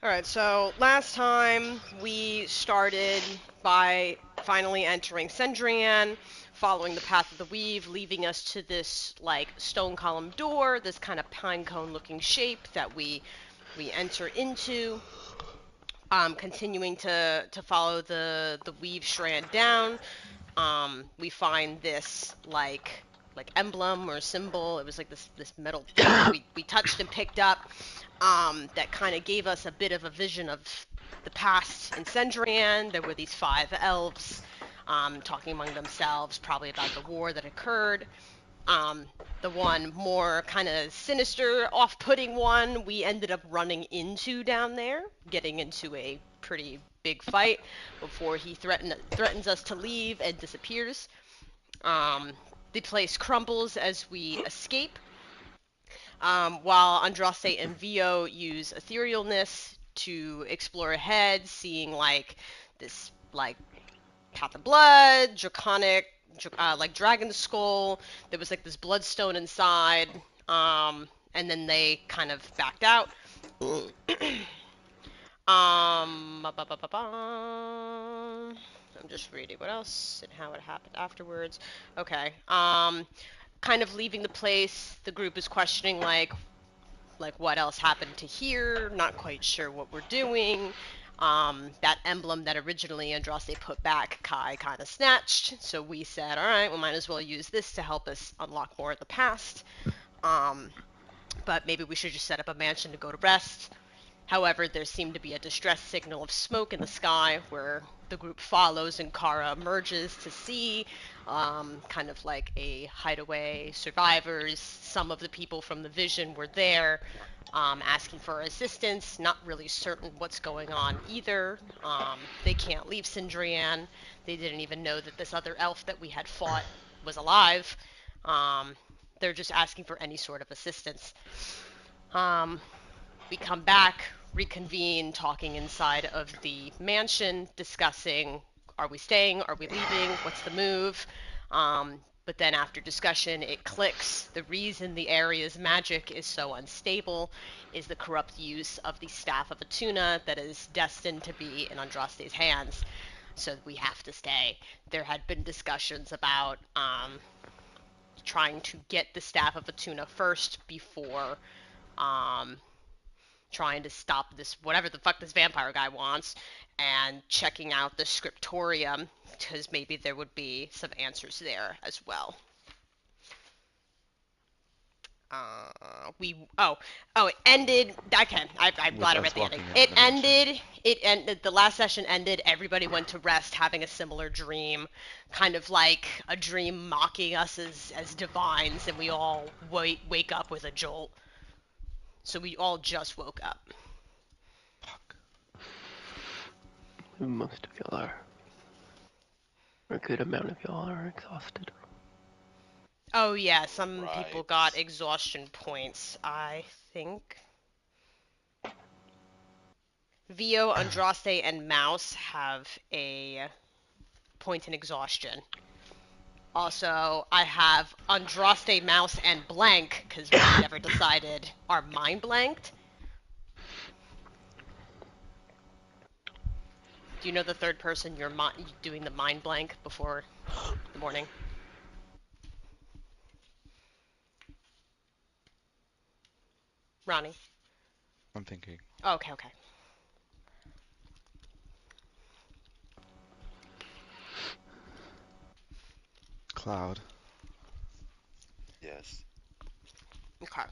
Alright, so last time we started by finally entering Cendrian, following the path of the weave, leaving us to this, like, stone column door, this kind of pine cone looking shape that we enter into. Continuing to follow the weave strand down, we find this like emblem or symbol. It was like this metal thing that we touched and picked up, that kind of gave us a bit of a vision of the past in Cendrian. There were these 5 elves, talking among themselves, probably about the war that occurred. The one more kind of sinister, off-putting one we ended up running into down there, getting into a pretty big fight before he threatens us to leave and disappears. Um, the place crumbles as we escape, while Andraste and Vio use etherealness to explore ahead, seeing like this like path of blood, draconic, like dragon skull. There was like this bloodstone inside, and then they kind of backed out. I'm just reading what else and how it happened afterwards. Okay. Kind of leaving the place, the group is questioning like what else happened to here, not quite sure what we're doing. That emblem that originally Andraste put back, Kai kind of snatched, so we said, alright, we might as well use this to help us unlock more of the past. But maybe we should just set up a mansion to go to rest. However, there seemed to be a distress signal of smoke in the sky where the group follows and Kara emerges to see, kind of like a hideaway survivors. Some of the people from the Vision were there, asking for assistance, not really certain what's going on either. They can't leave Cendrian. They didn't even know that this other elf that we had fought was alive. They're just asking for any sort of assistance. We come back, reconvene, talking inside of the mansion, discussing, are we staying, are we leaving, what's the move? But then after discussion, it clicks. The reason the area's magic is so unstable is the corrupt use of the Staff of Atuna that is destined to be in Andraste's hands. So we have to stay. There had been discussions about trying to get the Staff of Atuna first before trying to stop this, whatever the fuck this vampire guy wants, and checking out the scriptorium, because maybe there would be some answers there as well. It ended. Okay, I'm glad I read the ending. It ended. The last session ended. Everybody went to rest, having a similar dream, kind of like a dream mocking us as divines, and we all wake up with a jolt. So we all just woke up. Fuck. Most of y'all are. A good amount of y'all are exhausted. Oh yeah, some people got exhaustion points, I think. Vio, Andraste, and Mouse have a point in exhaustion. Also, I have Andraste, Mouse, and Blank, because we never decided our mind blanked. Do you know the third person you're doing the mind blank before the morning? Ronnie? I'm thinking. Oh, okay. Cloud. Yes. Okay.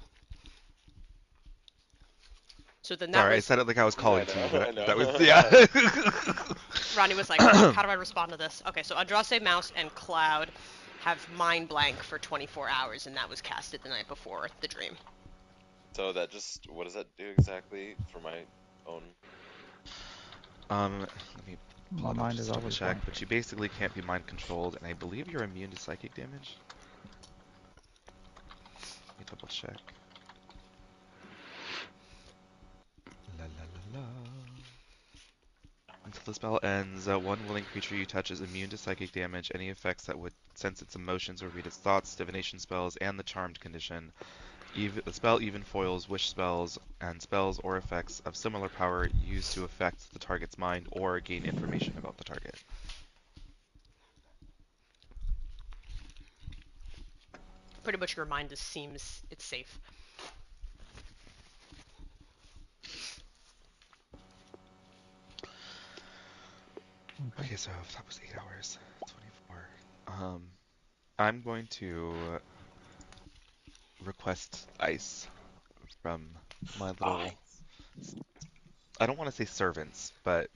So then that Sorry, was... I said it like I was calling to you, but that was, Ronnie was like, how do I respond to this? Okay, so Andraste, Mouse, and Cloud have mind blank for 24 hours, and that was casted the night before the dream. So that just, what does that do exactly for my own? Let me My mind is double always check, blank. but you basically can't be mind controlled, and I believe you're immune to psychic damage. Let me double check. La la la la. Until the spell ends, one willing creature you touch is immune to psychic damage. Any effects that would sense its emotions or read its thoughts, divination spells, and the charmed condition The spell even foils wish spells and spells or effects of similar power used to affect the target's mind or gain information about the target. Pretty much your mind just seems it's safe. Okay, so if that was 8 hours, 24. I'm going to request ice from my little. I don't want to say servants, but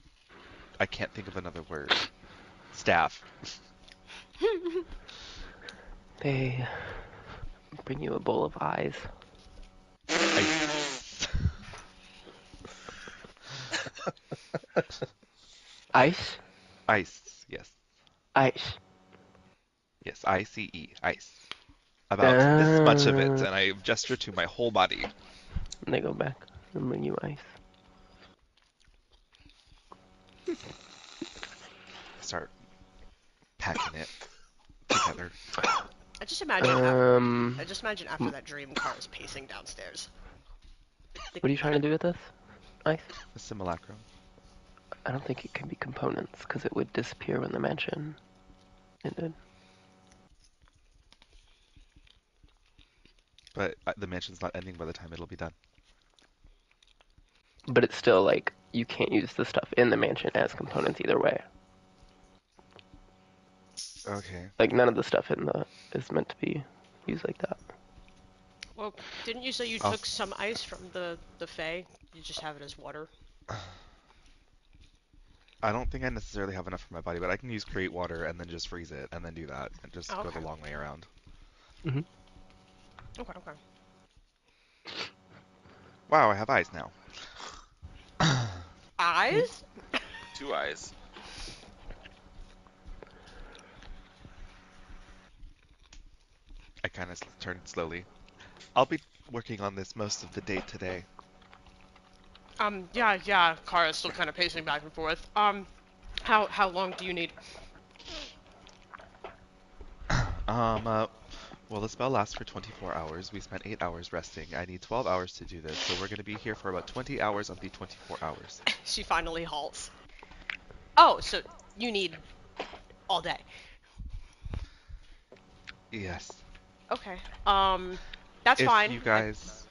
I can't think of another word. Staff. They bring you a bowl of eyes. Ice. Ice? Ice. Yes. Ice. Yes. ICE. Ice. About this much of it, and I gesture to my whole body. And they go back and bring you ice. Start packing it together. I just imagine. I just imagine after that dream, Car is pacing downstairs. What are you trying to do with this ice? A simulacrum. I don't think it can be components, because it would disappear when the mansion ended. But the mansion's not ending by the time it'll be done. But it's still, like, you can't use the stuff in the mansion as components either way. Okay. Like, none of the stuff in the is meant to be used like that. Well, didn't you say you I'll took some ice from the Fae? You just have it as water. I don't think I necessarily have enough for my body, but I can use create water and then just freeze it and then do that and just Oh, go okay. the long way around. Mm-hmm. Okay. Wow, I have eyes now. Eyes? 2 eyes. I kind of turned slowly. I'll be working on this most of the day today. Yeah. Car is still kind of pacing back and forth. How long do you need? Well, the spell lasts for 24 hours. We spent 8 hours resting. I need 12 hours to do this, so we're going to be here for about 20 hours of the 24 hours. She finally halts. Oh, so you need all day. Yes. Okay. That's If fine. you guys...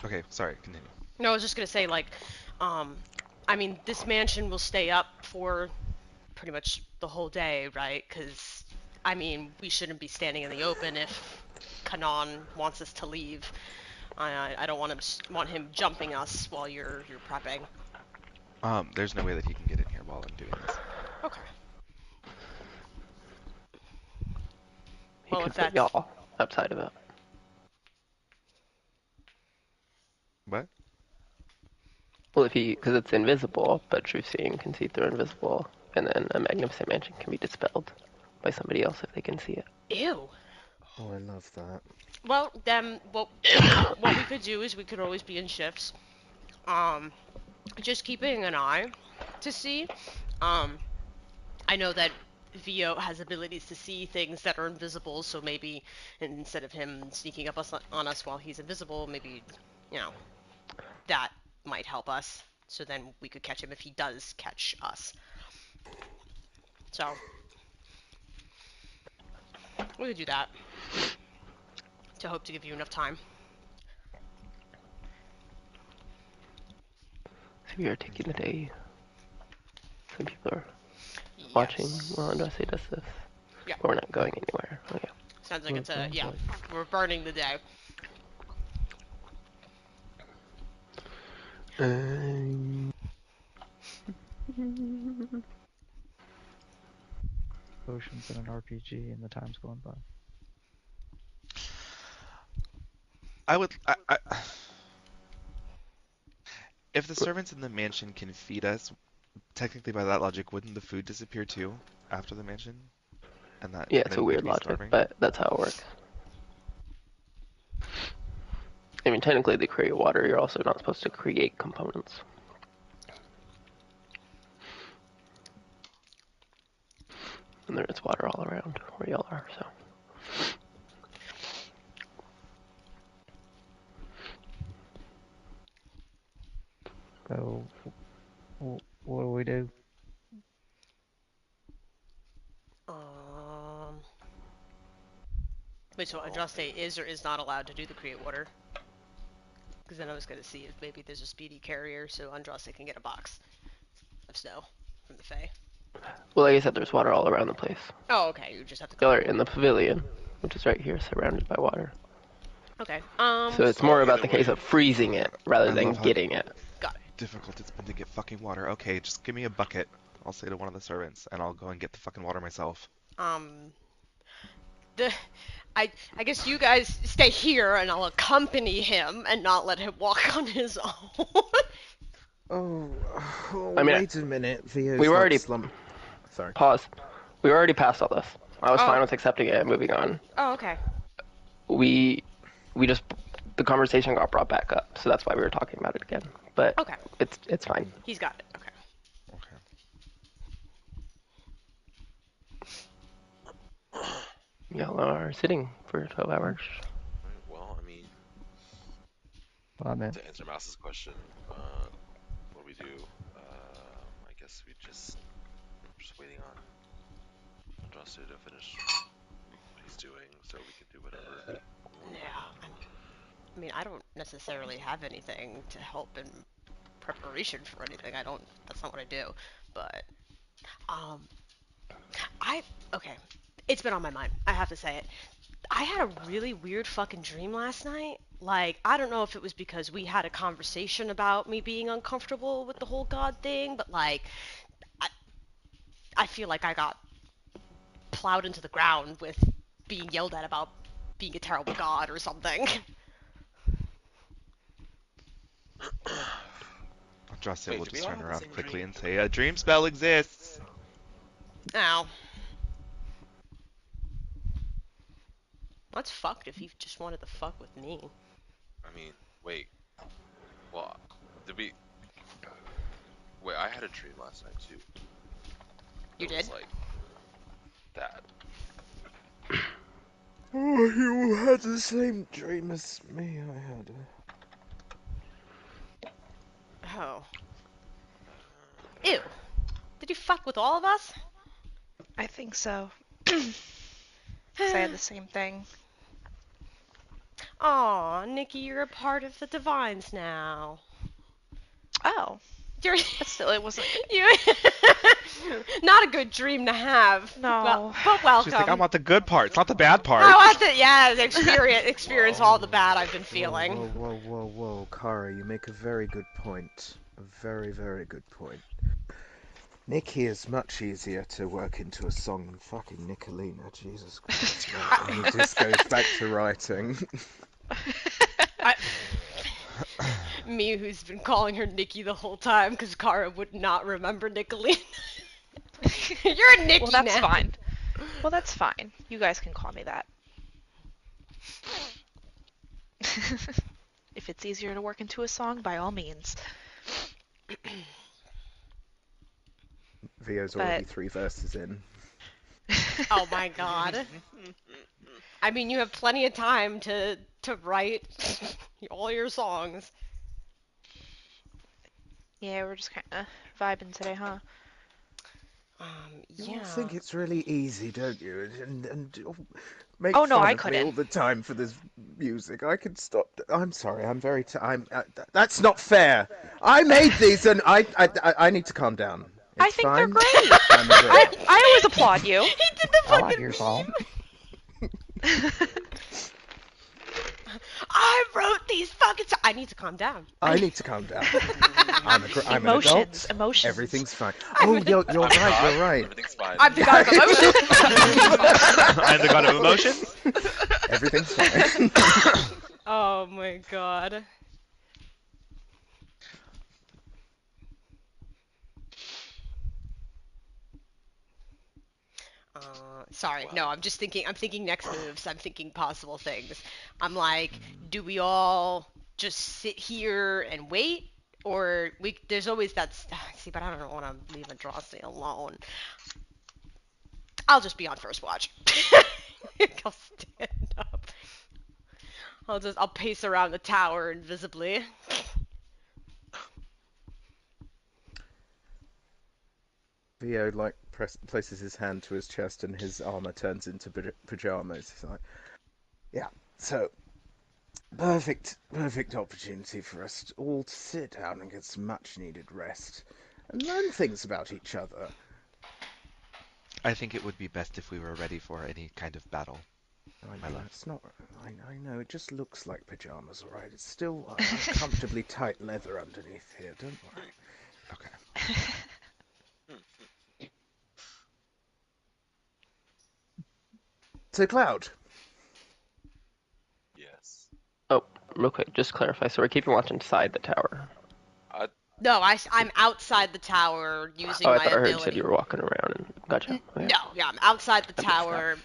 Okay, sorry, continue. No, I was just gonna say, like, I mean, this mansion will stay up for pretty much the whole day, right? Because, I mean, we shouldn't be standing in the open if Kanan wants us to leave. I don't want him jumping us while you're prepping. There's no way that he can get in here while I'm doing this. Okay. He Well, could if put that's y'all outside of it. What? Well, because it's invisible, but Truth Seeing can see through invisible, and then a magnificent mansion can be dispelled by somebody else if they can see it. ew. Oh, I love that. Well, then what we could do is we could always be in shifts. Just keeping an eye to see. I know that Vio has abilities to see things that are invisible, so maybe instead of him sneaking up on us while he's invisible, maybe, you know, that might help us. So then we could catch him if he does catch us. So we could do that to hope to give you enough time. So we are taking the day. Some people are watching while Andraste does this. Yeah. But we're not going anywhere. Okay. Sounds like Well, it's it sounds yeah. like- We're burning the day. Potions in an RPG and the time's going by. If the servants in the mansion can feed us, technically by that logic, wouldn't the food disappear too after the mansion? And that Yeah, it's then a we'd weird be logic, starving? but that's how it works. I mean, technically they create water, you're also not supposed to create components. And there is water all around where y'all are, so. So, what do we do? Um. Wait, so Andraste is or is not allowed to do the create water? Because then I was gonna see if maybe there's a speedy carrier so Andraste can get a box of snow from the Fae. Well, like I said, there's water all around the place. Oh, okay. You just have to Y'all go. are in the pavilion, which is right here, surrounded by water. Okay. So it's So more about the either case way- of freezing it rather I than love how getting it. Got it. difficult it's been to get fucking water. Okay, just give me a bucket. I'll say to one of the servants, and I'll go and get the fucking water myself. The I guess you guys stay here and I'll accompany him and not let him walk on his own. Oh, I mean, wait a minute. Theo's we were like already- Sorry. Pause. We were already past all this. I was Oh. fine with accepting it and moving on. Oh, okay. We just the conversation got brought back up, so that's why we were talking about it again. But Okay. it's fine. He's got it. Okay. Okay. Y'all are sitting for 12 hours. Right, well, I mean, Well, I meant. to answer Mouse's question, what do we do? I guess we're just waiting on Andraste to finish what he's doing, so we can do whatever. Yeah. I mean, I don't necessarily have anything to help in preparation for anything. That's not what I do. But, okay. It's been on my mind. I have to say it. I had a really weird fucking dream last night. Like, I don't know if it was because we had a conversation about me being uncomfortable with the whole God thing, but like, I feel like I got plowed into the ground with being yelled at about being a terrible god or something. Andraste Wait, will did we just all turn have the around same quickly dream? and say, a dream spell exists! Ow. That's fucked if he just wanted to fuck with me. I mean, wait. Well, did we? Wait, I had a dream last night too. You It did? was like that. Oh, you had the same dream as me. I had. Oh. Ew. Did you fuck with all of us? I think so. 'Cause I had the same thing. Aw, Nikki, you're a part of the Divines now. Oh, You're but still, it wasn't. you. Not a good dream to have. No. But welcome. She's like, I want the good parts, not the bad parts. I want the experience all the bad I've been feeling. Whoa, Kara, you make a very good point. A very, very good point. Nikki is much easier to work into a song than fucking Nicolina. Jesus Christ. And he just goes back to writing. Me, who's been calling her Nikki the whole time because Kara would not remember Nicolina. You're a Nikki Well, that's now. fine. Well, that's fine. You guys can call me that. If it's easier to work into a song, by all means. Vio's already 3 verses in. Oh my god. I mean, you have plenty of time to write all your songs. Yeah, we're just kind of vibing today, huh? Yeah. You all think it's really easy, don't you? And make Oh, no, fun I of me couldn't. all the time for this music. I can stop. I'm sorry. I'm very. That's not fair. I made these, and I need to calm down. I It's think fine. they're great. I'm agreeing. I always applaud you. He did the I fucking. like your song. I wrote these fucking. I need to calm down. I need to calm down. I'm an Emotions, adult. emotions. Everything's fine. Oh, you're right. You're right. Everything's fine. I'm the god of emotion. I'm the god of emotions. Everything's fine. Oh my god. Sorry, no, I'm just thinking, I'm thinking next moves, I'm thinking possible things. I'm like, do we all just sit here and wait? Or there's always that, see, but I don't want to leave Andraste alone. I'll just be on first watch. I'll stand up. I'll pace around the tower invisibly. Theo places his hand to his chest and his armor turns into pajamas. He's like, yeah, so perfect opportunity for us all to sit down and get some much needed rest and learn things about each other. I think it would be best if we were ready for any kind of battle, my love. It's not. I know. It just looks like pajamas, all right. It's still uncomfortably tight leather underneath here. Don't worry. Okay. So, Cloud. Yes. Oh, real quick, just clarify. So we're keeping watch inside the tower. No, I'm outside the tower using Oh, I my thought I heard you said ability. you were walking around. And gotcha. Okay. No, yeah, I'm outside the I missed that. tower.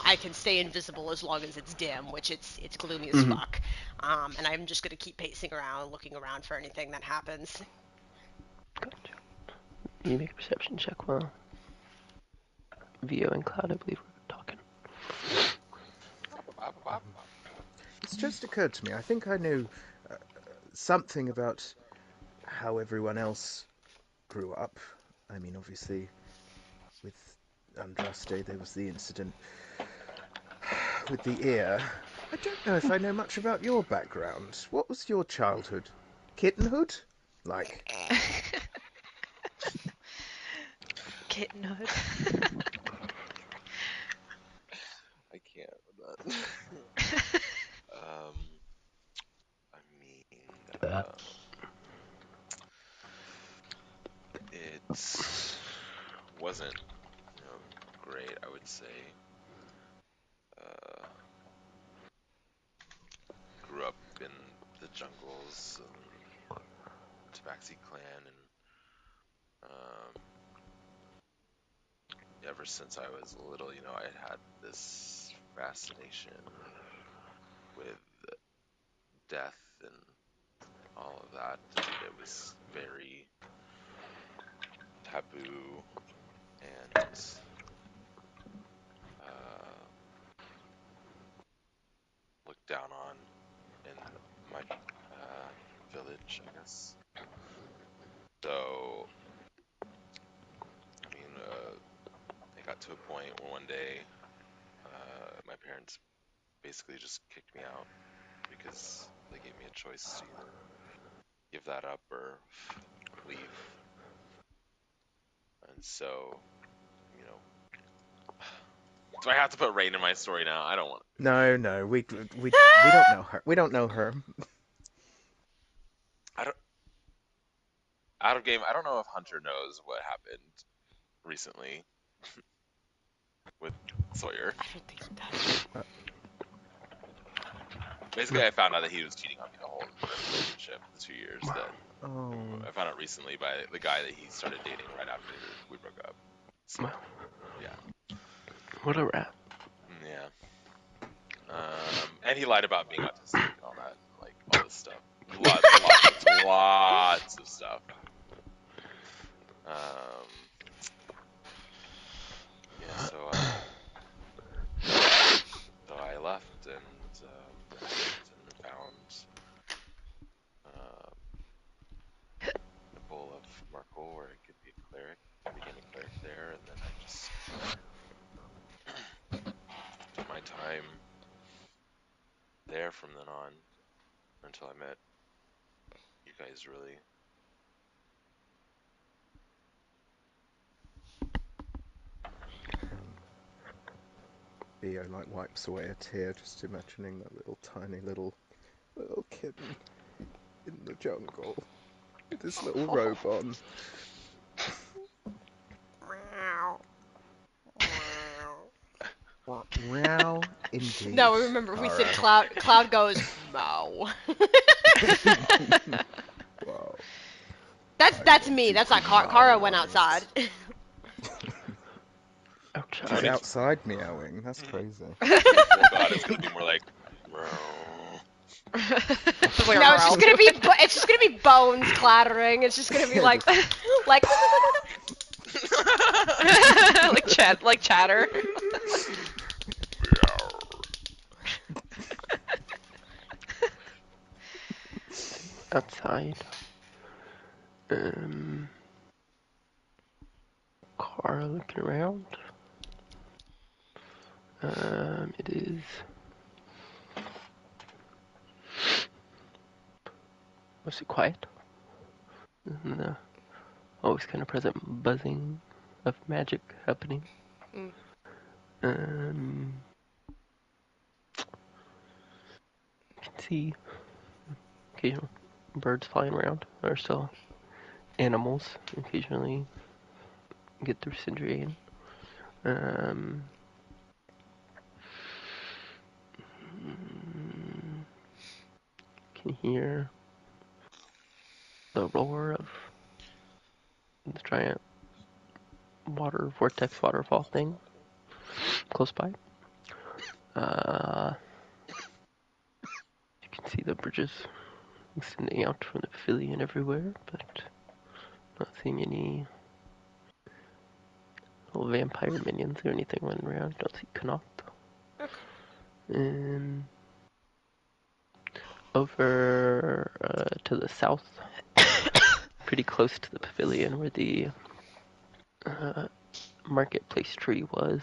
I can stay invisible as long as it's dim, which it's gloomy as Mhm. fuck. And I'm just gonna keep pacing around, looking around for anything that happens. Gotcha. You make a perception check while Vio and Cloud, I believe, were talking. It's just occurred to me. I think I knew something about how everyone else grew up. I mean, obviously, with Andraste, there was the incident with the ear. I don't know if I know much about your background. What was your childhood? Kittenhood? Like, Kittenhood. I can't with that. I mean, it wasn't, great. I would say. Grew up in the jungles and Tabaxi clan, and ever since I was little, I had this fascination with death and all of that. And it was very taboo and looked down on in my village, I guess. So, I mean, it got to a point where one day my parents basically just kicked me out because they gave me a choice to either give that up or leave. And so, you know, do I have to put Rain in my story now? I don't want to. no, we don't know her. We don't know her. Out of game. I don't know if Hunter knows what happened recently with Sawyer. I don't think he does. Basically, I found out that he was cheating on me the whole relationship, the 2 years that Oh, I found out recently by the guy that he started dating right after we broke up. So, yeah. What a rat. Yeah. And he lied about being autistic and all that, like all this stuff. Lots of stuff. Yeah. So I left and found the Bowl of Markle where I could be a cleric. I became a cleric there, and then I just did my time there from then on until I met you guys, really. Theo wipes away a tear just imagining that little tiny little kitten in the jungle with his little robe on. Meow, indeed. No, remember we said Kara. Cloud goes mow. Wow. That's me. That's not Kara went outside. Ouch. She's outside meowing. That's crazy. Oh god, it's gonna be more like. No, it's just gonna be bones clattering. It's just gonna be like like like chatter. Outside. Kara looking around. It is mostly quiet. And the always kind of present buzzing of magic happening. Mm. You can see occasional birds flying around. There are still animals occasionally get through Cindrian. Can hear the roar of the giant water vortex waterfall thing close by. You can see the bridges extending out from the pavilion everywhere, but not seeing any little vampire minions or anything running around. Don't see Connacht. Okay. And over to the south, pretty close to the pavilion where the marketplace tree was.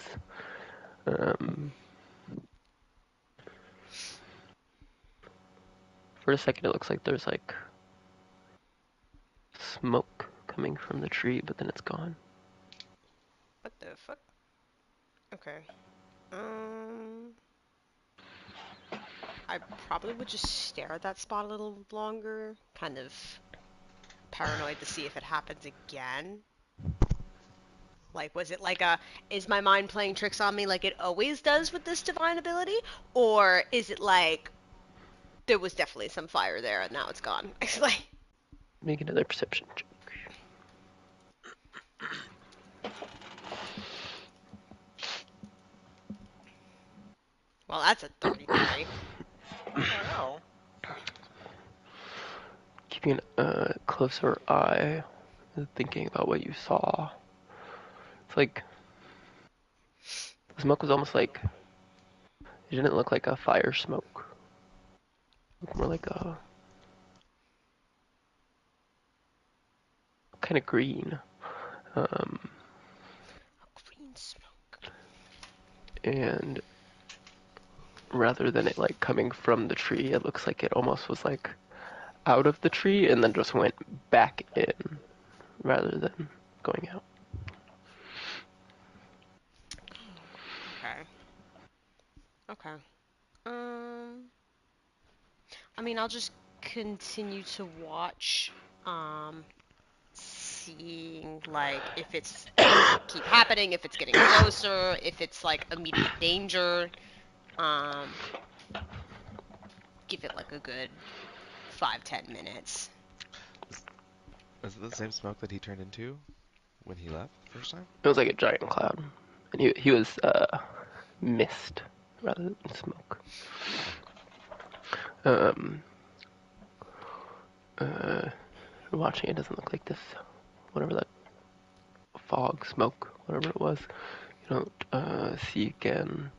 For a second, it looks like there's like smoke coming from the tree, but then it's gone. What the fuck? Okay. I probably would just stare at that spot a little longer, kind of paranoid to see if it happens again. Like, was it like is my mind playing tricks on me like it always does with this divine ability? Or is it like, there was definitely some fire there and now it's gone? It's like, Make another perception check. well, that's a 33. Wow. Keeping a closer eye, thinking about what you saw. It's like the smoke was almost like it didn't look like a fire smoke. It looked more like a kind of green. Green smoke. And rather than it like coming from the tree, it looks like it almost was like out of the tree and then just went back in rather than going out. Okay. Okay. I mean, I'll just continue to watch, seeing, like, if it's keep happening, if it's getting closer, if it's, like, immediate danger. Give it, like, a good 5-10 minutes. Is it the same smoke that he turned into when he left the first time? It was like a giant cloud, and he was mist rather than smoke. Watching it doesn't look like this. Whatever that fog, smoke, whatever it was, you don't see again.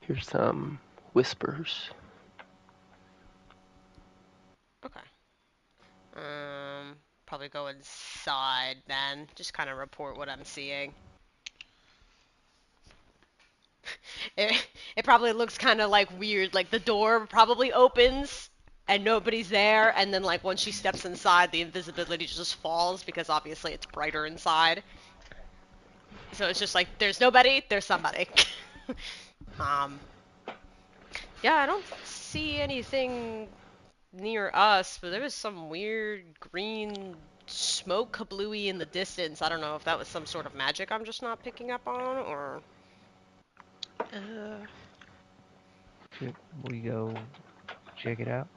Hear some whispers. Okay. Probably go inside then. Just kind of report what I'm seeing. It probably looks kind of like weird. Like the door probably opens and nobody's there, and then like once she steps inside, the invisibility just falls because obviously it's brighter inside. So it's just like there's nobody, there's somebody. um. Yeah, I don't see anything near us, but there was some weird green smoke kablooey in the distance. I don't know if that was some sort of magic I'm just not picking up on, or... Should we go check it out?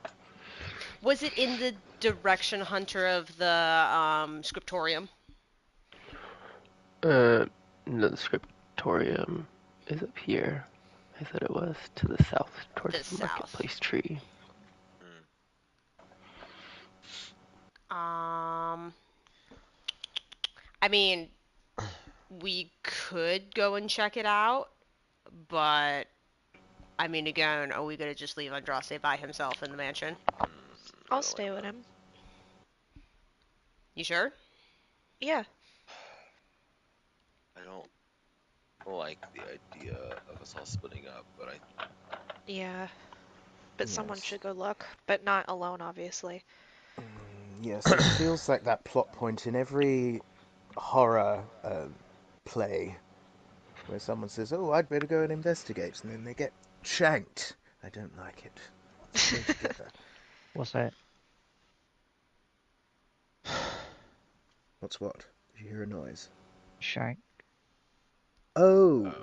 Was it in the direction, Hunter, of the scriptorium? No, the scriptorium is up here. I said it was to the south, towards The the south. marketplace tree. I mean, we could go and check it out, but... I mean, again, are we gonna just leave Andraste by himself in the mansion? I'll stay with him. You sure? Yeah. I don't like the idea of us all splitting up, but Yeah, but someone Yes. should go look, but not alone, obviously. Yes, it feels like that plot point in every horror play where someone says, "Oh, I'd better go and investigate," and then they get shanked. I don't like it. Let's go together. What's that? What's what? Did you hear a noise? Shank? Oh,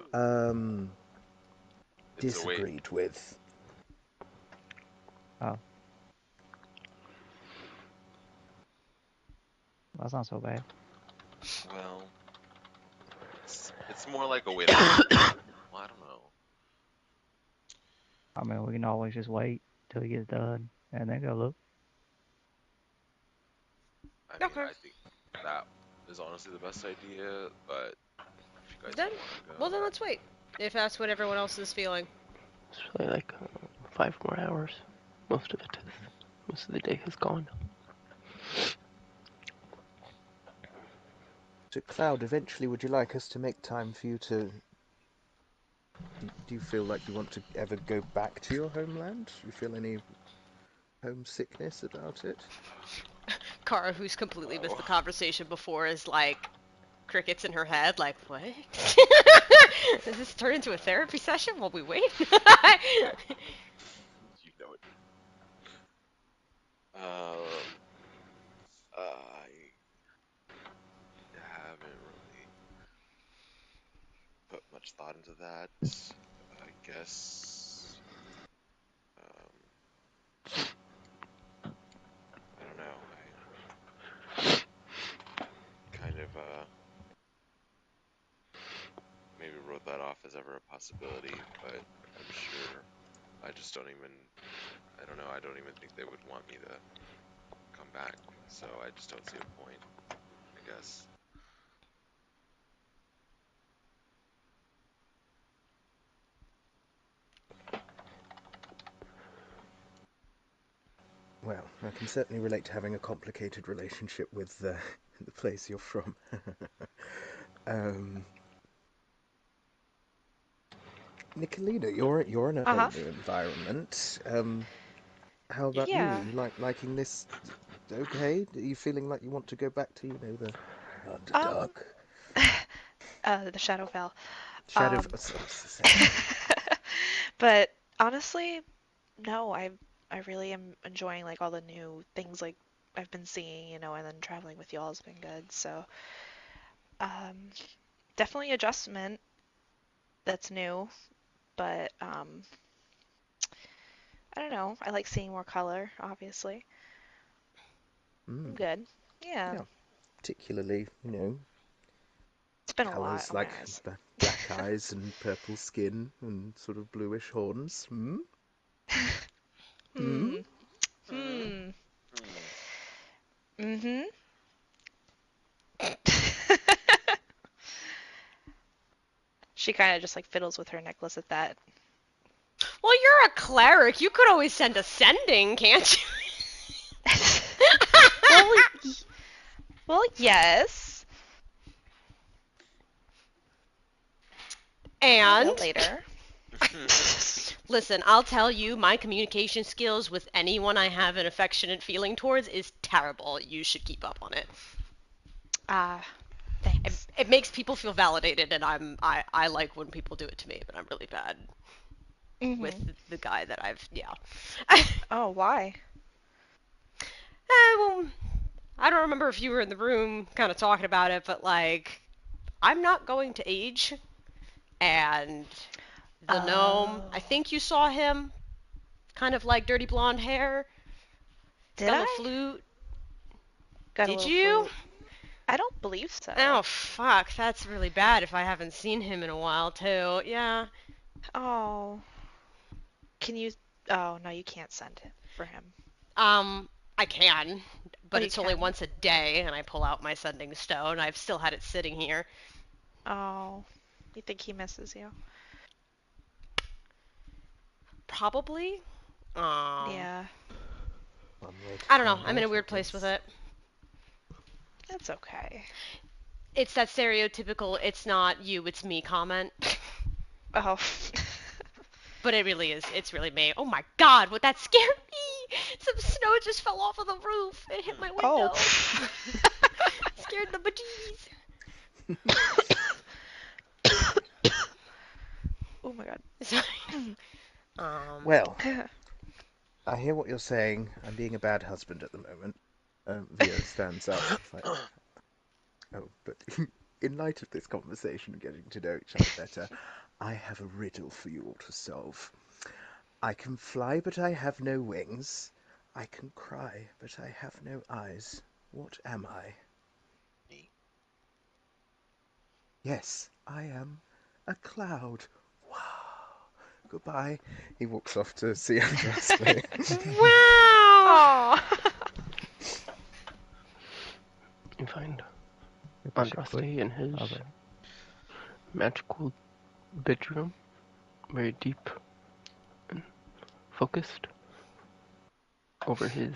it's a wait. disagreed with. Oh. That's not so bad. Well, it's more like a wait. Well, I don't know. I mean, we can always just wait till he gets done and then go look. I mean, Okay. I think that is honestly the best idea, but if you guys Then, don't want to go, well then let's wait. If that's what everyone else is feeling. It's really like 5 more hours. Most of the day has gone. So, Cloud, eventually, would you like us to make time for you to? Do you feel like you want to ever go back to your homeland? Do you feel any homesickness about it? Kara, who's completely missed oh, the conversation before, is like crickets in her head, like, what? Does this turn into a therapy session while we wait? you know it. I haven't really put much thought into that. I guess. I don't know. I kind of maybe wrote that off as ever a possibility, but I'm sure I just don't even. I don't know. I don't even think they would want me to come back, so I just don't see a point. I guess. Well, I can certainly relate to having a complicated relationship with the place you're from. Nicolina, you're in a whole Uh-huh. new environment. How about you? Are Yeah. you liking this? Okay. Are you feeling like you want to go back to the Um, Underdark? the Shadowfell. Shadow. Um, It's the same. but honestly, no, I really am enjoying like all the new things like I've been seeing, and then traveling with y'all has been good. So, um, definitely adjustment that's new, but I don't know. I like seeing more color, obviously. I'm Mm, good. Yeah. yeah. Particularly, It's been a lot colours on my like eyes. black eyes and purple skin and sort of bluish horns. Hmm. Hmm. Hmm. Hmm. Hmm. Hmm. Mm-hmm. She kind of just like fiddles with her necklace at that. Well, you're a cleric. You could always send a sending, can't you? well, well, yes. Find And out later. listen, I'll tell you, my communication skills with anyone I have an affectionate feeling towards is terrible. You should keep up on it. Ah, It, thanks. it makes people feel validated, and I like when people do it to me, but I'm really bad with Mm-hmm. the guy that I've Oh, why? well, I don't remember if you were in the room kind of talking about it, but like I'm not going to age, and the gnome, I Oh. think you saw him, kind of like dirty blonde hair. He's Did got a little I? flute. Got a Did little you? flute. I don't believe so. Oh fuck, that's really bad if I haven't seen him in a while too. Yeah. Oh. Can you? Oh, no, you can't send it for him. I can, Oh, but you it's only can? once a day, and I pull out my sending stone. I've still had it sitting here. Oh. You think he misses you? Probably. Yeah. One way to I don't know. find I'm in a out, I weird place with guess. it. That's okay. It's that stereotypical "it's not you, it's me" comment. Oh. But it really is. It's really me. Oh my god, what that scared me! Some snow just fell off of the roof and hit my window. Oh. Scared the bejeebies. Oh my god. Sorry. Well, I hear what you're saying. I'm being a bad husband at the moment. Vio stands up. It's like, oh, but in light of this conversation and getting to know each other better, I have a riddle for you all to solve. I can fly, but I have no wings. I can cry, but I have no eyes. What am I? Me. Yes, I am a cloud. Wow. Goodbye. He walks off to see Andraste. Wow! Aw. You find You push it quick. Andraste in his Okay. magical bedroom, very deep and focused over his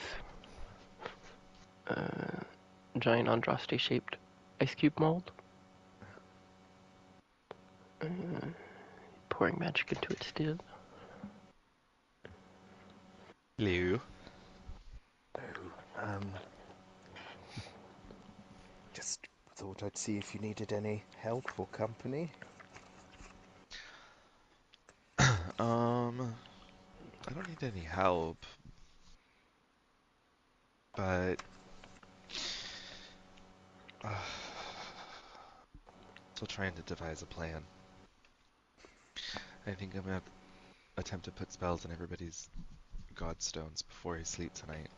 giant Andraste-shaped ice cube mold. Pouring magic into it still. Hello. Just thought I'd see if you needed any help or company. I don't need any help, but still trying to devise a plan. I think I'm gonna attempt to put spells on everybody's godstones before I sleep tonight.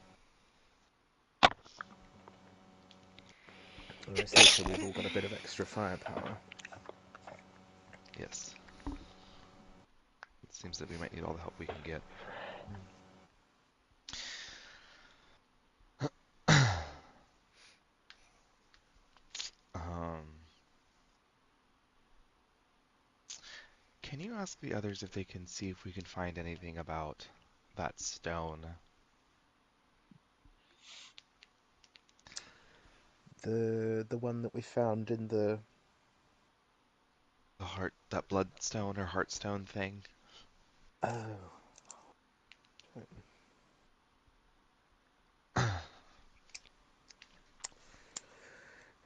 Well, I see, so we've all got a bit of extra firepower. Yes. It seems that we might need all the help we can get. Can you ask the others if they can see if we can find anything about that stone? The one that we found in the... The heart, that bloodstone or heartstone thing? Oh.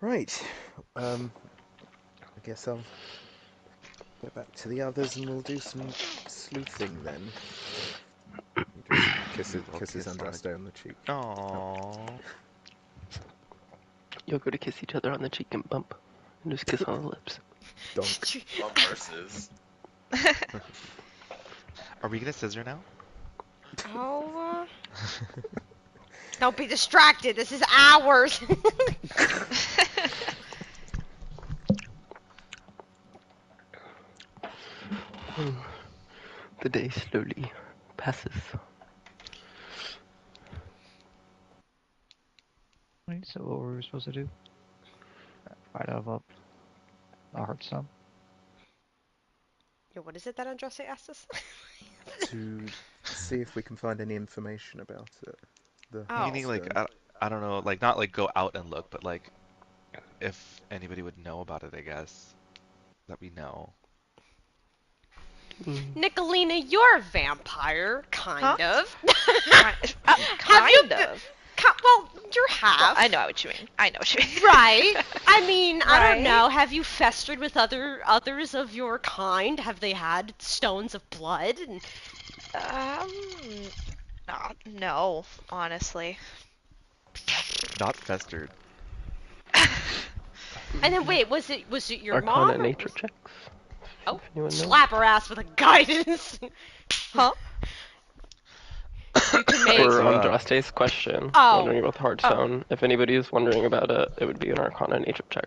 Right. I guess I'll get back to the others and we'll do some sleuthing then. He just Little kisses kiss on the- Andraste on the cheek. Aww. You'll go to kiss each other on the cheek and bump, and just kiss on the lips. Donk. Bump versus. Are we gonna scissor now? Oh, don't be distracted. This is ours. The day slowly passes. Wait, so what were we supposed to do? Fight out of a heartstone? Yo, what is it that Andraste asked us? To see if we can find any information about it. The Oh. Meaning, like, heartstone. I don't know, like, not like go out and look, but like, if anybody would know about it, I guess. That we know. Nicolina, you're a vampire, kind of. Have you Kind of. Well, you're half. Well, I know what you mean. I know what you mean. Right. I mean, I Right. don't know. Have you festered with others of your kind? Have they had stones of blood? And... No, honestly. Not festered. And then wait, was it your Arcana mom? Or nature was... checks. Oh, If anyone knows. slap her ass with a guidance. Huh? You can make. For So, Andraste's question, Oh. wondering about the Heartstone, if anybody is wondering about it, it would be an Arcana nature check.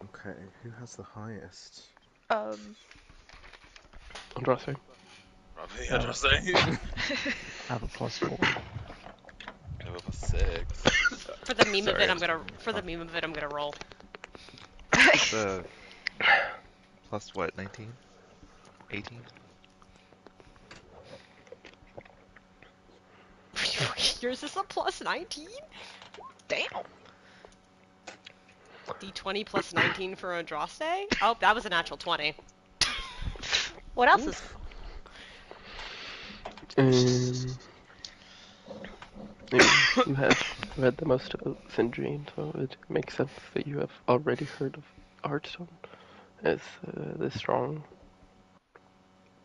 Okay, who has the highest? Andraste. Probably Yeah. interesting. I have a +4. I have a 6. For the meme of Sorry, it, I I'm gonna roll. the plus what, 19? 18? Yours is a +19? Damn. D20 plus 19 for Andraste? Oh, that was a natural 20. What else is? Oof. You have read the most about Sindri, so it makes sense that you have already heard of Heartstone as this strong,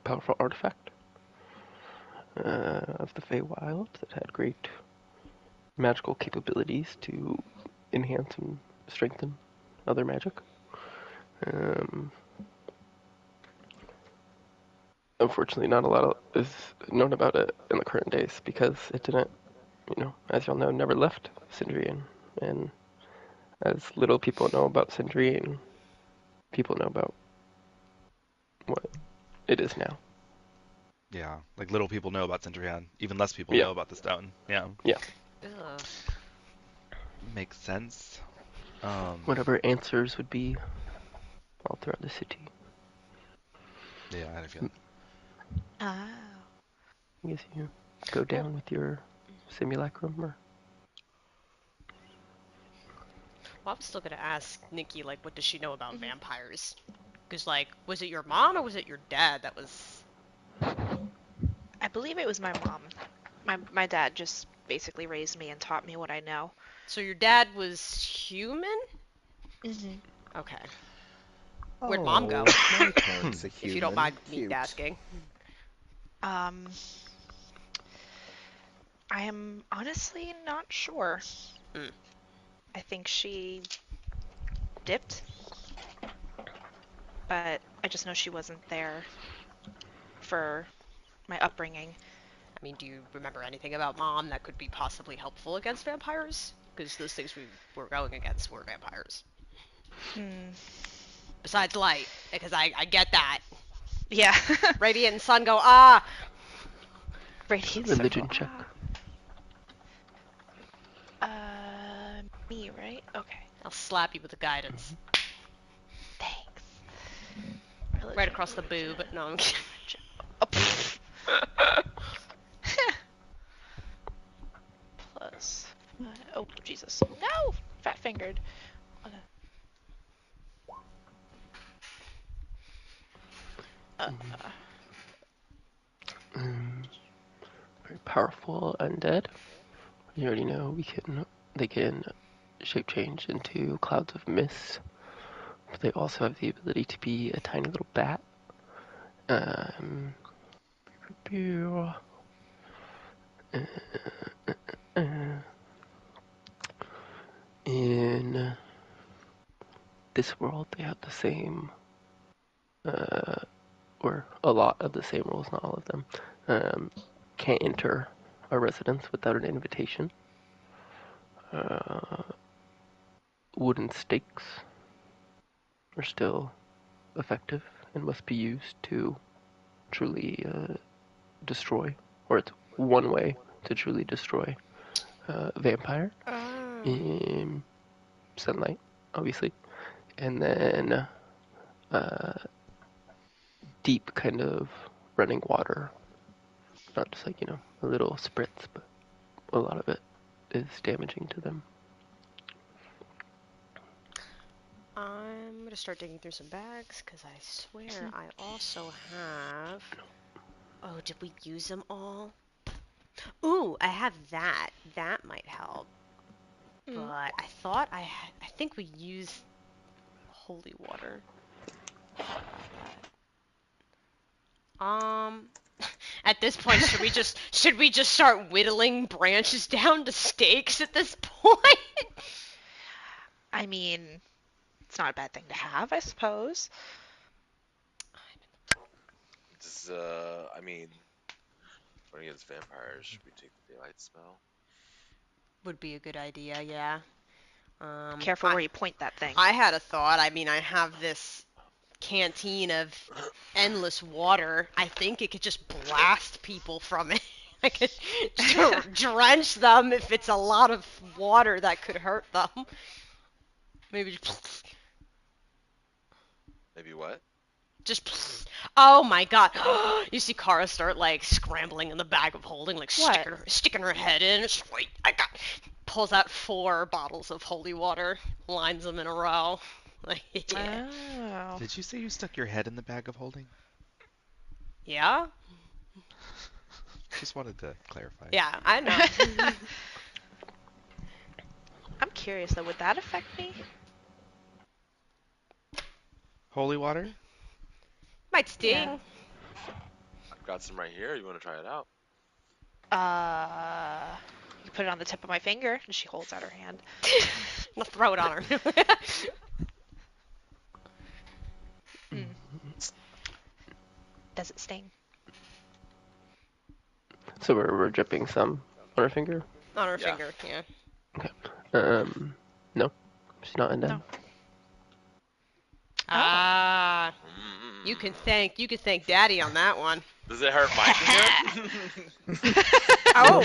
powerful artifact of the Feywild that had great magical capabilities to enhance and strengthen other magic. Unfortunately, not a lot is known about it in the current days because it didn't, as y'all know, never left Sindrian. And as little people know about Sindrian, people know about what it is now. Yeah, like little people know about Centurion. Even less people Yeah. know about the stone. Yeah, Yeah. Ugh. makes sense. Whatever answers would be all throughout the city. Yeah, I had a feeling. Oh. I guess you go down with your simulacrum or... Well, I was still gonna ask Nikki, like, what does she know about vampires? Because, like, was it your mom or was it your dad that was... I believe it was my mom. My dad just basically raised me and taught me what I know. So your dad was human? Mm-hmm. Okay. Where'd Mom go? My parents are human. If you don't mind me Cute. asking. I am honestly not sure. Mm. I think she dipped, but I just know she wasn't there for my upbringing. I mean, do you remember anything about Mom that could be possibly helpful against vampires? Because those things we were going against were vampires. Besides light, because I get that. Yeah. Radiant and Sun go, ah! Radiant Religion circle. check. Me, right? Okay. I'll slap you with the guidance. Thanks. Right across the boob. No, I'm kidding. Oh, Plus. Oh, Jesus. No! Fat fingered. Very powerful undead. You already know they can shape change into clouds of mist, but they also have the ability to be a tiny little bat. In this world, they have the same, or a lot of the same rules, not all of them. Can't enter a residence without an invitation. Wooden stakes are still effective and must be used to truly destroy, or it's one way to truly destroy vampire. Sunlight, obviously, and then deep kind of running water. Not just like, a little spritz, but a lot of it is damaging to them. I'm gonna start digging through some bags, because I swear I also have... Oh, did we use them all? Ooh, I have that. That might help. But I thought I think we used holy water. At this point, should we just start whittling branches down to stakes at this point? I mean, it's not a bad thing to have, I suppose. I mean, running against vampires, should we take the daylight spell? Would be a good idea, yeah. Careful where you point that thing. I had a thought. I mean, I have this canteen of endless water. I think it could just blast people from it. I could just drench them if it's a lot of water that could hurt them. Maybe Maybe what? just oh my god. You see Kara start like scrambling in the bag of holding, like sticking her head in. Wait, I got pulls out 4 bottles of holy water, lines them in a row. Like, yeah. Oh. Did you say you stuck your head in the bag of holding? Yeah? Just wanted to clarify. Yeah, I know. I'm curious though, would that affect me? Holy water? Might sting. Yeah. I've got some right here. You want to try it out? You put it on the tip of my finger, and she holds out her hand. I'll throw it on her. Does it sting? So we're dripping some on her finger? On her Yeah. finger, yeah. No. She's not in No. them. Ah, Mm. you can thank Daddy on that one. Does it hurt my finger? Oh.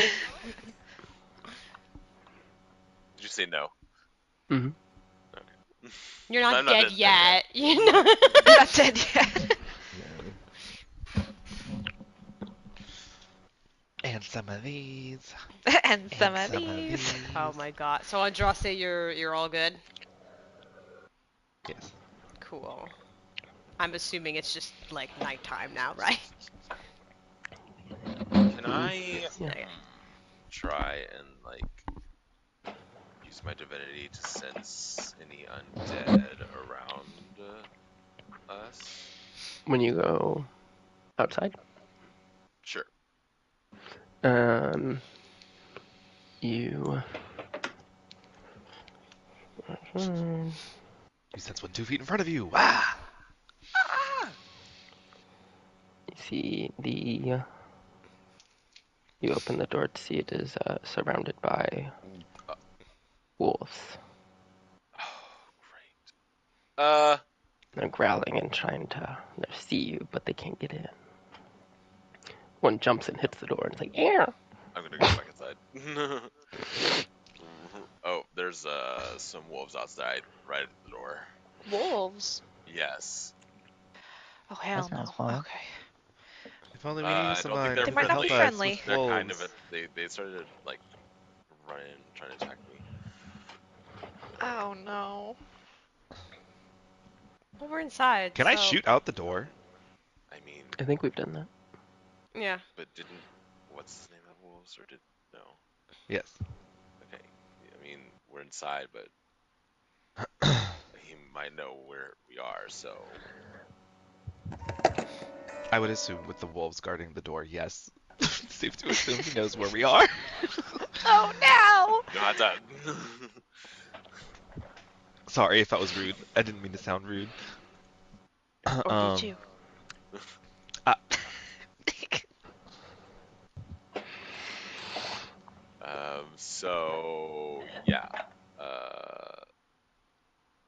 Did you say no? Mm-hmm. You're not I'm not dead dead yet. yet. You know. Not dead yet. And some of these. And some of some of these. these. Oh my god. So Andraste, you're all good? Yes. Cool. I'm assuming it's just like nighttime now, right? Can I Yeah. Okay. try and like use my divinity to sense any undead around us? When you go outside, Sure. you You sense one 2 feet in front of you. Ah! see you open the door to see it is surrounded by wolves. Oh, great. They're growling and trying to see you, but they can't get in. One jumps and hits the door and it's like, yeah. I'm gonna go back inside. Oh, there's some wolves outside, right at the door. Wolves. Yes. Oh hell That no. sounds fun. Okay. If only we I knew don't someone think they're They who might could not help be us friendly. with They're kind wolves. of they started like running, trying to attack me. Oh no. Well, we're inside. Can I so- shoot out the door? I mean, I think we've done that. Yeah. but didn't what's the name of the wolves or did no? Yes. Okay. I mean, we're inside, but he might know where we are, so I would assume with the wolves guarding the door, yes. Safe to assume he knows where we are. Oh no. no hot done. Sorry if that was rude. I didn't mean to sound rude. Or you too. So yeah.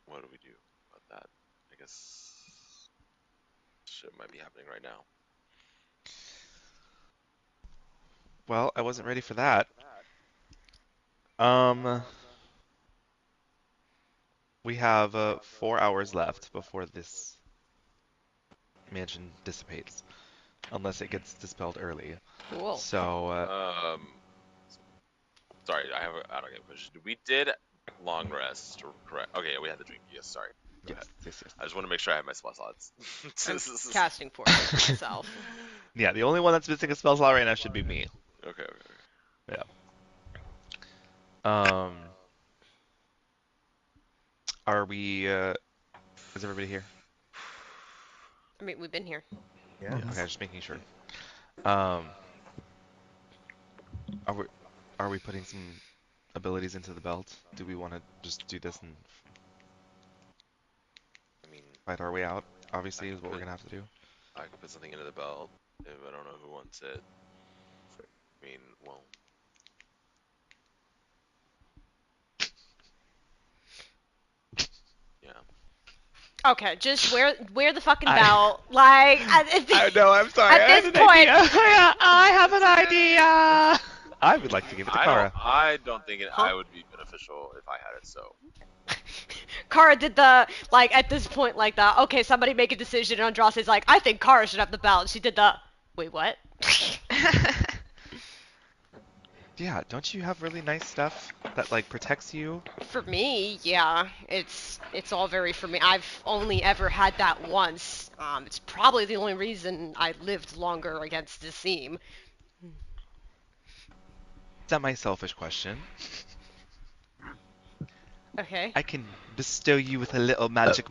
What do we do about that? I guess shit might be happening right now. Well, I wasn't ready for that. We have 4 hours left before this mansion dissipates, unless it gets dispelled early. Cool. So, Sorry, I don't get a question. We did long rest, correct? Okay, we had the drink. Yes, sorry. Go ahead. yes. I just want to make sure I have my spell slots. I'm casting force myself. Yeah, the only one that's missing a spell slot right now should be me. Okay. Yeah. Are we? Is everybody here? I mean, we've been here. Yeah. Okay, just making sure. Are we putting some abilities into the belt? Do we want to just do this and I mean, fight our way out? Obviously, I is what could- we're gonna have to do. I could put something into the belt if I don't know who wants it. I mean, well, yeah. Okay, just wear the fucking belt. Like, I know. I'm sorry. At this point, I have an idea. I would like to give it to Kara. I don't think Huh? I would be beneficial if I had it. So Kara did the, like, at this point, like, okay, somebody make a decision, and Andraste's like, I think Kara should have the belt. She did the, wait, what? Yeah, don't you have really nice stuff that like protects you? For me, yeah, it's all very for me. I've only ever had that once. It's probably the only reason I lived longer against the seam. Semi-selfish question. Okay. I can bestow you with a little magic,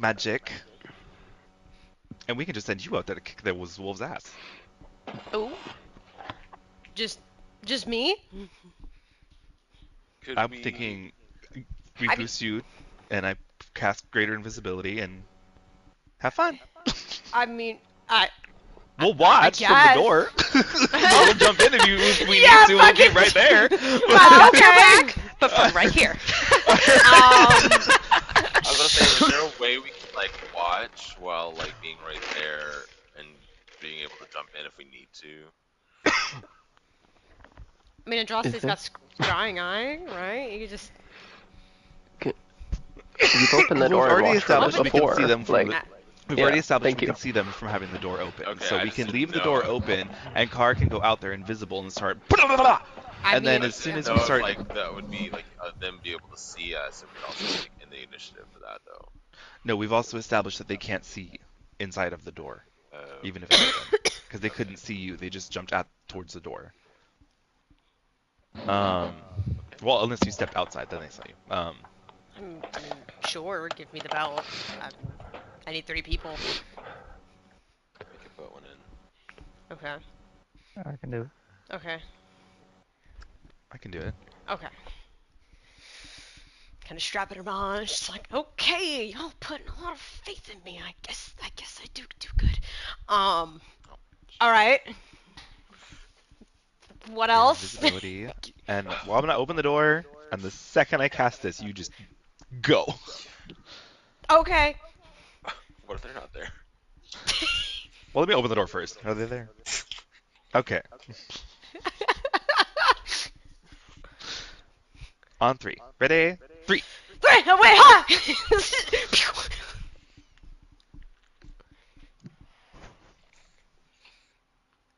and we can just send you out there to kick those wolves' ass. Oh, Just me? Could I'm we... thinking we I mean- boost you, and I cast greater invisibility, and have fun. I mean, We'll watch from the guess. door. We'll jump in if we Yeah, need to. We'll get right there. well, okay. but from right here. I was gonna say, is there a way we can like watch while like being right there and being able to jump in if we need to? I mean, Andraste's Is got scrying eye, right? You could just. You've opened the We've door and already watched from established we before. can see them from like, the. We've Yeah, already established thank we you. can see them from having the door open, Okay, so I we just can didn't leave the know. door open, and Car can go out there invisible and start. I And then mean, as soon as know we if, start, like that would be like them be able to see us, and we'd also be like, in the initiative for that though. no, we've also established that they can't see inside of the door, even if it's open, because they couldn't see you. They just jumped out towards the door. Well, unless you stepped outside, then they saw you. I mean, sure, give me the belt. I need 3 people. We could put one in. Okay. I can do it. Okay. I can do it. Okay. Kind of strapping her on. She's like, okay, y'all putting a lot of faith in me. I guess I do good. All right. What else? Invisibility. And well, I'm gonna open the door, and the second I cast this, you just go. Okay. What if they're not there? Well, let me open the door first. Are they there? Okay. On 3. Ready? 3. Wait, hi!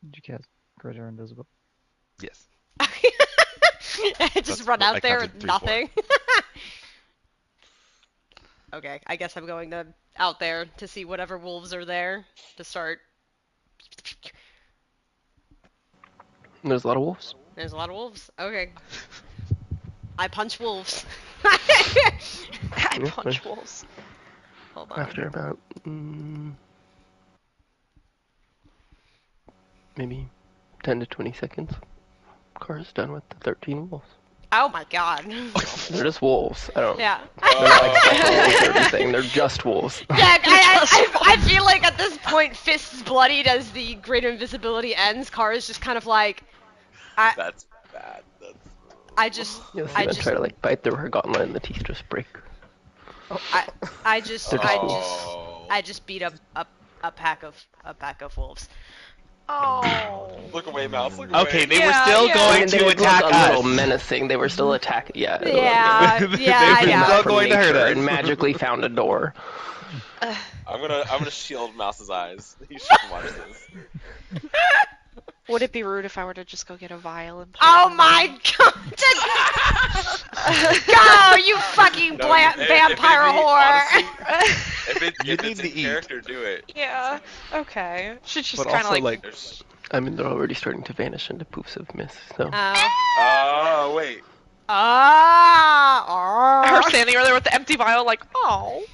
Did you cast Greater Invisible? Yes. Just That's run what I out there counted with 3 for. nothing. Okay, I guess I'm going out there to see whatever wolves are there to start. There's a lot of wolves. There's a lot of wolves. Okay. I punch wolves. I Yeah, punch fine. wolves. Hold on. After about maybe 10 to 20 seconds, Car's done with the 13 wolves. Oh my god. They're just wolves. I don't. Yeah. They're not like special wolves or anything. They're just wolves. Yeah, I feel like at this point, fists bloodied as the greater invisibility ends. Car is just kind of like, That's bad. That's. I just, You'll see I them just, try to like bite through her gauntlet and the teeth just break. I just, They're just I just beat up a pack of wolves. Oh. Look away, mouse. Look away. Okay, they were Yeah, still yeah. going they to would attack look a little us. menacing. They were still attacking. Yeah. Yeah, They yeah, were yeah. still From going to hurt nature us. and magically found a door. I'm gonna shield Mouse's eyes. He should watch this. Would it be rude if I were to just go get a vial and put Oh it in my god! Go, you fucking No, vampire whore! Honestly, if You it's need to in eat. character, do it. Yeah. Okay. Should just But kind of also, like. There's... I mean, they're already starting to vanish into poofs of mist. So Oh wait. Her standing over there with the empty vial, like, oh.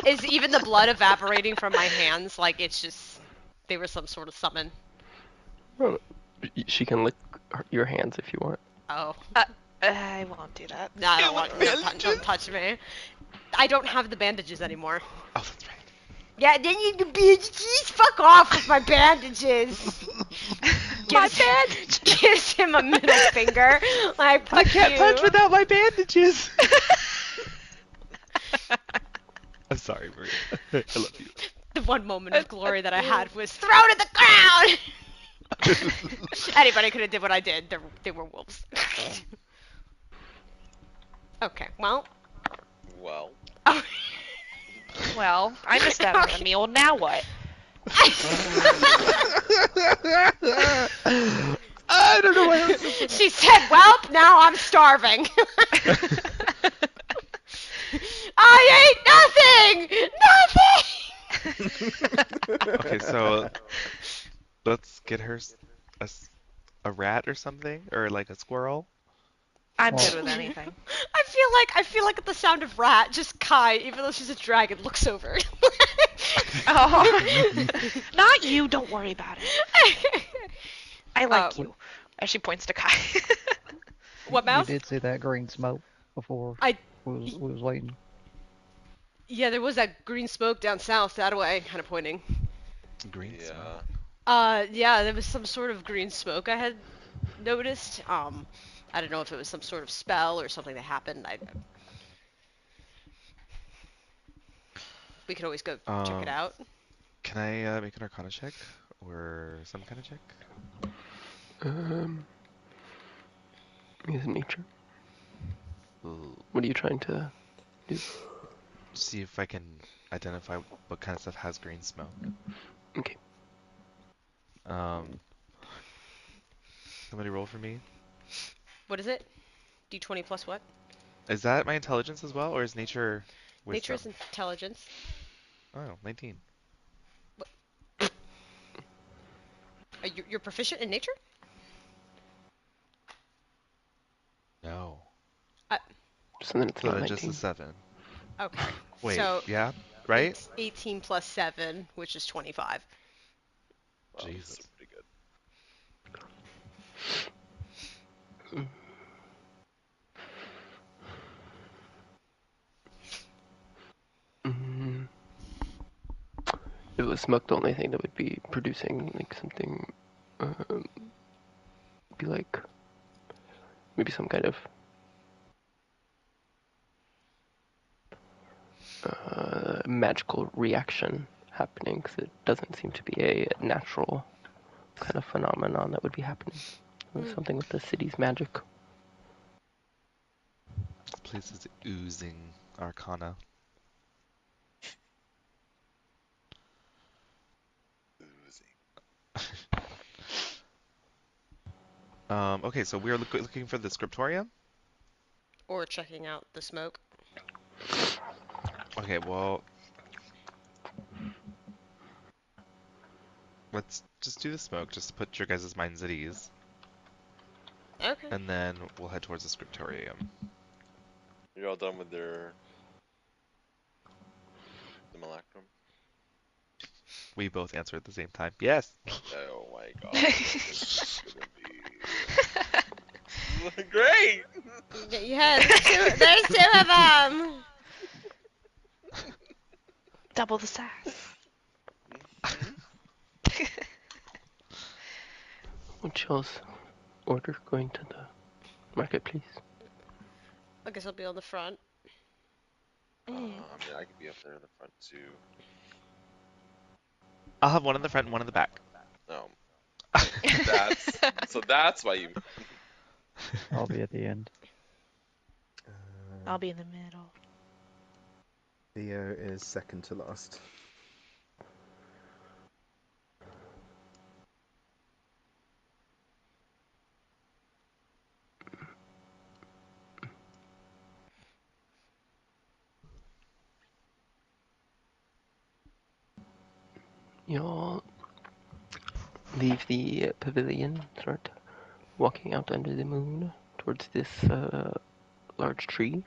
Is even the blood evaporating from my hands? Like it's just they were some sort of summon. well, she can lick your hands if you want. Oh, I won't do that. no, I don't want don't touch me. I don't have the bandages anymore. Oh, that's right. Yeah, then you can bandages. Fuck off with my bandages. My bandages. Gives him a middle finger. Like fuck you. without my bandages. I'm sorry, Maria. I love you. The one moment of glory that I had was throw to the ground. Anybody could have did what I did. They were wolves. Okay, well. Well. Oh. Well, I missed out on a meal. Now what? I don't know why I was so funny. She said, "Well, now I'm starving." I ate nothing. Okay, so let's get her a rat or something, or like a squirrel. I'm Well- good with anything. I feel like at the sound of rat, just Kai, even though she's a dragon, looks over. Oh, not you. Don't worry about it. I like you. As she points to Kai. What You mouse? did see that green smoke before I we was waiting. Yeah, there was that green smoke down south that way, kind of pointing. Green Yeah. smoke. Yeah, there was some sort of green smoke I had noticed. I don't know if it was some sort of spell or something that happened. We could always go check it out. Can I make an Arcana check or some kind of check? Use nature. Ooh. What are you trying to do? See if I can identify what kind of stuff has green smoke. Okay. Somebody roll for me. What is it? D20 plus what? Is that my intelligence as well, or is nature wisdom? Nature's intelligence. Oh, 19. You're proficient in nature? No. So then it's So not then 19. just a 7. Okay. Wait, So yeah, right? 18 plus 7, which is 25. Wow, Jesus. that's pretty good. Mm, if it was smoke, the only thing that would be producing like something, be like maybe some kind of magical reaction happening, because it doesn't seem to be a natural kind of phenomenon that would be happening. It was something with the city's magic. This place is oozing Arcana. Oozy. Okay, so we're looking for the scriptorium? Or checking out the smoke. Okay, well, let's just do the smoke, just to put your guys' minds at ease. Okay. And then we'll head towards the scriptorium. You're all done with the malacrum? We both answer at the same time. Yes! Oh my god. This is gonna be great! Yeah, there's two of them. Double the sass. What's y'all's order going to the market, please? I guess I'll be on the front. I mean, I could be up there in the front too. I'll have one in the front and one in the back. No. That's why you. I'll be at the end. I'll be in the middle. Theo is second to last. Y'all leave the pavilion, start walking out under the moon towards this large tree.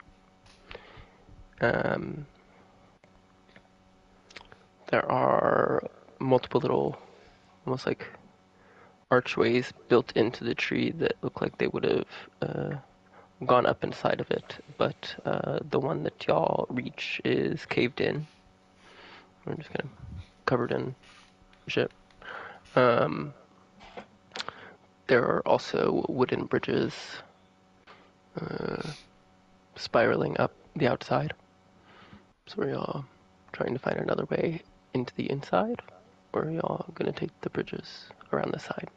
There are multiple little, almost like archways built into the tree that look like they would have gone up inside of it, but the one that y'all reach is caved in. We're just kind of covered in shit. There are also wooden bridges spiraling up the outside. So are y'all trying to find another way into the inside, or are y'all gonna take the bridges around the side?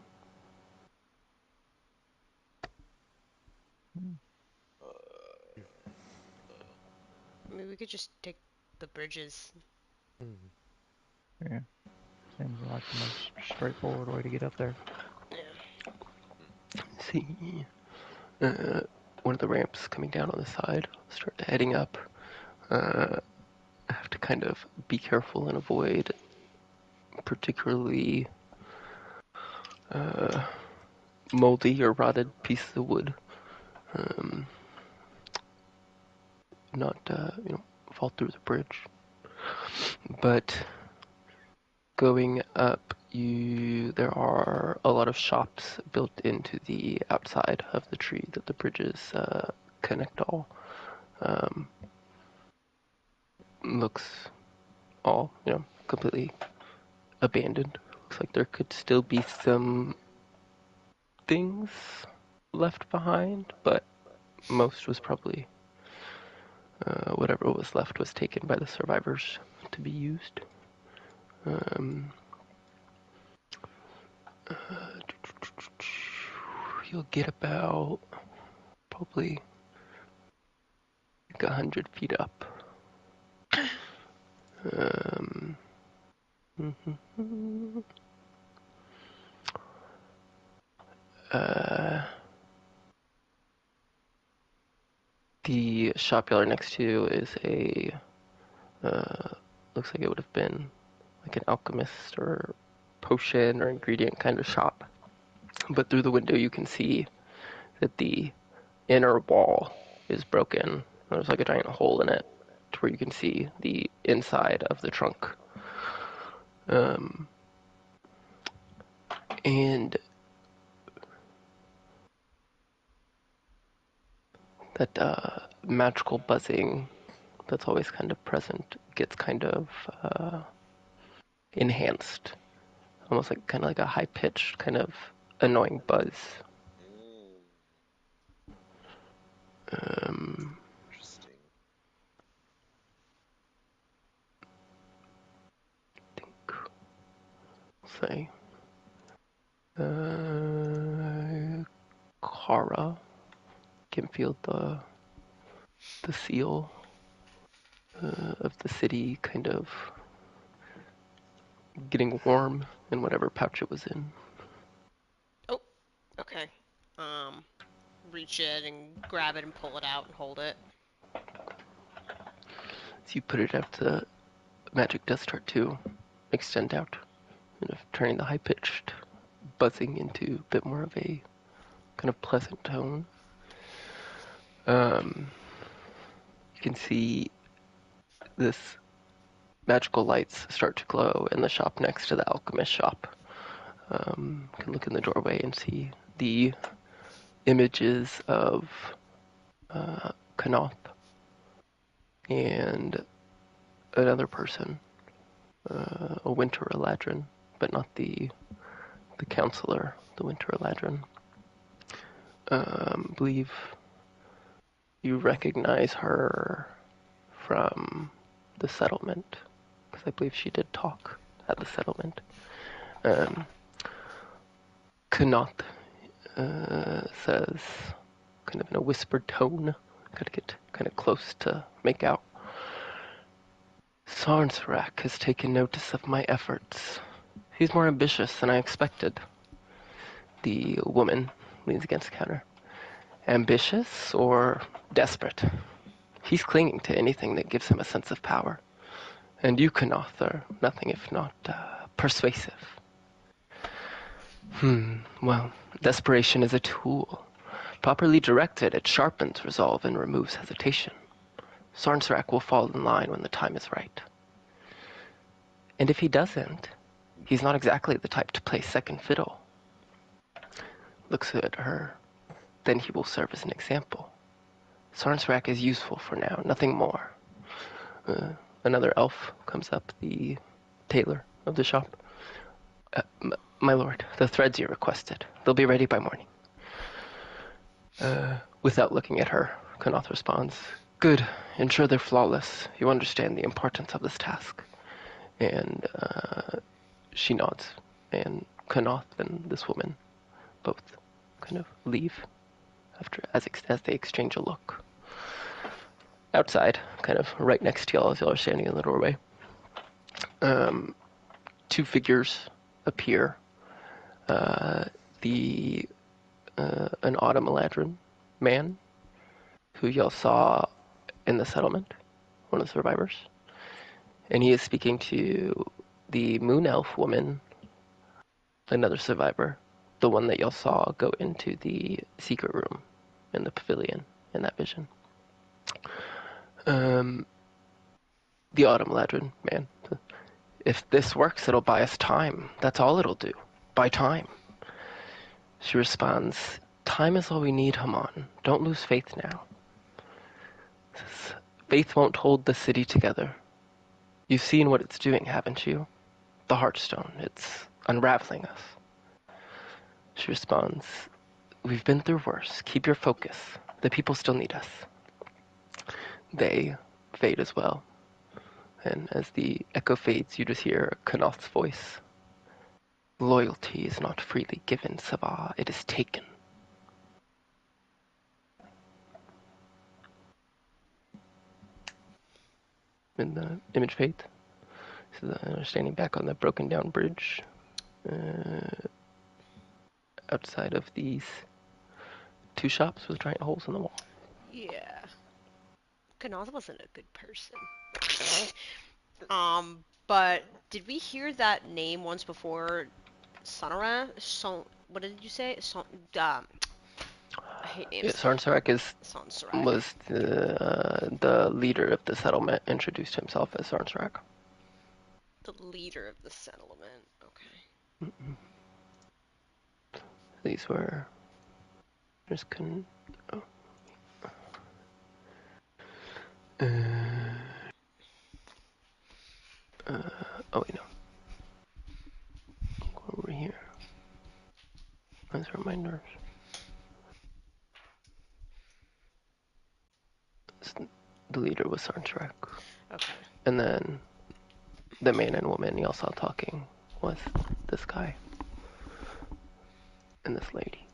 I mean, we could just take the bridges. Yeah. Seems like the most straightforward way to get up there. Yeah. see. One of the ramps coming down on the side. Start heading up. I have to kind of be careful and avoid particularly moldy or rotted pieces of wood. Not, fall through the bridge. But going up, there are a lot of shops built into the outside of the tree that the bridges connect all. Looks all, completely abandoned. Looks like there could still be some things left behind, but most was probably whatever was left was taken by the survivors to be used. You'll get about probably like 100 feet up. The shop y'all are next to is looks like it would have been like an alchemist or potion or ingredient kind of shop. But through the window you can see that the inner wall is broken. There's like a giant hole in it to where you can see the inside of the trunk. And that magical buzzing that's always kind of present gets kind of enhanced. Almost like kind of like a high-pitched kind of annoying buzz. Interesting. Say, Kara can feel the seal of the city kind of getting warm in whatever pouch it was in. Oh, okay. Reach in and grab it and pull it out and hold it. As you put it out, the magic does start to extend out, turning the high-pitched buzzing into a bit more of a kind of pleasant tone. You can see this magical lights start to glow in the shop next to the alchemist shop. You can look in the doorway and see the images of Kanoth and another person, a Winter Eladrin, but not the counselor, the Winter Eladrin. Believe you recognize her from the settlement, because I believe she did talk at the settlement. Kanoth says, kind of in a whispered tone, gotta get kind of close to make out. Sarnsrak has taken notice of my efforts. He's more ambitious than I expected. The woman leans against the counter. Ambitious or desperate? He's clinging to anything that gives him a sense of power. And you, Kanoth, are nothing if not persuasive. Well, desperation is a tool. Properly directed, it sharpens resolve and removes hesitation. Sarnsrak will fall in line when the time is right. And if he doesn't, he's not exactly the type to play second fiddle. Looks at her. Then he will serve as an example. Sarnsrak is useful for now, nothing more. Another elf comes up, the tailor of the shop. My lord, the threads you requested. They'll be ready by morning. Without looking at her, Kanoth responds, Good. Ensure they're flawless. You understand the importance of this task. And she nods. And Kanoth and this woman both kind of leave as they exchange a look. Outside, kind of right next to y'all as y'all are standing in the doorway, two figures appear. The an autumn eladrin man who y'all saw in the settlement, one of the survivors. And he is speaking to the moon elf woman, another survivor, the one that y'all saw go into the secret room in the pavilion in that vision. The autumn eladrin man. If this works, it'll buy us time. That's all it'll do. Buy time. She responds, time is all we need, Haman. Don't lose faith now. Says, faith won't hold the city together. You've seen what it's doing, haven't you? The Heartstone. It's unraveling us. She responds, we've been through worse. Keep your focus. The people still need us. They fade as well. And as the echo fades, you just hear Kanoth's voice. Loyalty is not freely given, Sabah. It is taken. And the image fades. So they're standing back on the broken down bridge. Outside of these two shops with giant holes in the wall. Yeah. Kanath wasn't a good person. But did we hear that name once before? Sonara? What did you say? I hate names. Yeah, Sarnsarek Sonsarak. was the leader of the settlement, introduced himself as Sarnsarek. The leader of the settlement. Okay. These were just oh. Oh wait, no. Go over here. Those are my nerves. The leader was Sarnsarek. Okay. And then the man and woman y'all saw talking was this guy and this lady.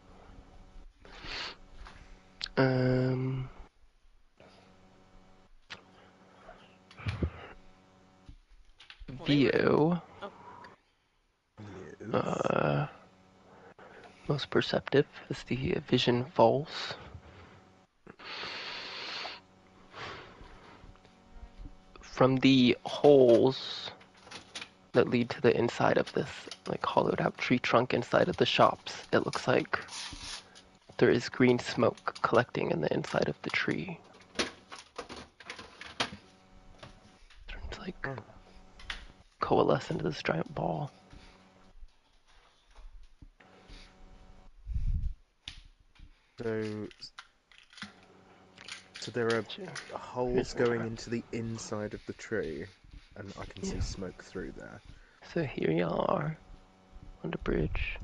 Vio. Oh. Yes. Most perceptive as the vision falls. From the holes that lead to the inside of this, like hollowed out tree trunk inside of the shops, it looks like there is green smoke collecting in the inside of the tree. It's like coalesce into this giant ball. So there are holes going into the inside of the tree, and I can see smoke through there. So here you are, on the bridge.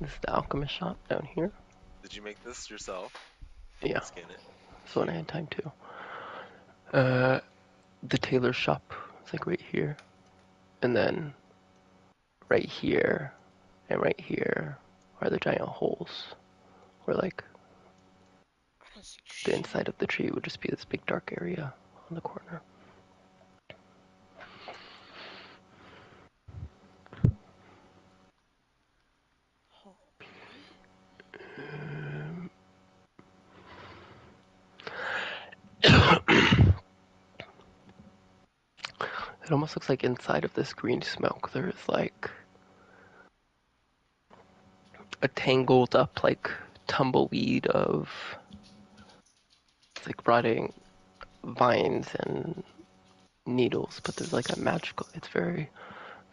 This is the alchemist shop down here. Did you make this yourself? Yeah, Scan it. that's when I had time to. The tailor shop is like right here. And then right here and right here are the giant holes where like the inside of the tree would just be this big dark area on the corner. It almost looks like inside of this green smoke there is like a tangled up like tumbleweed of like rotting vines and needles, but there's like a magical, it's very,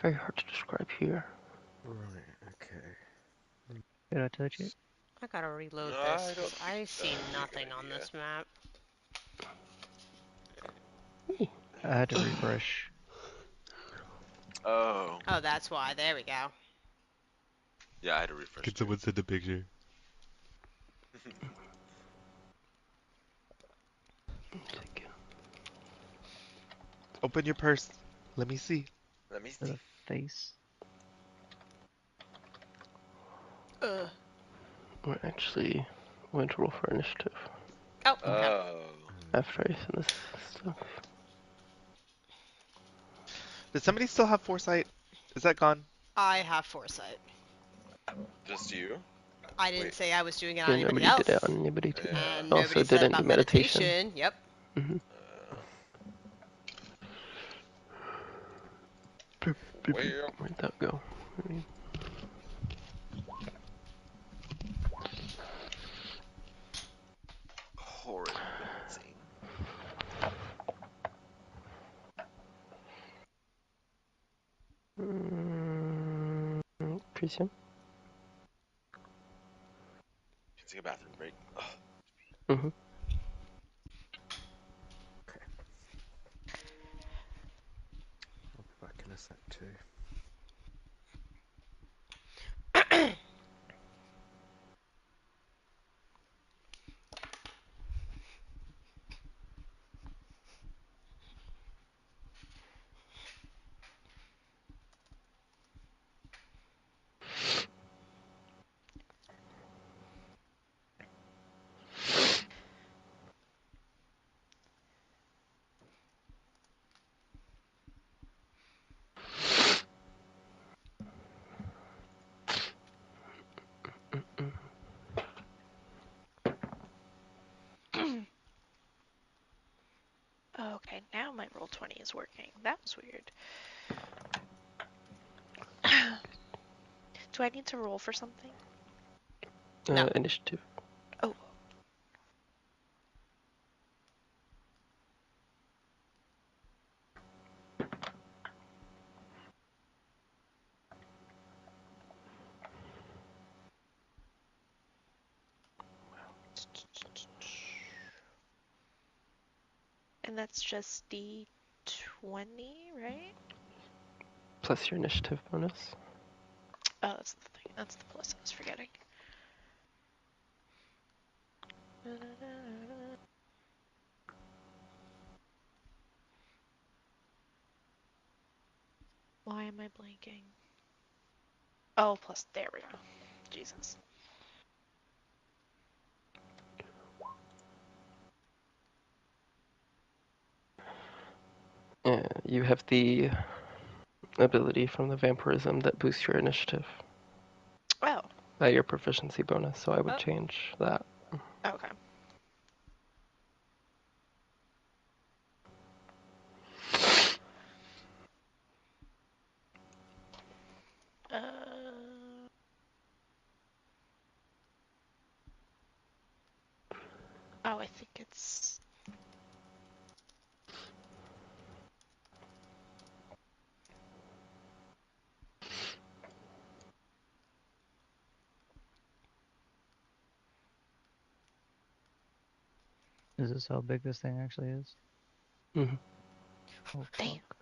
very hard to describe here. Right, okay. Did I touch it? I gotta reload No, this I because don't I think see that'd be a nothing good on idea. this map. I had to refresh. Oh. Oh, that's why. There we go. Yeah, I had to refresh. Can someone send a picture? Open your purse. Let me see. Let me The see. face. We're actually going to roll for initiative Oh, okay. Oh. after I send this stuff. Does somebody still have foresight? Is that gone? I have foresight. Just you? I didn't Wait. say I was doing it on And anybody nobody did it else. on anybody too. Yeah. And Also nobody said didn't do about meditation. meditation. Yep. Mm-hmm. Well, Where'd that go? horrid wincing. Christian? Can take a bathroom break. Ugh. Mm-hmm. I'll be back in a sec too. Okay, now my roll 20 is working. That was weird. Do I need to roll for something? No. Initiative. Oh. And that's just D20, right? Plus your initiative bonus. Oh, that's the thing. That's the plus I was forgetting. Why am I blanking? Oh, plus, there we go. Jesus. You have the ability from the vampirism that boosts your initiative Oh, by your proficiency bonus, so I would Oh. change that. okay. Oh, I think it's... Is this how big this thing actually is? Mm-hmm. Oh, Damn. fuck.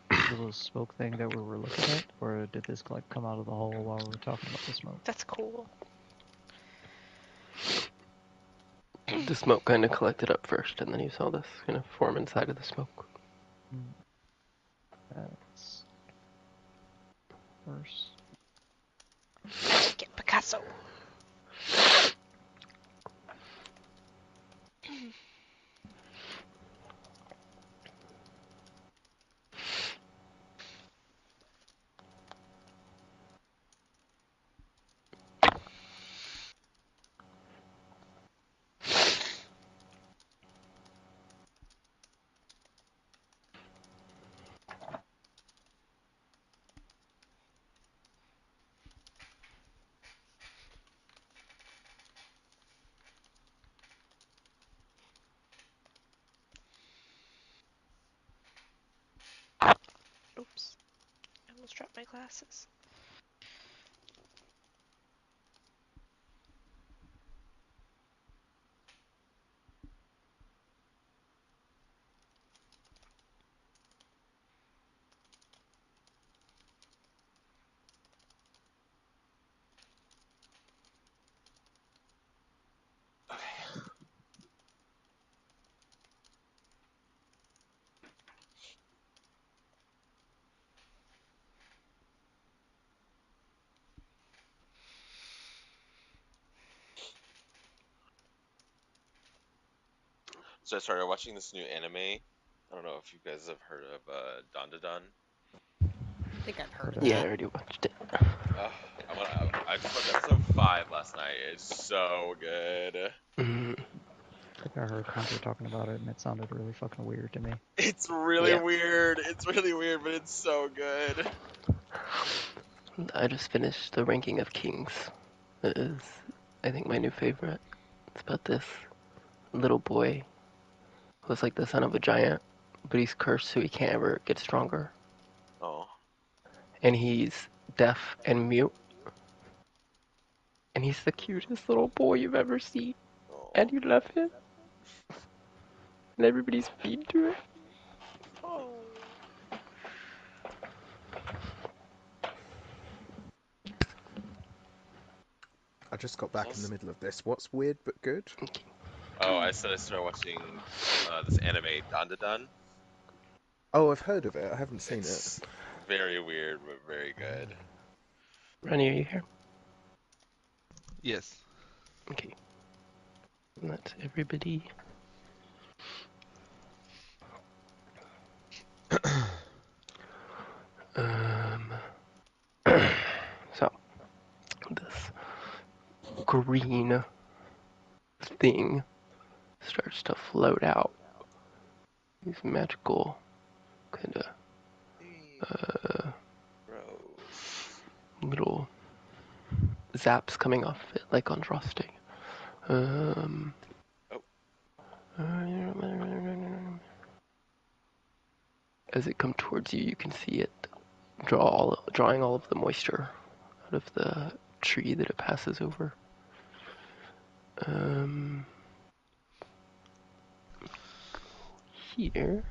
The little smoke thing that we were looking at, or did this like come out of the hole while we were talking about the smoke? That's cool. The smoke kind of collected up first, and then you saw this kind of form inside of the smoke. That's worse. I like it, Picasso. Oops. I almost dropped my glasses. So I started watching this new anime. I don't know if you guys have heard of Dandadan. I think I've heard of Yeah, I that. already watched it. I just watched episode 5 last night. It's so good. Mm, I think I heard Hunter talking about it, and it sounded really fucking weird to me. It's really Yeah. weird. It's really weird, but it's so good. I just finished The Ranking of Kings. It is, I think, my new favorite. It's about this little boy who's like the son of a giant, but he's cursed so he can't ever get stronger. Oh. And he's deaf and mute. And he's the cutest little boy you've ever seen. Oh. And you love him. And everybody's mean to it. Oh. I just got back in the middle of this. What's weird but good? Oh, I said I started watching this anime, Dandadan. Oh, I've heard of it. I haven't seen it. It's very weird, but very good. Ronnie, are you here? Yes. Okay. And that's everybody. So, this green thing starts to float out. These magical kind of Gross. little zaps coming off of it, like on frosting. As it comes towards you, you can see it drawing all of the moisture out of the tree that it passes over. Here.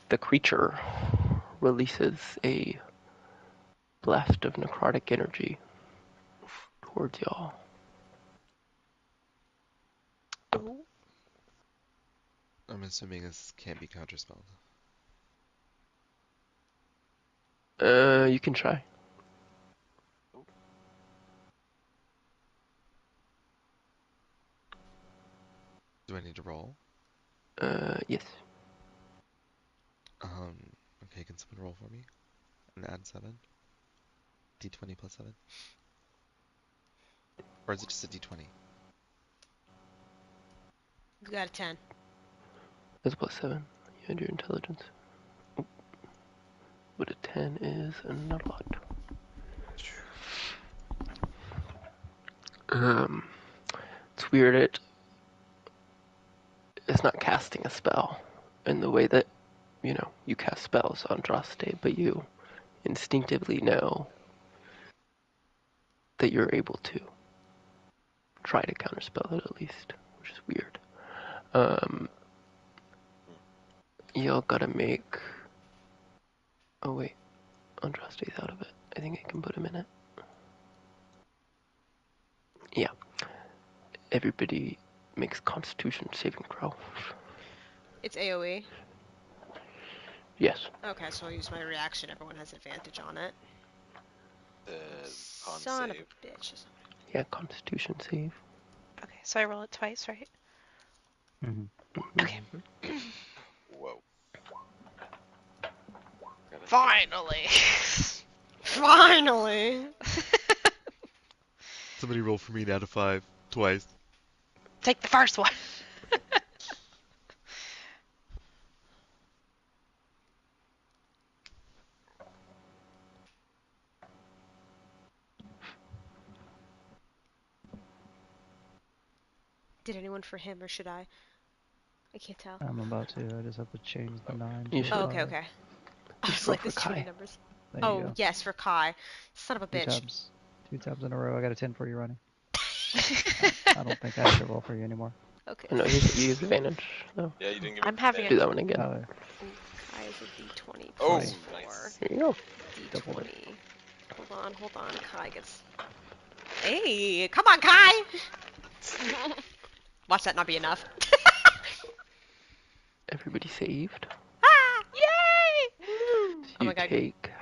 The creature releases a blast of necrotic energy towards y'all. I'm assuming this can't be counterspelled. You can try. Do I need to roll? Yes. Okay, can someone roll for me? And add 7? D20 plus 7? Or is it just a D20? You got a 10. That's plus 7. You had your intelligence. Oh. But a 10 is not a lot. It's weird. It's not casting a spell in the way that, you cast spells on Droste, but you instinctively know that you're able to try to counterspell it at least, which is weird. Y'all gotta make... Oh wait, Andraste's out of it. I think I can put him in it. Yeah. Everybody makes Constitution saving throw. It's AoE. Yes. Okay, so I'll use my reaction. Everyone has advantage on it. Con Son save. of a bitch. Yeah, Constitution save. Okay, so I roll it twice, right? Mm-hmm. Okay. Whoa. Finally! Finally! Somebody roll for me an out of 5 twice. Take the first one. Did anyone for him or should I? I can't tell. I'm about to. I just have to change the 9 You to should. Oh, a okay, 5. okay. I You was should roll like, for there's too many Kai. numbers. There you Oh, go. yes, for Kai. Son of a Two bitch. tabs. 2 tabs in a row. I got a 10 for you, Ronnie. I don't think I have to roll for you anymore. Okay. No, you use advantage. No. Yeah, you didn't give me I'm having Do a... that one again. Oh, Kai is a D20 Oh, plus 4. nice. There you go. Doubled D20. Hold on. Kai gets... Hey, come on, Kai! Watch that not be enough. Everybody saved. Ah! Yay! So Oh you my god. take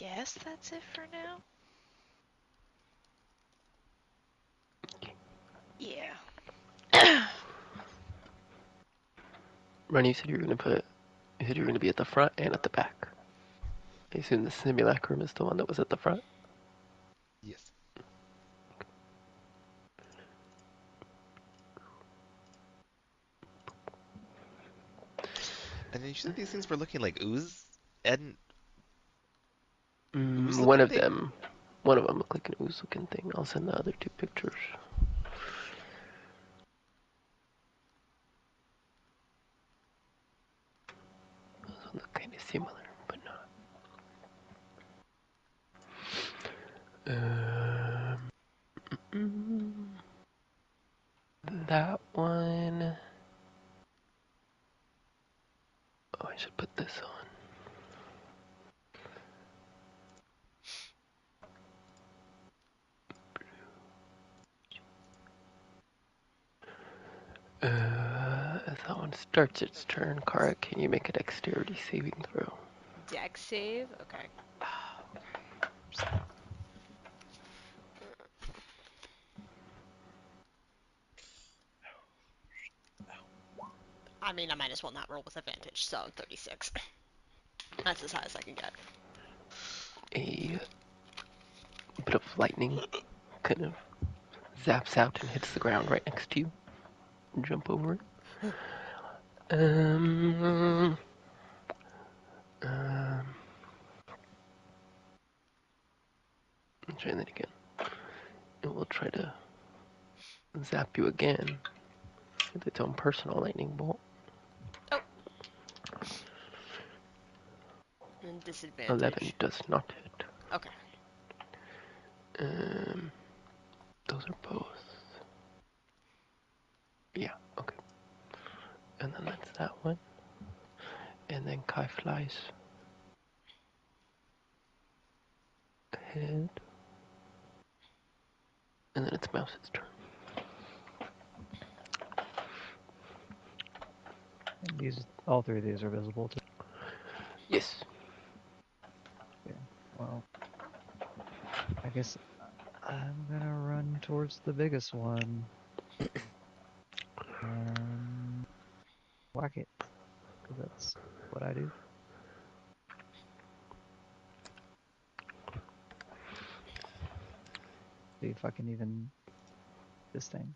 guess that's it for now. Yeah. Ren, you said you were gonna be at the front and at the back. I assume the simulacrum is the one that was at the front. Yes. And then you said these things were looking like ooze and ooze One looking of thing? them looked like an ooze-looking thing. I'll send the other 2 pictures. Those ones look kind of similar, but not. That one. Oh, I should put this on. As that one starts its turn, Kara, can you make a dexterity saving throw? Dex save? Okay. I mean, I might as well not roll with advantage, so 36. That's as high as I can get. A bit of lightning kind of zaps out and hits the ground right next to you. Jump over it. Try that again. And we'll try to zap you again with its own personal lightning bolt. Oh. And disadvantage. 11 does not hit. Okay. Those are both. Yeah, okay. And then that's that one. And then Kai flies ahead. And then it's Mouse's turn. And these, all 3 of these are visible too. Yes. Yeah. Well, I guess I'm gonna run towards the biggest one and whack it, because that's what I do. See if I can even this thing.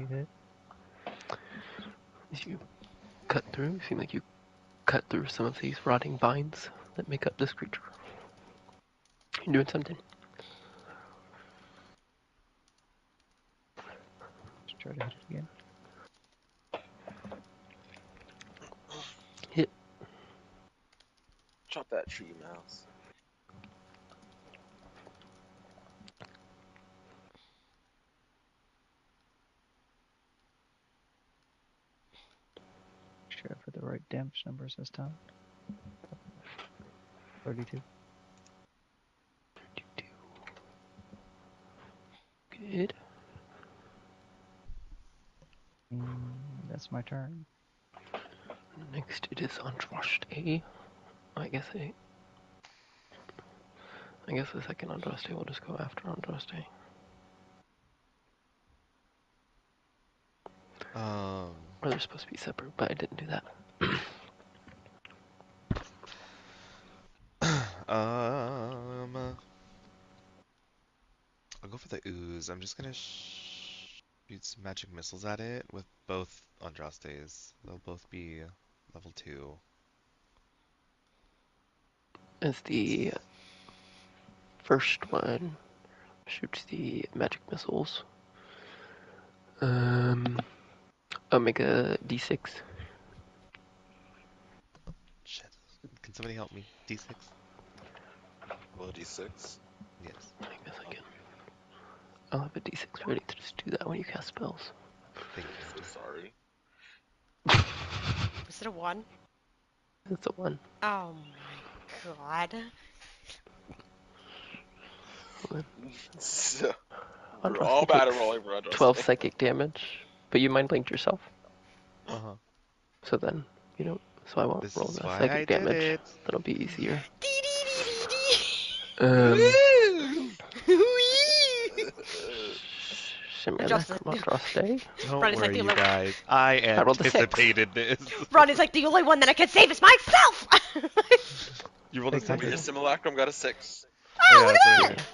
Hit. As you cut through, seem like you cut through some of these rotting vines that make up this creature. You're doing something. Just try to hit it again. Hit. Chop that tree, mouse. Sure for the right damage numbers this time. 32. Good. That's my turn. Next it is Andraste. I guess the second Andraste will just go after Andraste. Or they're supposed to be separate, but I didn't do that. I'll go for the ooze. I'm just gonna shoot some magic missiles at it with both Andrastes. They'll both be level 2. As the first one shoots the magic missiles, I'll make a d6. Shit. Can somebody help me? D6? Well, D6. Yes. I guess I can. I'll have a d6 ready to just do that when you cast spells. Thank you. So sorry. Is it a 1? It's a 1. Oh my god. So, we're Andraste all bad at takes rolling for 12 Andraste. psychic damage, but you mind linked yourself, Uh-huh. so then you don't. So I won't This roll is the why psychic I did damage. it. That'll be easier. Woo! Shimmer Adjust that the- from Andraste. Don't Ronnie's like worry, the you only guys. I I rolled a 6. anticipated this. Ronnie's like the only one that I can save is myself. You rolled a Exactly. Your 6? simulacrum got a 6. Oh, Yeah, look that's at what I that! hear.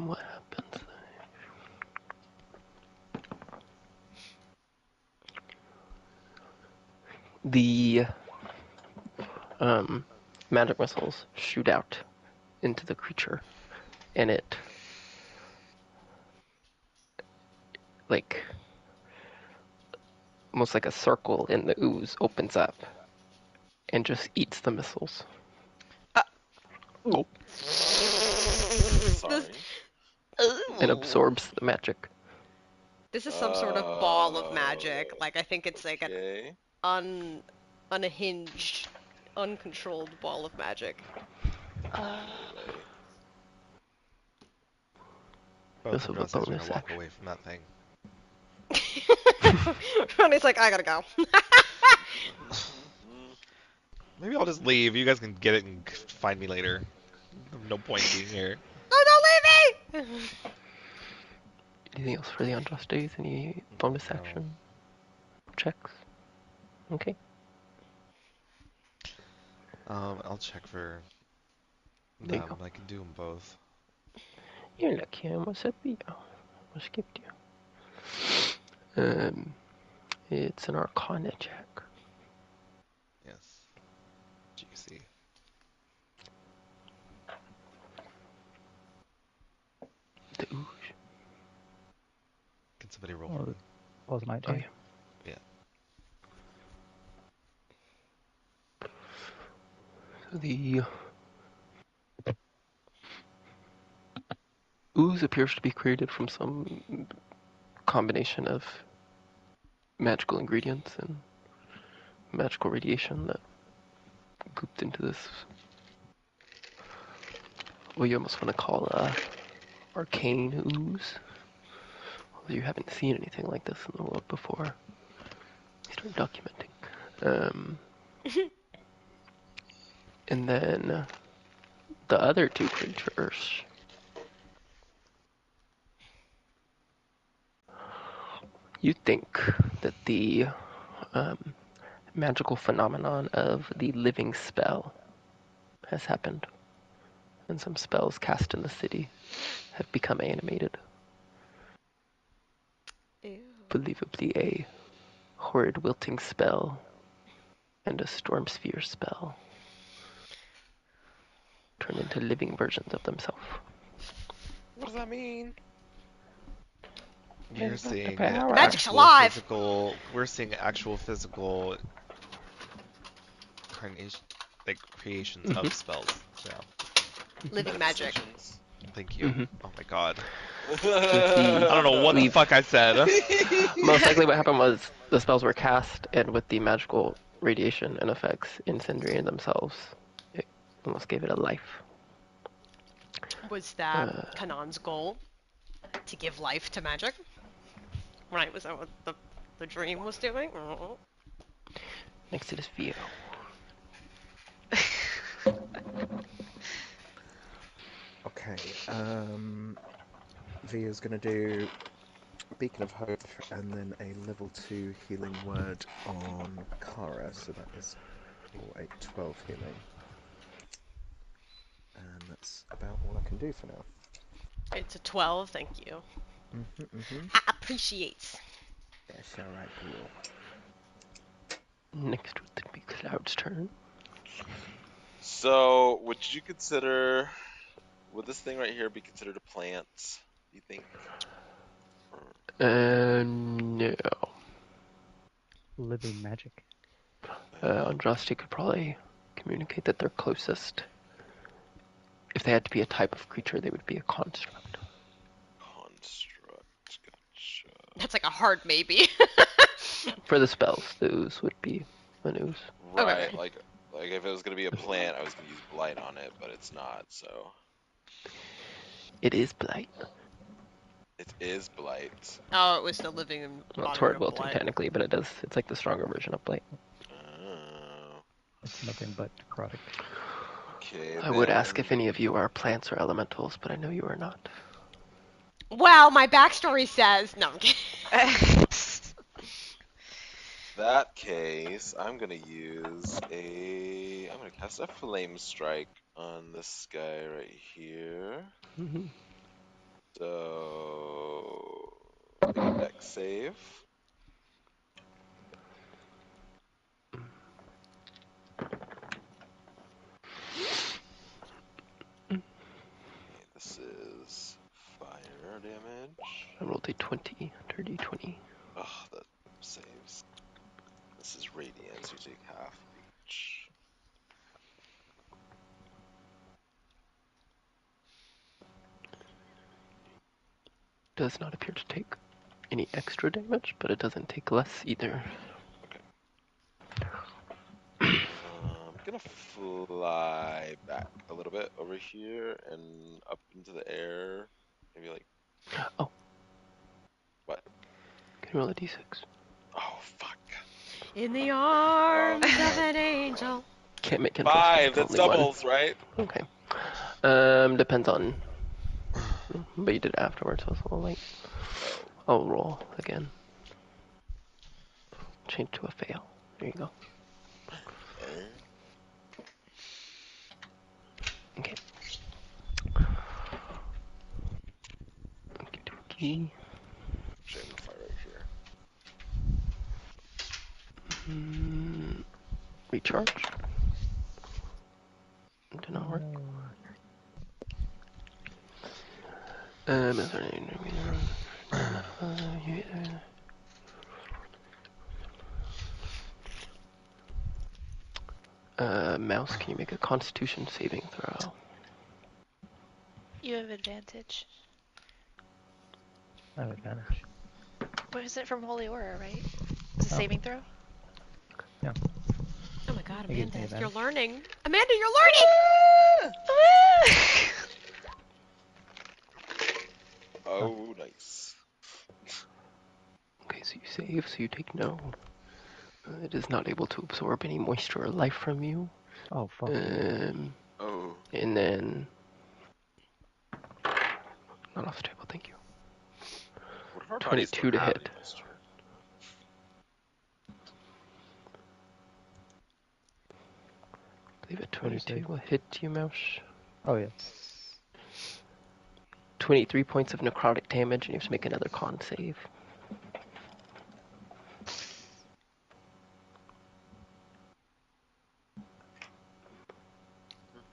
What happens? The magic missiles shoot out into the creature, and it like almost like a circle in the ooze opens up and just eats the missiles. Sorry. And absorbs the magic. This is some sort of ball of magic. Like I think it's like Okay. an unhinged, uncontrolled ball of magic. Both This was a Andrastes are bonus gonna walk action. away from that thing. Ronnie's like, I gotta go. Maybe I'll just leave. You guys can get it and find me later. No point being here. Oh, don't leave me! Anything else for the Andrastes? Any bonus No. action checks? Okay. I'll check for There you them. go. I can do them both. You're lucky I almost said you. I skipped you. It's an Arcana check. Yes. Juicy. The ooze. Can somebody roll Oh, for me? was 19. Oh, yeah. So the ooze appears to be created from some combination of magical ingredients and magical radiation that gooped into this, what you almost want to call a arcane ooze. Although you haven't seen anything like this in the world before. You start documenting. And then the other two creatures. You think that the magical phenomenon of the living spell has happened, and some spells cast in the city have become animated. Ew. Believably a horrid wilting spell and a storm sphere spell turn into living versions of themselves. What does that mean? We're seeing power. Magic's actual alive! physical. We're seeing actual physical carnation, like creations of spells. Yeah. Living magic. Manifestations. Thank you. Mhm. Oh my god. The- I don't know what the Leave. fuck I said. Most likely what happened was the spells were cast, and with the magical radiation and effects in Sindrian themselves, it almost gave it a life. Was that Kanan's goal? To give life to magic? Right, was that what the dream was doing? Oh. Next to this Vio. Okay, Via's going to do Beacon of Hope and then a level 2 healing word on Kara, so that is 12 healing. And that's about all I can do for now. It's a 12, thank you. Mm-hmm. I appreciate. That's alright, girl. Next would be Cloud's turn. So, would this thing right here be considered a plant? Do you think? No. Living magic. Andraste could probably communicate that they're closest. If they had to be a type of creature, they would be a construct. Construct. Gotcha. That's like a hard maybe. For the spells, the ooze would be an ooze. Right. Okay. Like if it was gonna be a plant, I was gonna use blight on it, but it's not. So It is blight. it is blight. Oh, it was the living Well, it's embodiment hard of wilting blight. technically, but it's like the stronger version of blight. Oh. It's nothing but necrotic. Okay. I would ask if any of you are plants or elementals, but I know you are not. Well, my backstory says no. I'm kidding. That case, I'm gonna use a. I'm gonna cast a flame strike on this guy right here. Mm-hmm. So make a dex save. Okay, this is fire damage. I rolled a 20, dirty 20. Ugh, that saves. This is radiant, so you take half of each. Does not appear to take any extra damage, but it doesn't take less either. I'm gonna fly back a little bit over here and up into the air. Maybe like. Oh. What? Can you roll a d6? Oh, fuck. In the arms Oh, of God. an angel. Can't make control 5, checks, that's only one. doubles, right? Okay. Depends on. But you did it afterwards, so it's a little late. Oh. I'll roll again. Change to a fail. There you go. Okay. Okie dokie. Actually, I'm gonna fly right here. Recharge. Did not work. Is there any Mouse, can you make a Constitution saving throw? You have advantage. I have advantage. What is it from Holy Aura, right? It's a Oh. saving throw? Oh my God, It gives me Amanda, you're advantage. learning. Amanda, you're learning. Oh, nice. Okay, so you save, so you take no. It is not able to absorb any moisture or life from you. Oh, fuck. Oh. And then... Not off the table, thank you. What if our 22 bodies to don't have hit. any moisture? I believe a What'd you 22 say? will hit you, Mouse. Oh, yeah. 23 points of necrotic damage, and you have to make another con save.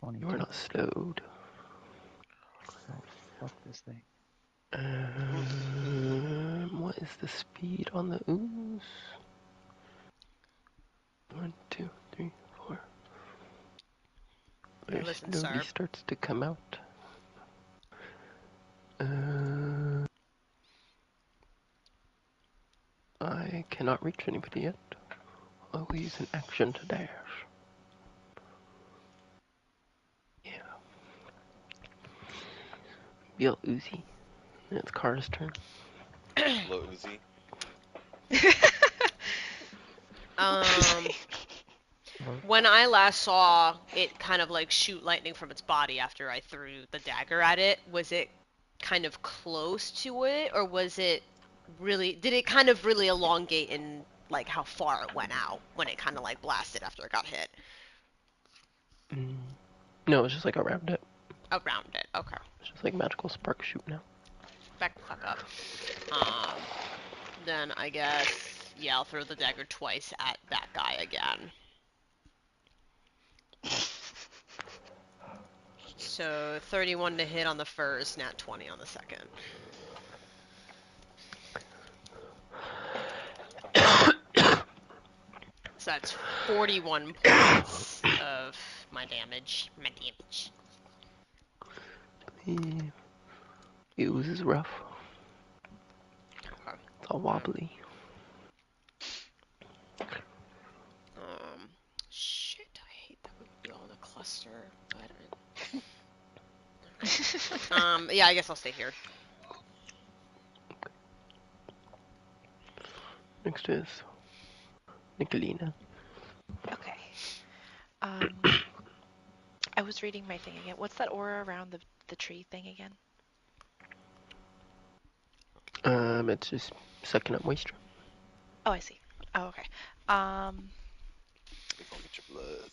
You are 22. not slowed. Oh, fuck this thing. What is the speed on the ooze? 1, 2, 3, 4. Yeah, It listen, slowly sir. starts to come out. I cannot reach anybody yet. I will use an action to dash. Yeah. Bill Uzi. And it's Kara's turn. Low Uzi. Um, when I last saw it kind of like shoot lightning from its body after I threw the dagger at it, was it kind of close to it, or was it really? Did it kind of really elongate in like how far it went out when it kind of like blasted after it got hit? No, it's just like around it. Around it. Okay. It's just like magical spark shoot now. Back the fuck up. Then I guess, yeah, I'll throw the dagger twice at that guy again. So 31 to hit on the first, nat 20 on the second. So that's 41 points of my damage. The ooze is rough. Okay. It's all wobbly. closer, but yeah, I guess I'll stay here. Next is Nicolina. Okay. I was reading my thing again. What's that aura around the tree thing again? It's just sucking up moisture. Oh, I see. Oh, okay. They go get your blood.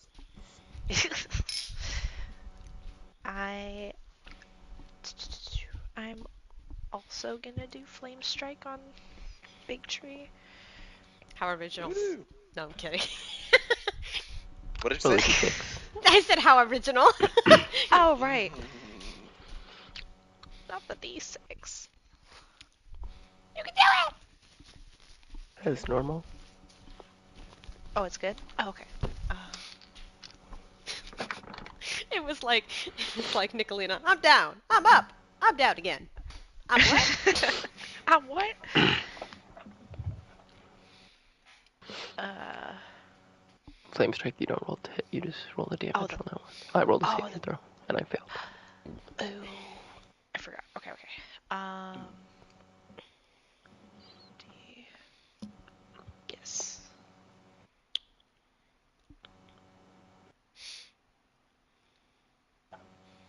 I'm also gonna do flame strike on big tree. How original. Woo! No, I'm kidding. What did Roll you a say? d6. I said how original. Oh, right. Not the D6. You can do it! As normal. Oh, it's good? Oh, okay. It's like Nicolina. I'm down. I'm up. I'm down again. I'm what? I'm what? Uh, Flame strike, you don't roll to hit, you just roll the damage Oh, on that one. I rolled a saving throw, and I failed. oh, I forgot. Okay, okay. Yes.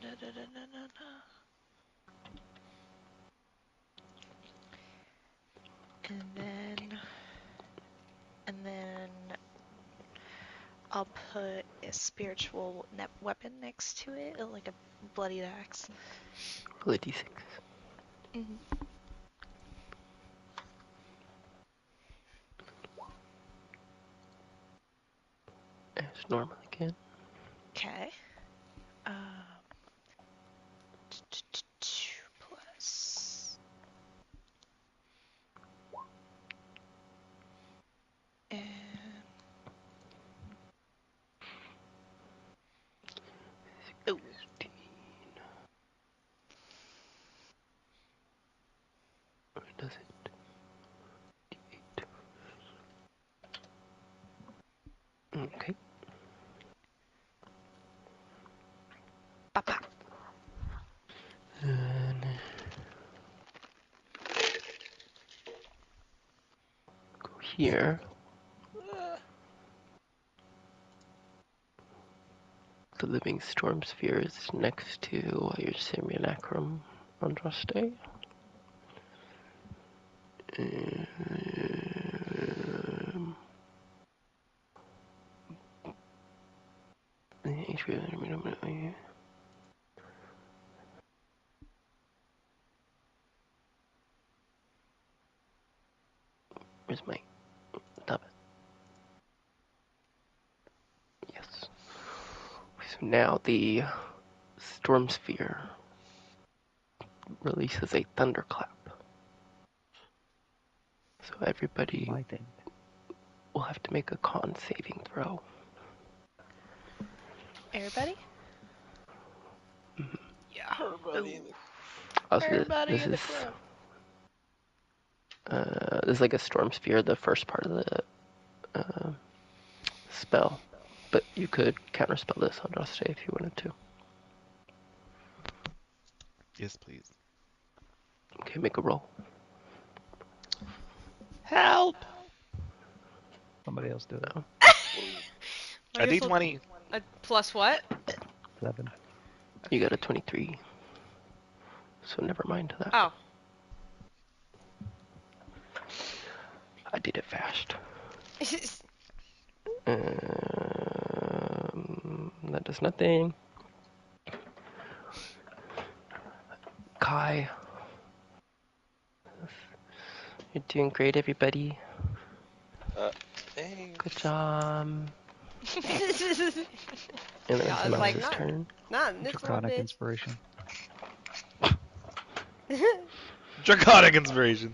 Da, da, da, da, da, da. And then I'll put a spiritual weapon next to it, like a bloodied axe. Roll a d6. Mm-hmm. As normal again. Okay. Plus. And. Oh. Or does it? D8. Okay. Papa. And go here. The living storm sphere is next to your simulacrum, Andraste. Where's my... Stop it. Yes. So now the storm sphere releases a thunderclap. So everybody My thing. will have to make a con saving throw. Everybody? Yeah. Everybody in the Also, Everybody this in the is club. this is like a storm sphere, the first part of the spell. But you could counterspell this on Andraste if you wanted to. Yes, please. Okay, make a roll. help. Somebody else do it. No. A D20. Plus what? 7. You got a 23. So never mind that. Oh. I did it fast. That does nothing. Kai. You're doing great, everybody. Thanks. Good job. And then Yeah, it's I was like, Mouse's not, turn. not in this one, Draconic bitch. inspiration. Draconic inspiration.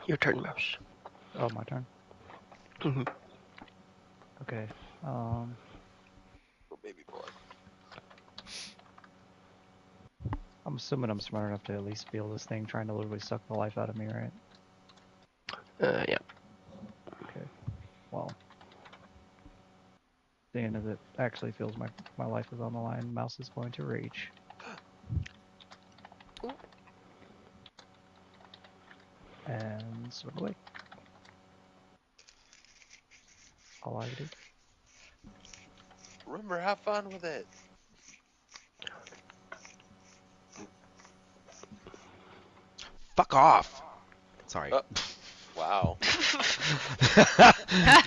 Your turn, Mouse. Oh, my turn. Mhm. Okay. Oh, baby boy. I'm assuming I'm smart enough to at least feel this thing trying to literally suck the life out of me, right? Yeah. Okay. Well, seeing as it actually feels my life is on the line, Mouse is going to rage. Ooh. And swim away. All I do. Remember, have fun with it. Fuck off. Sorry. Wow.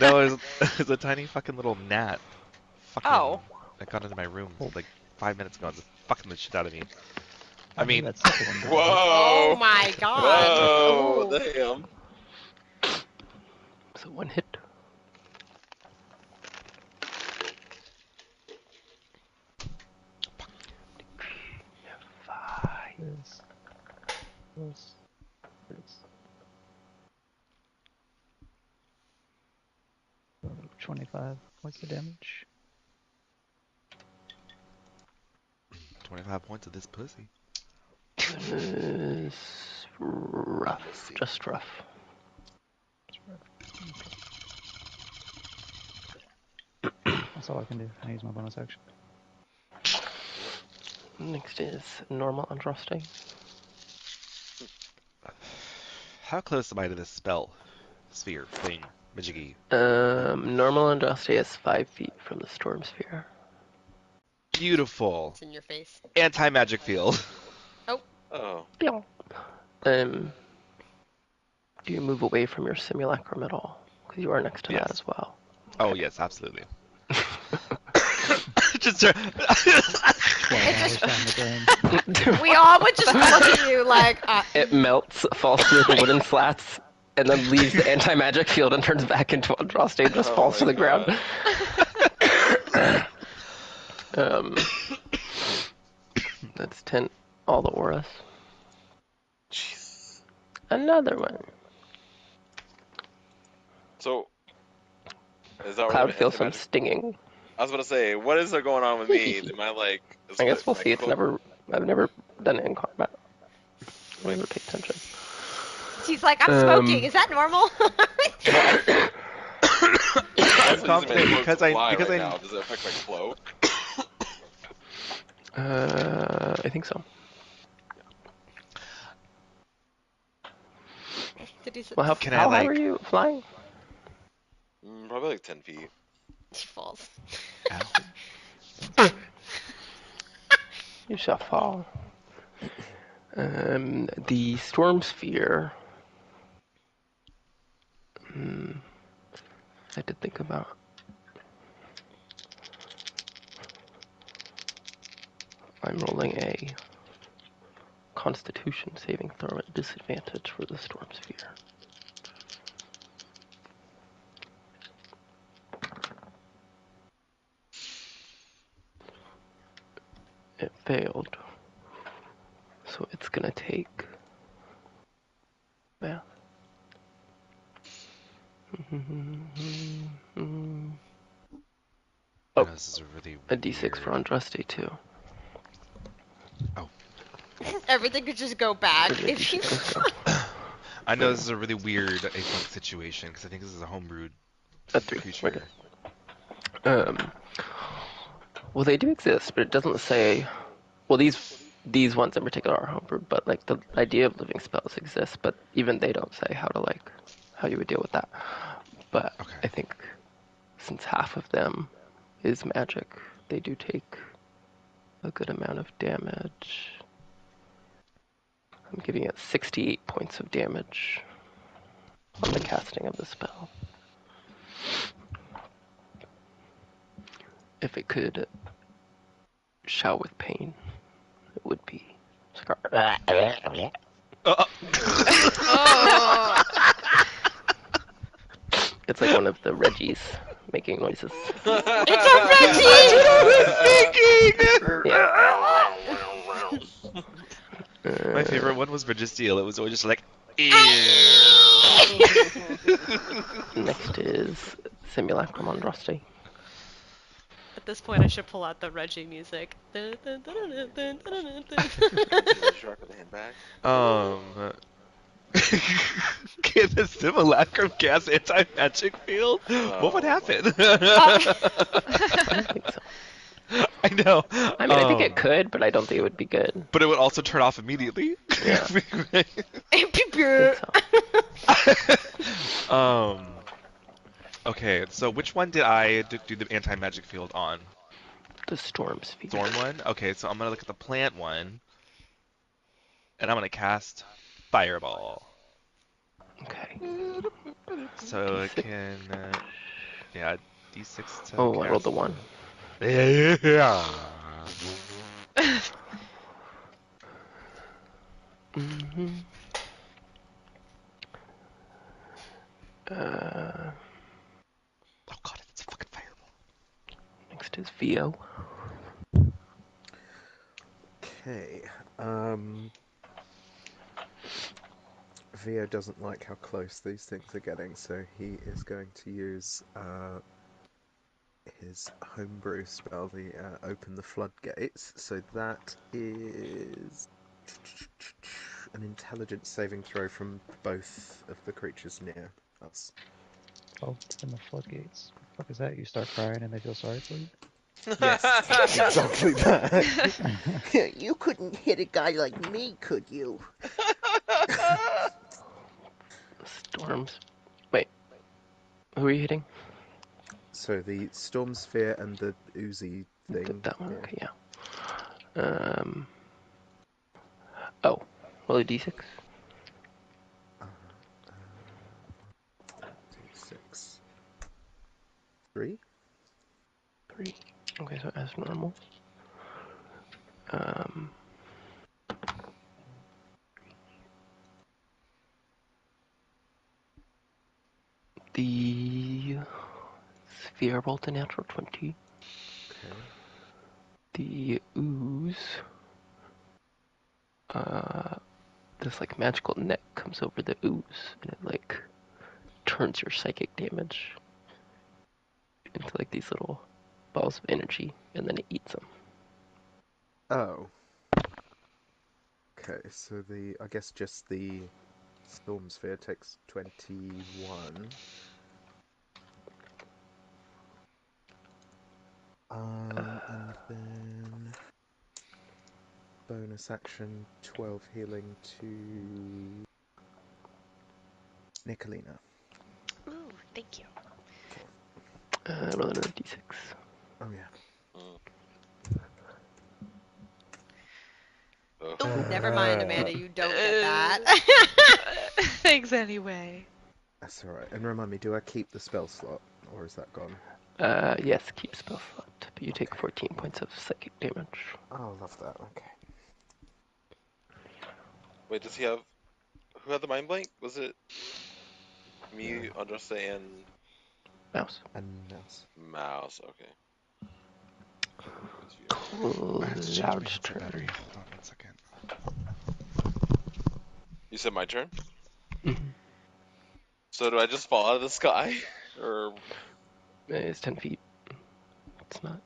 No, it was a tiny fucking little gnat. Fucking, Oh. that got into my room like 5 minutes ago and just fucking the shit out of me. I knew mean, that second one. Whoa. Oh my god. Whoa. Ooh. Damn. So 1 hit. This. 25 points of damage. 25 points of this pussy. Is rough. Just rough. That's all I can do. I use my bonus action. Next is normal Andraste. How close am I to this spell? Sphere, thing, Majiggy. Normal Andraste is 5 feet from the storm sphere. Beautiful. It's in your face. Anti-magic field. Oh. Do you move away from your simulacrum at all? Because you are next to that Yes. as well. Oh, yes, absolutely. Just Well, hours down the drain. We all would just look at you like, It melts, falls through the wooden slats, and then leaves the anti-magic field and turns back into Andraste and just Oh falls to my the ground. That's 10. All the auras. Jeez. Another one. So, is that Cloud feels some anti-magic? stinging. I was about to say, what is there going on with me? Am I like? I guess we'll my see. It's cloak- I've never done it in combat. I never paid attention. she's like, I'm smoking. Is that normal? I'm I'm confident because I now. Does it affect my cloak? I think so. Did he say? Well, Can I, how high like- were you flying? Probably like 10 feet. She falls. You shall fall. The storm sphere. I had to think about. I'm rolling a Constitution saving throw at disadvantage for the storm sphere. It failed. So it's gonna take. Yeah. I know this is a really A d6 for weird- Andraste too. Everything could just go bad Where did if you. d6 go? I know this is a really weird async situation because I think this is a homebrewed A 3. creature. Well, they do exist, but it doesn't say. Well, these ones in particular are homebrewed, but like the idea of living spells exists, but even they don't say how you would deal with that. But Okay. I think since half of them is magic, they do take a good amount of damage. I'm giving it 68 points of damage on the casting of the spell. If it could shout with pain, it would be Scar. Oh. It's like one of the Reggies making noises. It's a Reggie! Yeah. My favorite one was Registeel. It was always just like, ew. Next is Simulacrum Andraste. At this point, I should pull out the Reggie music. Shock of the handbag. Can the simulacrum cast anti-magic field? What would Oh happen? I don't think so. I know. I mean, I think it could, but I don't think it would be good. But it would also turn off immediately. Yeah. I think so. Okay, so which one did I do the anti-magic field on? The storm sphere. Thorn one? Okay, so I'm gonna look at the plant one, and I'm gonna cast Fireball. Okay. So it D6. can, yeah, D6 to Oh, cast. I rolled the 1. Yeah. Mm-hmm. Oh god, it's a fucking fireball. Next is Vio. Okay. Vio doesn't like how close these things are getting, so he is going to use his homebrew spell, the Open the Floodgates. So that is an intelligence saving throw from both of the creatures near us. Open the floodgates. What the fuck is that? You start crying and they feel sorry for you? Yes, exactly that. You couldn't hit a guy like me, could you? Storms. Wait. Who are you hitting? So the Storm Sphere and the Uzi thing. That one? Yeah. Okay, yeah. Oh. Roll a D6. D6. 3? 3. Okay, so as normal. The sphere rolled a natural 20. Okay. The ooze, this like magical net comes over the ooze and it like turns your psychic damage into like these little balls of energy and then it eats them. Oh. Okay, so I guess just the Storm Sphere takes 21. And then bonus action 12 healing to Nicolina. Ooh, thank you. Roll another d6. Oh yeah. Ooh. Never mind, Amanda. You don't get that. Thanks anyway. That's alright. And remind me, do I keep the spell slot? Or is that gone? Yes, keep spell slot, but you take 14 points of psychic damage. Oh, love that. Okay. Wait, does he have? Who had the mind blank? Was it me, Andressa, and Mouse. And Mouse. Mouse? Okay. I have to change my Loud's headset turn. battery. Hold on 1 second. You said my turn. Mhm. So do I just fall out of the sky, or It's 10 feet. It's not.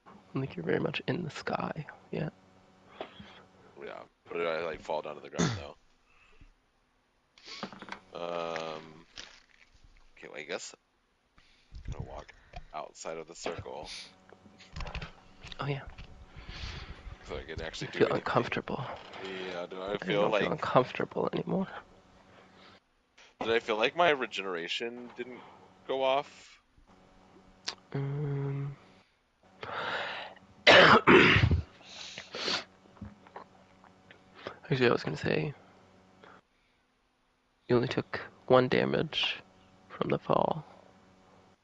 I don't think you're very much in the sky yet. yeah? But do I like fall down to the ground though? Okay, well, I guess I'm gonna walk outside of the circle Oh yeah. so I can actually You do feel anything. uncomfortable. Yeah. Do I You feel don't like? feel uncomfortable anymore. Did I feel like my regeneration didn't go off? Actually, I was gonna say you only took 1 damage from the fall,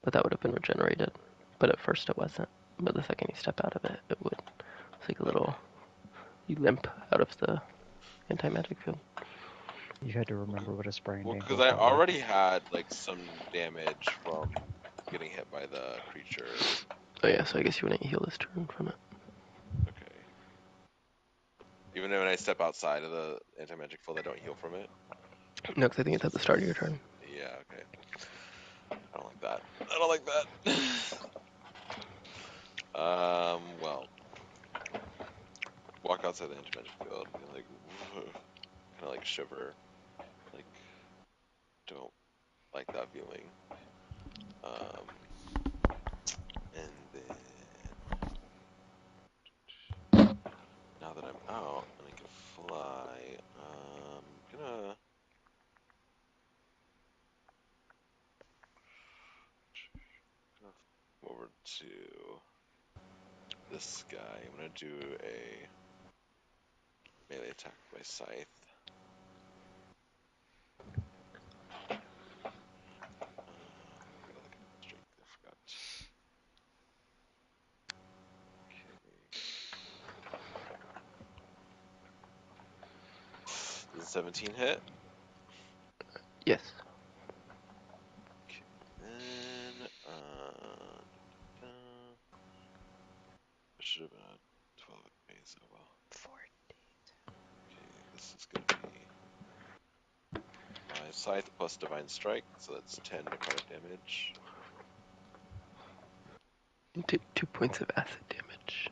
but that would have been regenerated. But at first it wasn't. But the second you step out of it, it would. It's like a little. You limp out of the anti-magic field. You had to remember what a sprained Well, ankle because I felt like. already had like some damage from getting hit by the creature. Oh yeah, so I guess you wouldn't heal this turn from it. Okay. Even when I step outside of the anti-magic field, I don't heal from it. No, because I think it's at the start of your turn. Yeah. Okay. I don't like that. I don't like that. Well, walk outside the anti-magic field and be like, kind of like shiver, like don't like that feeling. And then now that I'm out and I can fly, gonna go over to this guy. I'm gonna do a melee attack with my scythe. I gotta look at my strength. I forgot. Okay. Does a 17 hit? Yes. Okay. Then it should have been a 12 anyway, so well. 40. Okay, this is gonna be my scythe plus divine strike, so that's 10 necrotic damage. You take 2 points of acid damage.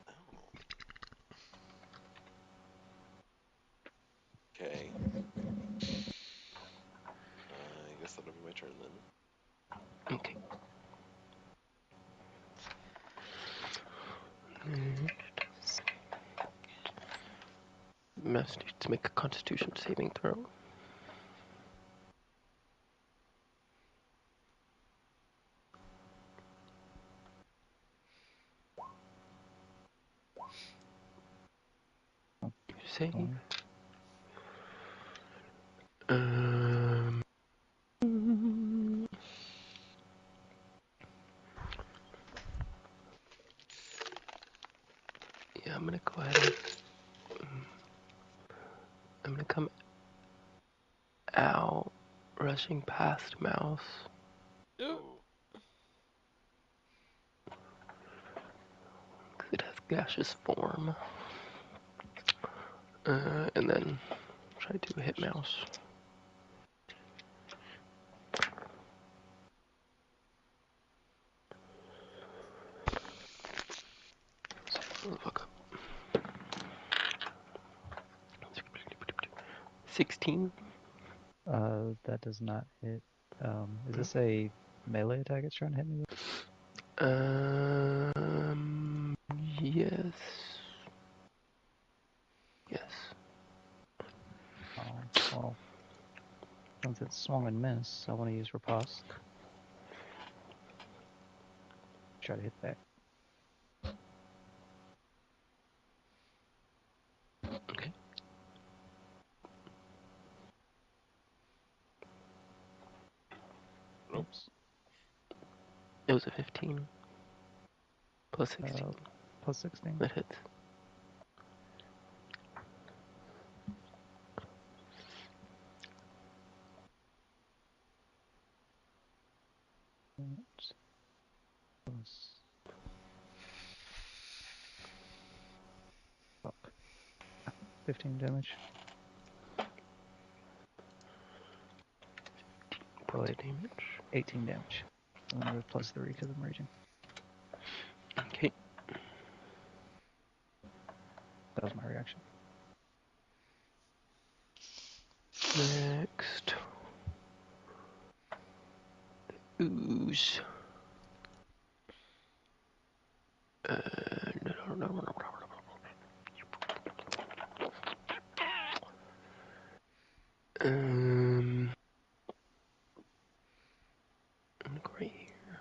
Oh. Okay. I guess that'll be my turn then. Okay. Mouse needs to make a Constitution saving throw. Save. Yeah, I'm gonna go ahead and I'm gonna come out, rushing past Mouse. Ooh. Because it has gaseous form. And then try to hit Mouse. Fuck up. 16. That does not hit. Is this a melee attack it's trying to hit me with? Yes. Yes. Oh, well. Since it's swung and miss, I want to use Riposte. Try to hit back. Okay. Oops. It was a 15. Plus 16. Plus 16. That hits. Oops. Plus... Fuck. 15 damage. Oh, wait. Damage. 18 damage. And then with plus 3 because I'm raging. Okay. That was my reaction. Next. Ooze. Look right here.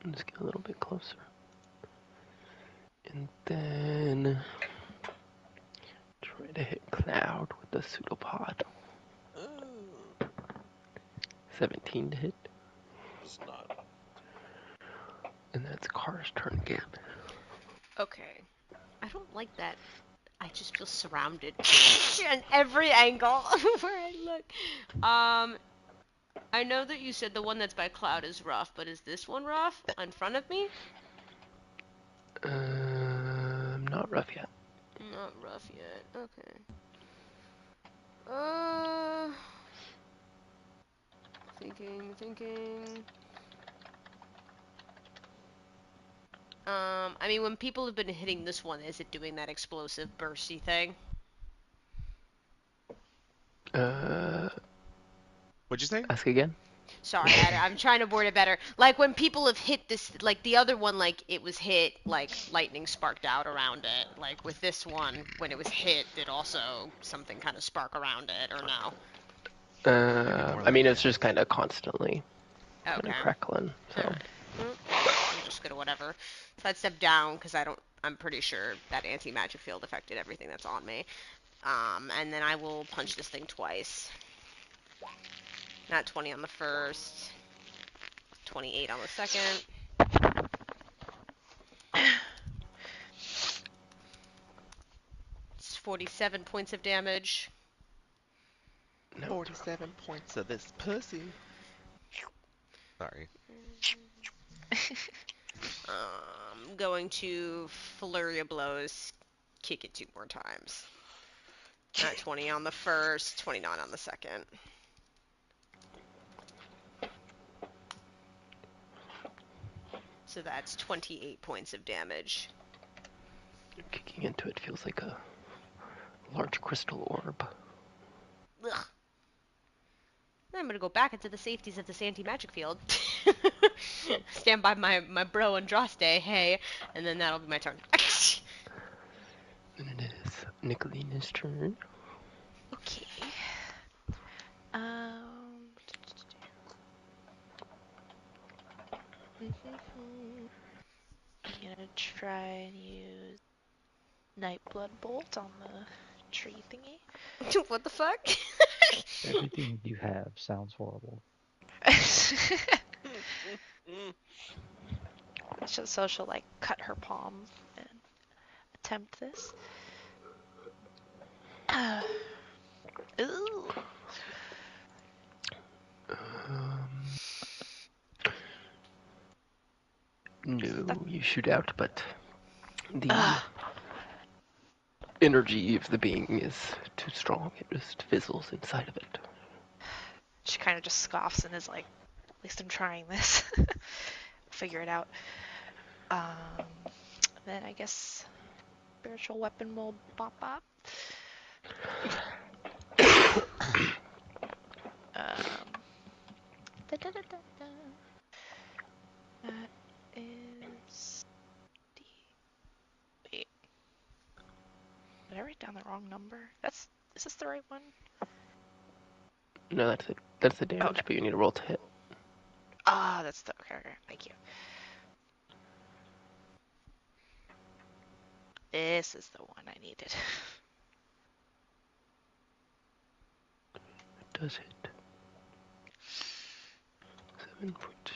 Let's get a little bit closer. And then try to hit Cloud with the pseudopod. Oh. 17 to hit. Does not. And that's Kara's turn again. Okay. I don't like that. I just feel surrounded in every angle where I look. I know that you said the one that's by Cloud is rough, but is this one rough in front of me? Not rough yet. Not rough yet. Okay. Thinking. I mean, when people have been hitting this one, is it doing that explosive bursty thing? What'd you say? Ask again. Sorry, I'm trying to word it better. Like when people have hit this, like the other one, like it was hit, like lightning sparked out around it. Like with this one, when it was hit, did also something kind of spark around it, or no? Maybe more I like mean, it's just kind of constantly kind Okay. of crackling. All So right. I'm just gonna whatever. So I'd step down because I'm pretty sure that anti-magic field affected everything that's on me. And then I will punch this thing twice. Not 20 on the first. 28 on the second. It's 47 points of damage. no. 47 points of this pussy. Sorry. I'm going to flurry of blows, kick it 2 more times. Not 20 on the first, 29 on the second. So that's 28 points of damage. Kicking into it feels like a large crystal orb. Ugh. Then I'm gonna go back into the safeties of this anti-magic field. Stand by my bro Andraste, hey, and then that'll be my turn. And it is Nicolina's turn. Okay. Um. I'm gonna try and use Nightblood Bolt on the tree thingy. What the fuck? Everything you have sounds horrible. So she'll like cut her palm and attempt this. Ooh. No, you shoot out, but the energy of the being is too strong. It just fizzles inside of it. She kind of just scoffs and is like, at least I'm trying this. Figure it out. Then I guess spiritual weapon will bop bop. Da-da-da-da-da. That is the... Wait. Did I write down the wrong number? Is this the right one? No, that's it. That's the damage, Okay. but you need to roll to hit. Ah, that's the... Okay, thank you. This is the one I needed. It does hit. 7 points.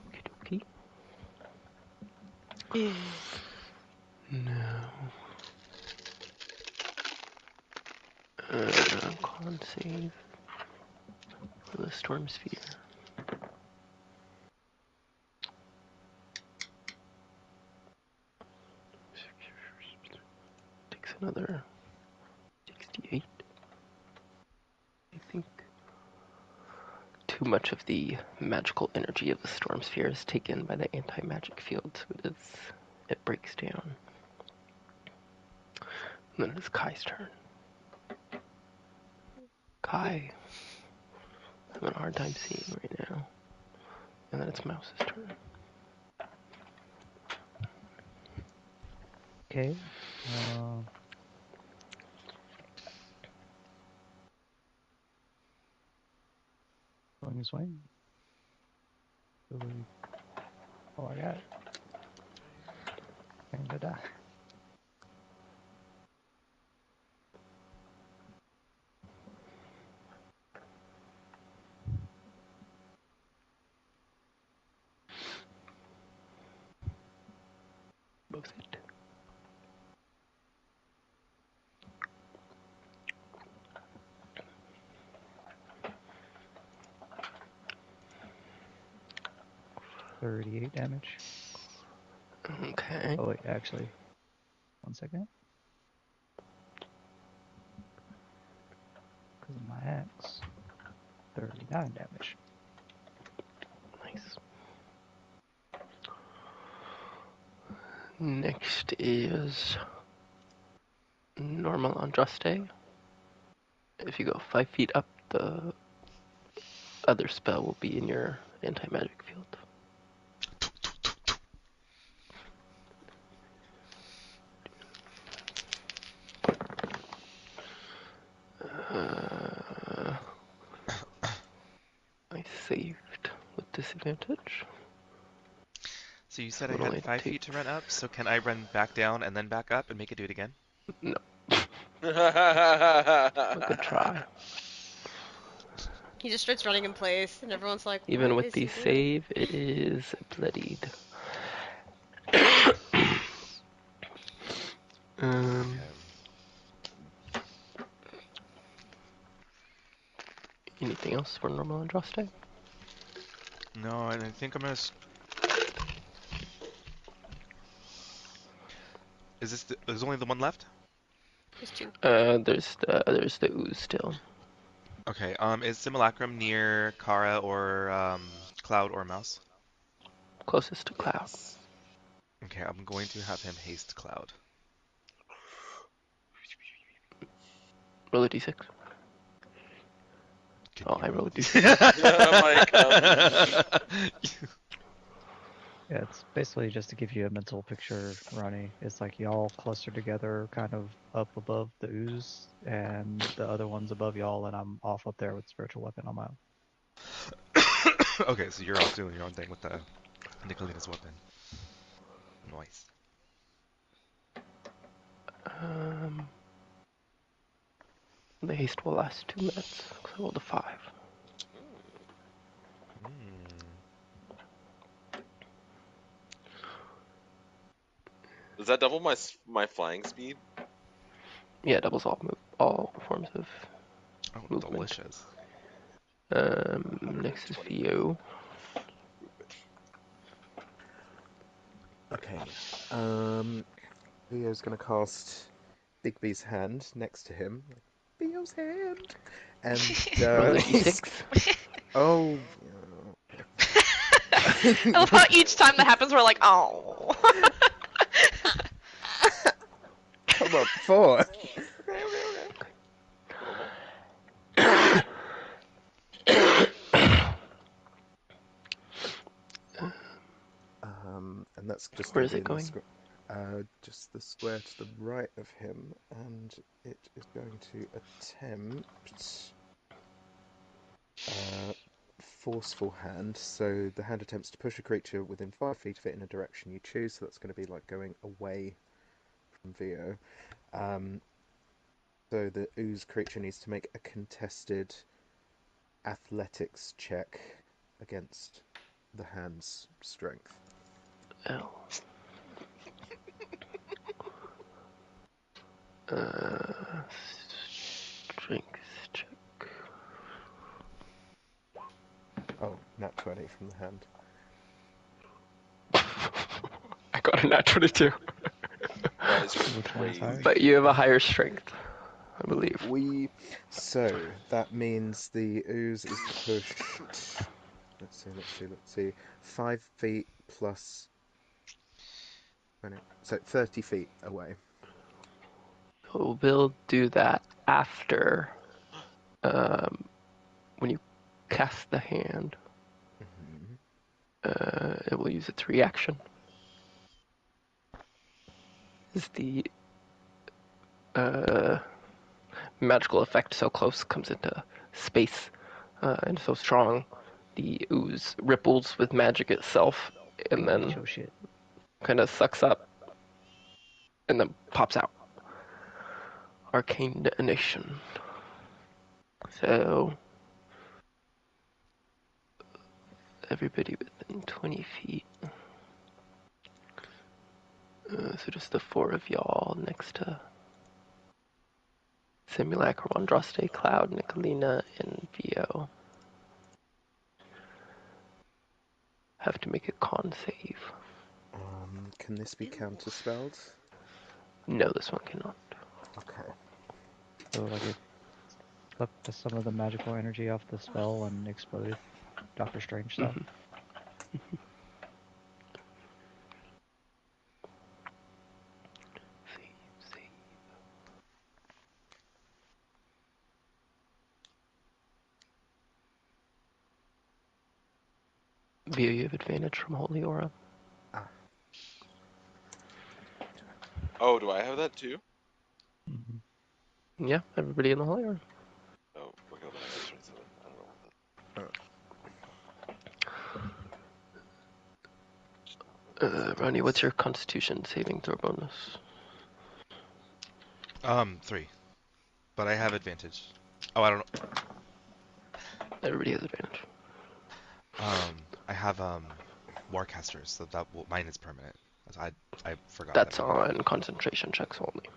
Okie dokie. Now, con save for the storm sphere. Takes another 68. I think too much of the magical energy of the storm sphere is taken by the anti-magic field, so it breaks down. And then it is Kai's turn. Kai, I'm having a hard time seeing right now. And then it's Mouse's turn. Okay. Going this way. Oh, I got it. I'm gonna die. Both hit. $38 damage. Okay. Oh wait, actually, 1 second. Because of my axe, 39 damage. Nice. Next is normal Andraste. If you go 5 feet up the other spell will be in your anti-magic field. I saved with disadvantage. So you said I Would had only 5 take- feet to run up, so can I run back down and then back up and make it do it again? No, a good try. He just starts running in place, and everyone's like, Even "What with is the he doing?" save, it is bloodied. Okay. Anything else for normal Andraste? No, and I think I'm gonna. Is there's only the one left? There's two. There's the ooze still. Okay. Is Simulacrum near Kara or Cloud or Mouse? Closest to Cloud. Yes. Okay, I'm going to have him haste Cloud. Roll a d6. Can Oh, you I roll rolled a Yeah, it's basically just to give you a mental picture, Ronnie. It's like y'all clustered together kind of up above the ooze, and the other one's above y'all, and I'm off up there with spiritual weapon on my own. Okay, so you're off doing your own thing with the Nicolina's weapon. Nice. The haste will last 2 minutes, because I rolled a 5. Does that double my flying speed? Yeah, doubles all forms of Oh, movement. delicious. Next is Theo. Okay. Theo's gonna cast Bigby's hand next to him. Theo's hand. And Roll a he's... d6. Oh. I love how each time that happens, we're like, oh. Come on, 4. And that's just Where going is to be it in the going? just the square to the right of him, and it is going to attempt forceful hand. So the hand attempts to push a creature within 5 feet of it in a direction you choose. So that's going to be like going away from Vio. So the ooze creature needs to make a contested athletics check against the hand's strength. L. Strength check. Oh, nat 20 from the hand. I got a nat 22. That is Which one is higher? crazy. But you have a higher strength, I believe. So that means the ooze is pushed. Let's see. 5 feet plus. So 30 feet away. So we'll do that after when you cast the hand. It will use its reaction. Is the magical effect so close comes into space and so strong, the ooze ripples with magic itself and then Oh shit. kind of sucks up and then pops out. Arcane detonation. So everybody within 20 feet. So just the 4 of y'all next to Simulacrum, Andraste, Cloud, Nicolina, and Vio have to make a con save. Can this be counterspelled? No, this one cannot. Okay. So like it sucked some of the magical energy off the spell and exploded Doctor Strange stuff. Save. Via, you have advantage from Holy Aura. Oh, do I have that too? Mhm. Yeah, everybody in the Holy Aura. Oh, okay, then I got 27. I don't know what that. Ronnie, what's your Constitution saving throw bonus? 3. But I have advantage. Oh, I don't know. Everybody has advantage. I have Warcaster, so mine is permanent. I forgot That's that. on concentration checks only,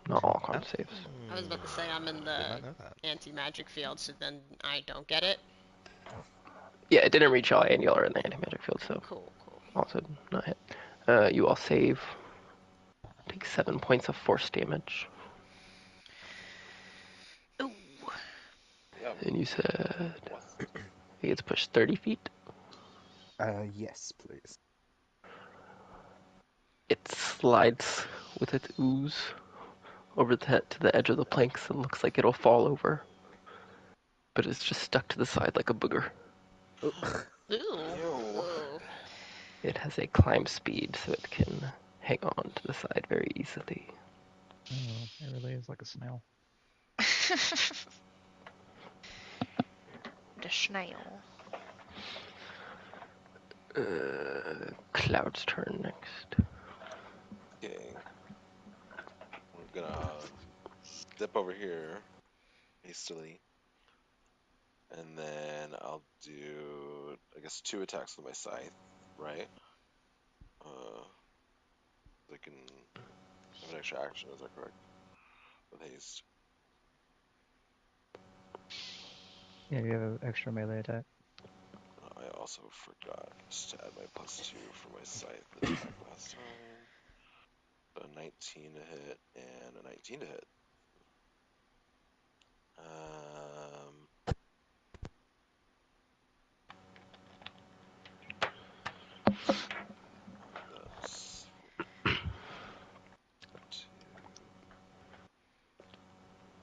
not all con Oh, saves. I was about to say I'm in did the not know that. anti-magic field, so then I don't get it. Yeah, it didn't reach y'all, and y'all are in the anti-magic field, so Cool, cool. also not hit. You all save. Take 7 points of force damage. Ooh. Yeah. And you said What? he gets pushed 30 feet. Yes, please. It slides with its ooze over to the edge of the planks and looks like it'll fall over. But it's just stuck to the side like a booger. Ooh. Ew. Ooh. It has a climb speed, so it can hang on to the side very easily. Oh, it really is like a snail. The snail. Cloud's turn next. Okay. I'm gonna step over here hastily, and then I'll do, I guess, 2 attacks with my scythe, right? I can have an extra action. Is that correct? With haste. Yeah, you have an extra melee attack. I also forgot to add my +2 for my scythe attack last time. So a 19 to hit and a 19 to hit. That's 2.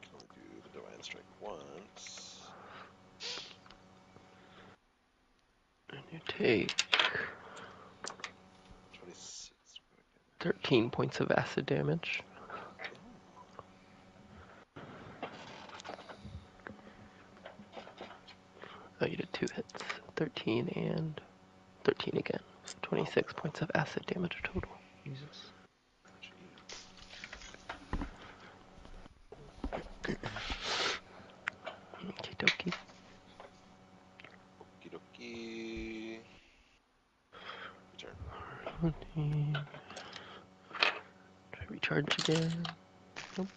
Can only do the divine strike once. And you take 26. 13 points of acid damage. Oh, you did 2 hits. 13 and 13 again. So 26 points of acid damage total. Jesus. Jeez. Okie dokie. Okie dokie. Your turn. Try to recharge again. Nope.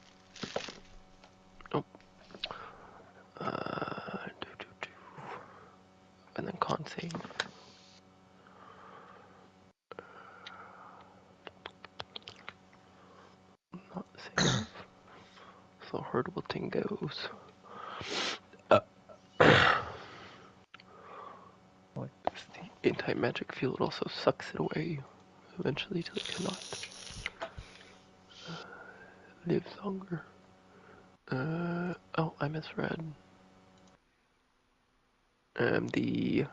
Nope. And then con save. Not save. So hard wilting goes. What? The anti-magic field also sucks it away eventually till it cannot live longer. Oh, I misread. The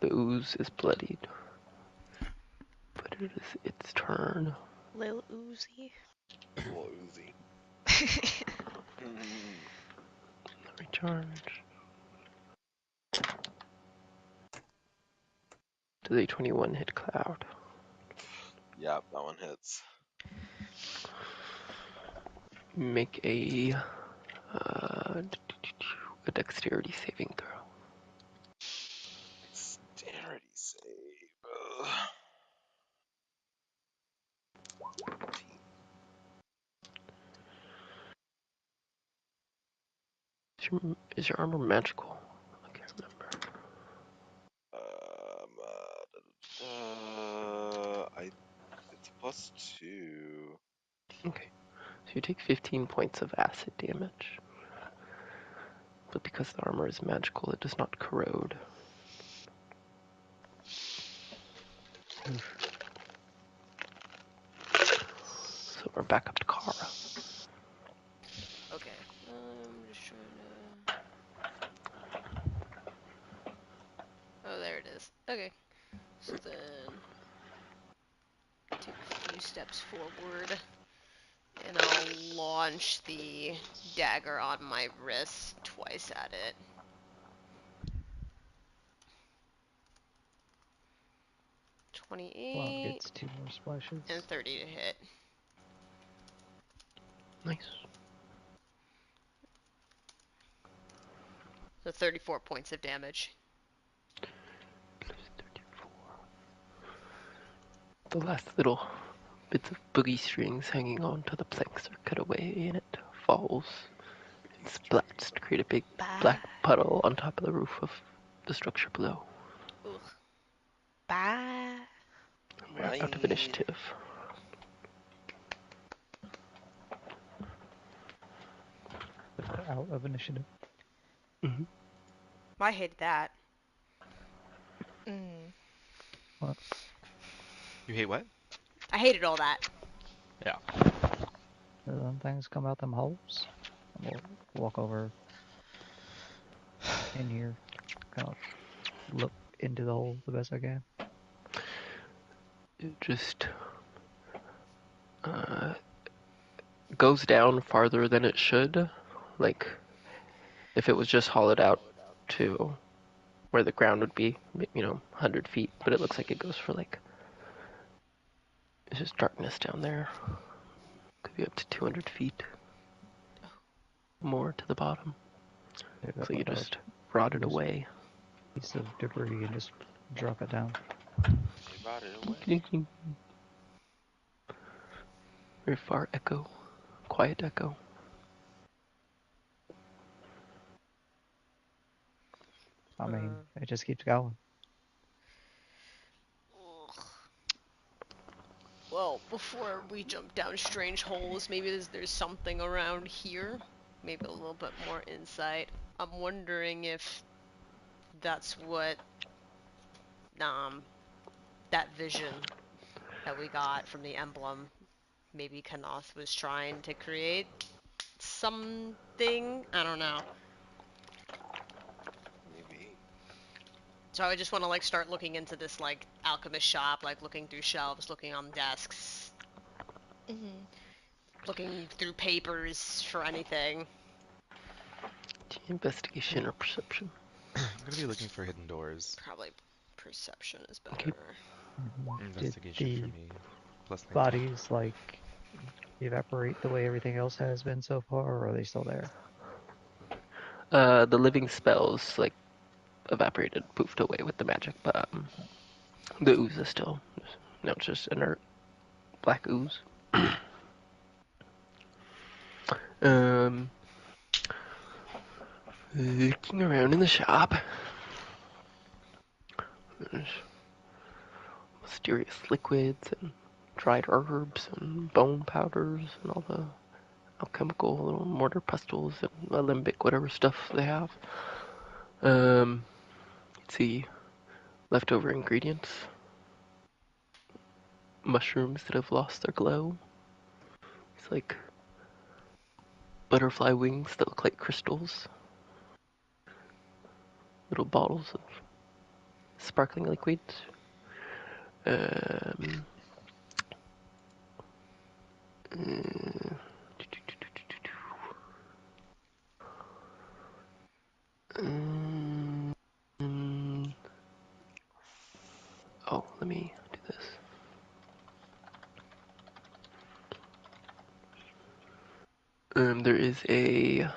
ooze is bloodied, but it is its turn. Lil Uzi. Little Uzi. Recharge. Does a 21 hit Cloud? Yep, that one hits. Make a dexterity saving throw. Dexterity save. Ugh. 14. Is your armor magical? I can't remember. It's +2. Okay, so you take 15 points of acid damage. But because the armor is magical, it does not corrode. Oof. So we're back up to Kara. Okay. I'm just trying to. Oh, there it is. Okay. So then take a few steps forward, and I'll launch the dagger on my wrist twice at it. Cloud 28 gets 2 more splashes. and 30 to hit. Nice. So 34 points of damage. Plus 34. The last little bits of boogie strings hanging on to the planks are cut away, and it falls and splats to create a big black puddle on top of the roof of the structure below. Ugh. Bye. We're out of Bye. initiative. We're out of initiative. Mm-hmm. I hate that. Mm. You hate what? I hated all that. Yeah. Then things come out them holes. And we'll walk over in here, kind of look into the hole the best I can. It just goes down farther than it should. Like, if it was just hollowed out to where the ground would be, 100 feet, but it looks like it goes for like, it's just darkness down there. Could be up to 200 feet. More to the bottom. So you just rotted Yes. away. Piece of debris and just drop it down. You brought it away. Very far echo. Quiet echo. I mean, it just keeps going. Ugh. Well, before we jump down strange holes, maybe there's something around here. Maybe a little bit more insight. I'm wondering if that's what that vision that we got from the emblem, maybe Kanoth was trying to create something. I don't know. Maybe. So I just want to like start looking into this like alchemist shop, like looking through shelves, looking on desks, Mm-hmm. looking through papers for anything. Investigation or perception? I'm gonna be looking for hidden doors. Probably perception is better. Okay. Investigation Did for the me. Plus 19. bodies like evaporate the way everything else has been so far, or are they still there? The living spells like evaporated, poofed away with the magic, but the ooze is still. No, it's just inert black ooze. Looking around in the shop. There's mysterious liquids and dried herbs and bone powders and all the alchemical little mortar pestles and alembic whatever stuff they have. Let's see, leftover ingredients. Mushrooms that have lost their glow. It's like butterfly wings that look like crystals. Little bottles of sparkling liquids. Oh, let me do this. There is a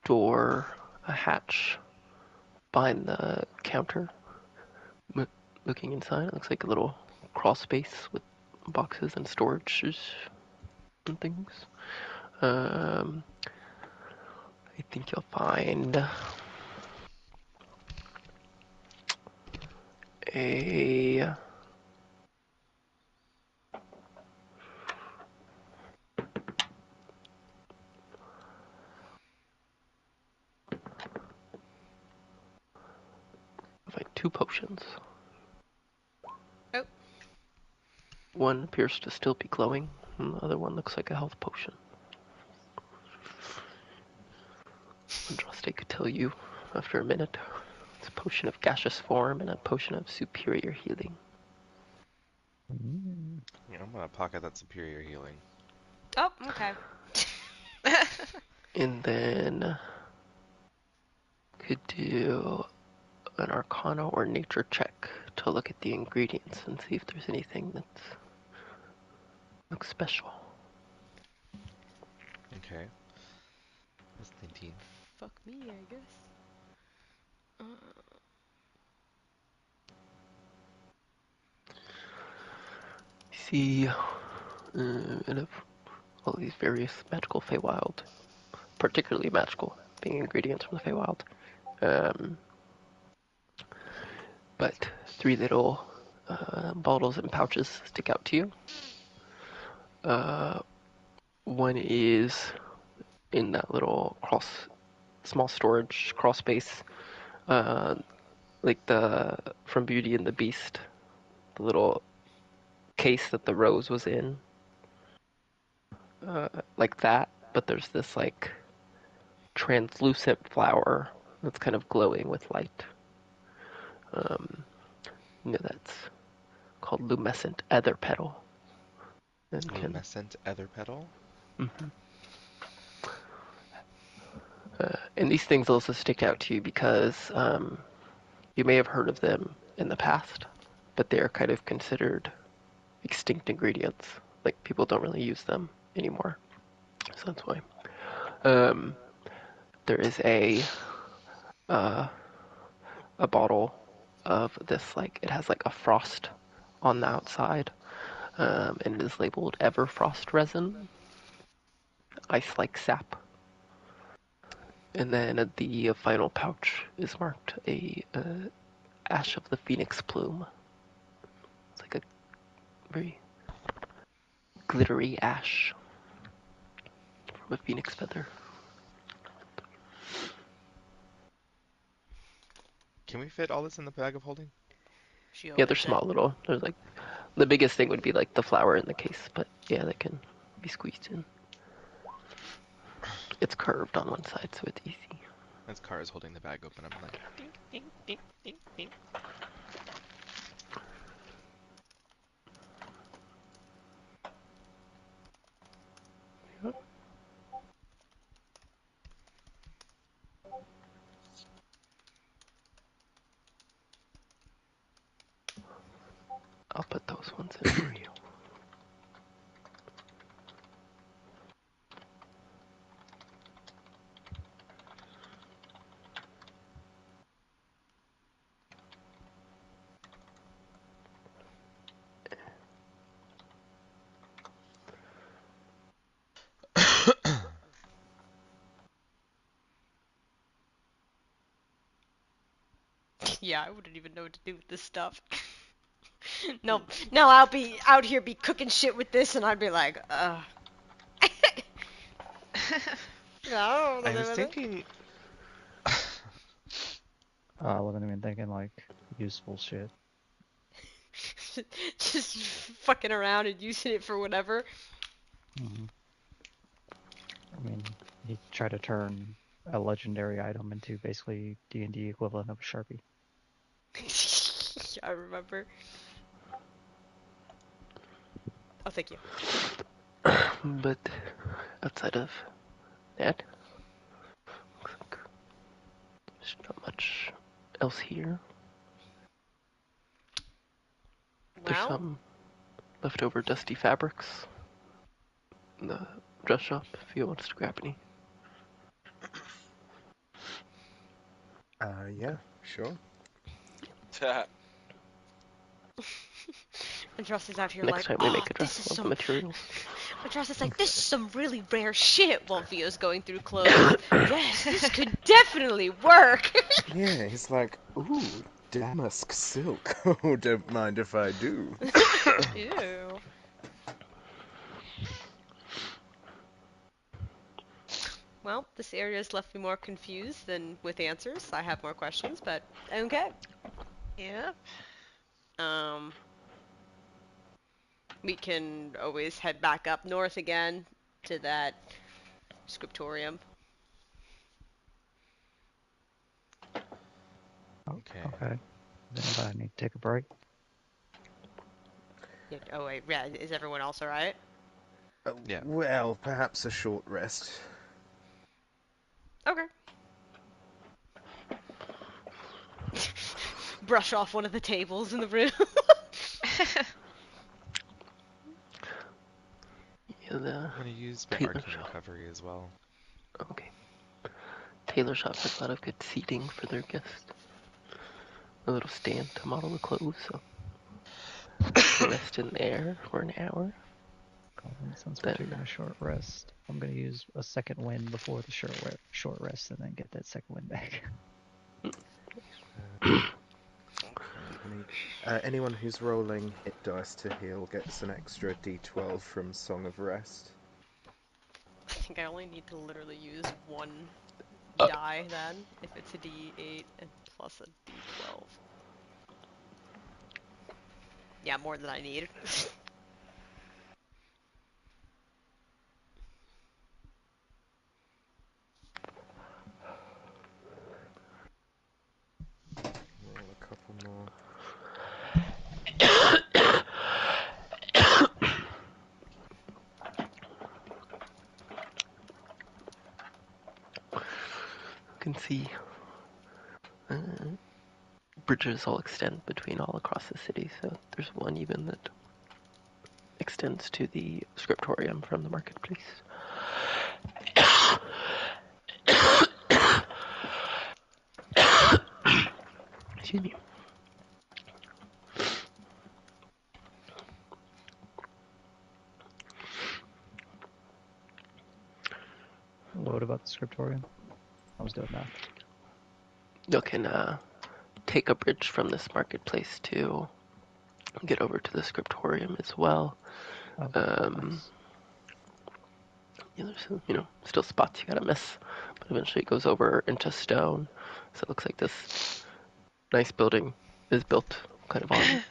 door, a hatch behind the counter. Looking inside, it looks like a little crawl space with boxes and storages and things. I think you'll find a two potions. Oh. One appears to still be glowing, and the other one looks like a health potion. Andraste could tell you after a minute. It's a potion of gaseous form and a potion of superior healing. Yeah, I'm gonna pocket that superior healing. Oh, okay. And then could do an Arcana or Nature check to look at the ingredients and see if there's anything that looks special. Okay. That's 19. Fuck me, I guess. See, out of all these various magical Feywild, particularly magical, being ingredients from the Feywild, but 3 little bottles and pouches stick out to you. One is in that little small storage crawl space, like the from Beauty and the Beast, the little case that the rose was in, like that. But there's this like translucent flower that's kind of glowing with light. That's called lumescent ether petal. And Lumescent ether petal? and these things also stick out to you because you may have heard of them in the past, but they are kind of considered extinct ingredients. Like, people don't really use them anymore. So that's why. There is a bottle of this, like, it has like a frost on the outside, and it is labeled Everfrost resin, ice-like sap. And then the final pouch is marked a ash of the phoenix plume. It's like a very glittery ash from a phoenix feather. Can we fit all this in the bag of holding? Yeah, they're small little. They're like, the biggest thing would be like the flower in the case, but yeah, they can be squeezed in. It's curved on one side, so it's easy. As Kara's holding the bag open, I'm like, ding, ding, ding, ding, ding. I'll put those ones in for you. Yeah, I wouldn't even know what to do with this stuff. No, I'll be out here be cooking shit with this, and I'd be like, I don't know what to I do was with it. thinking, I wasn't even thinking like useful shit. Just fucking around and using it for whatever. I mean, he tried to turn a legendary item into basically D&D equivalent of a Sharpie. I remember. Oh, thank you. But outside of that, looks like there's not much else here. There's Well, some leftover dusty fabrics in the dress shop if you want to grab any. Yeah, sure. and Joss is out here Next like, time we oh, make a this dress, is we'll have the some. materials. And Joss is like, this is some really rare shit. While Vio's going through clothes. Yes, this could definitely work. Yeah, he's like, ooh, damask silk. Oh, don't mind if I do. Ew. Well, this area has left me more confused than with answers. I have more questions, but okay. Yep. Um, we can always head back up north again to that scriptorium. Okay. Okay. Does anybody need to take a break? Yeah, oh wait, yeah. Is everyone else all right? Yeah. Well, perhaps a short rest. Okay. Brush off one of the tables in the room. Yeah, the I'm gonna use my Taylor arcane shop. recovery as well. Okay. Tailor shop has a lot of good seating for their guests. A little stand to model the clothes, so rest in there for an hour. Since we're Then taking a short rest, I'm gonna use a second wind before the short rest, and then get that second wind back. Anyone who's rolling hit dice to heal gets an extra d12 from Song of Rest. I think I only need to literally use one die then, if it's a d8 and plus a d12. Yeah, more than I need. Roll a couple more. you can see bridges all extend between all across the city. So there's one even that extends to the scriptorium from the marketplace. Excuse me. What about the scriptorium? I was doing math. You can take a bridge from this marketplace to get over to the scriptorium as well. Oh, Nice. Yeah, there's still spots you gotta miss, but eventually it goes over into stone. So it looks like this nice building is built kind of on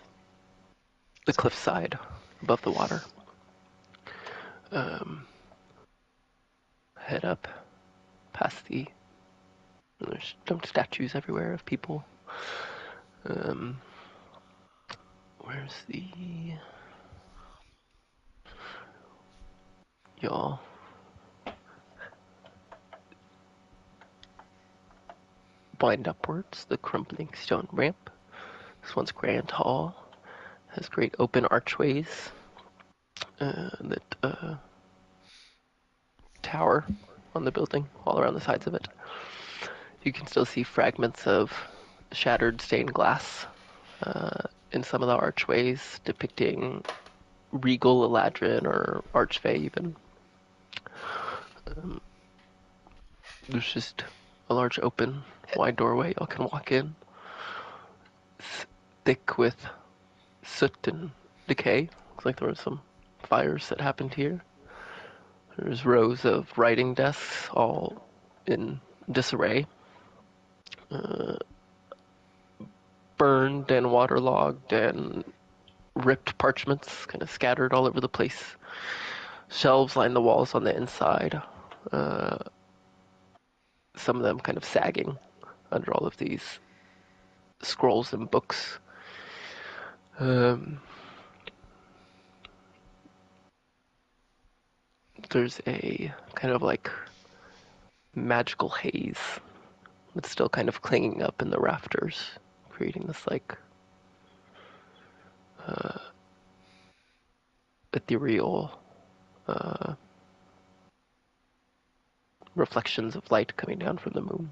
the cliffside above the water. Head up past there's stone statues everywhere of people. Where's y'all wind upwards, the crumbling stone ramp. This one's grand hall, has great open archways that tower on the building all around the sides of it. You can still see fragments of shattered stained glass in some of the archways depicting regal Eladrin or Archfey even. There's just a large open wide doorway y'all can walk in. It's thick with soot and decay. Looks like there were some fires that happened here. There's rows of writing desks all in disarray. Burned and waterlogged and ripped parchments kind of scattered all over the place. Shelves line the walls on the inside. Some of them kind of sagging under all of these scrolls and books. There's a kind of like magical haze that's still kind of clinging up in the rafters, creating this like ethereal reflections of light coming down from the moon.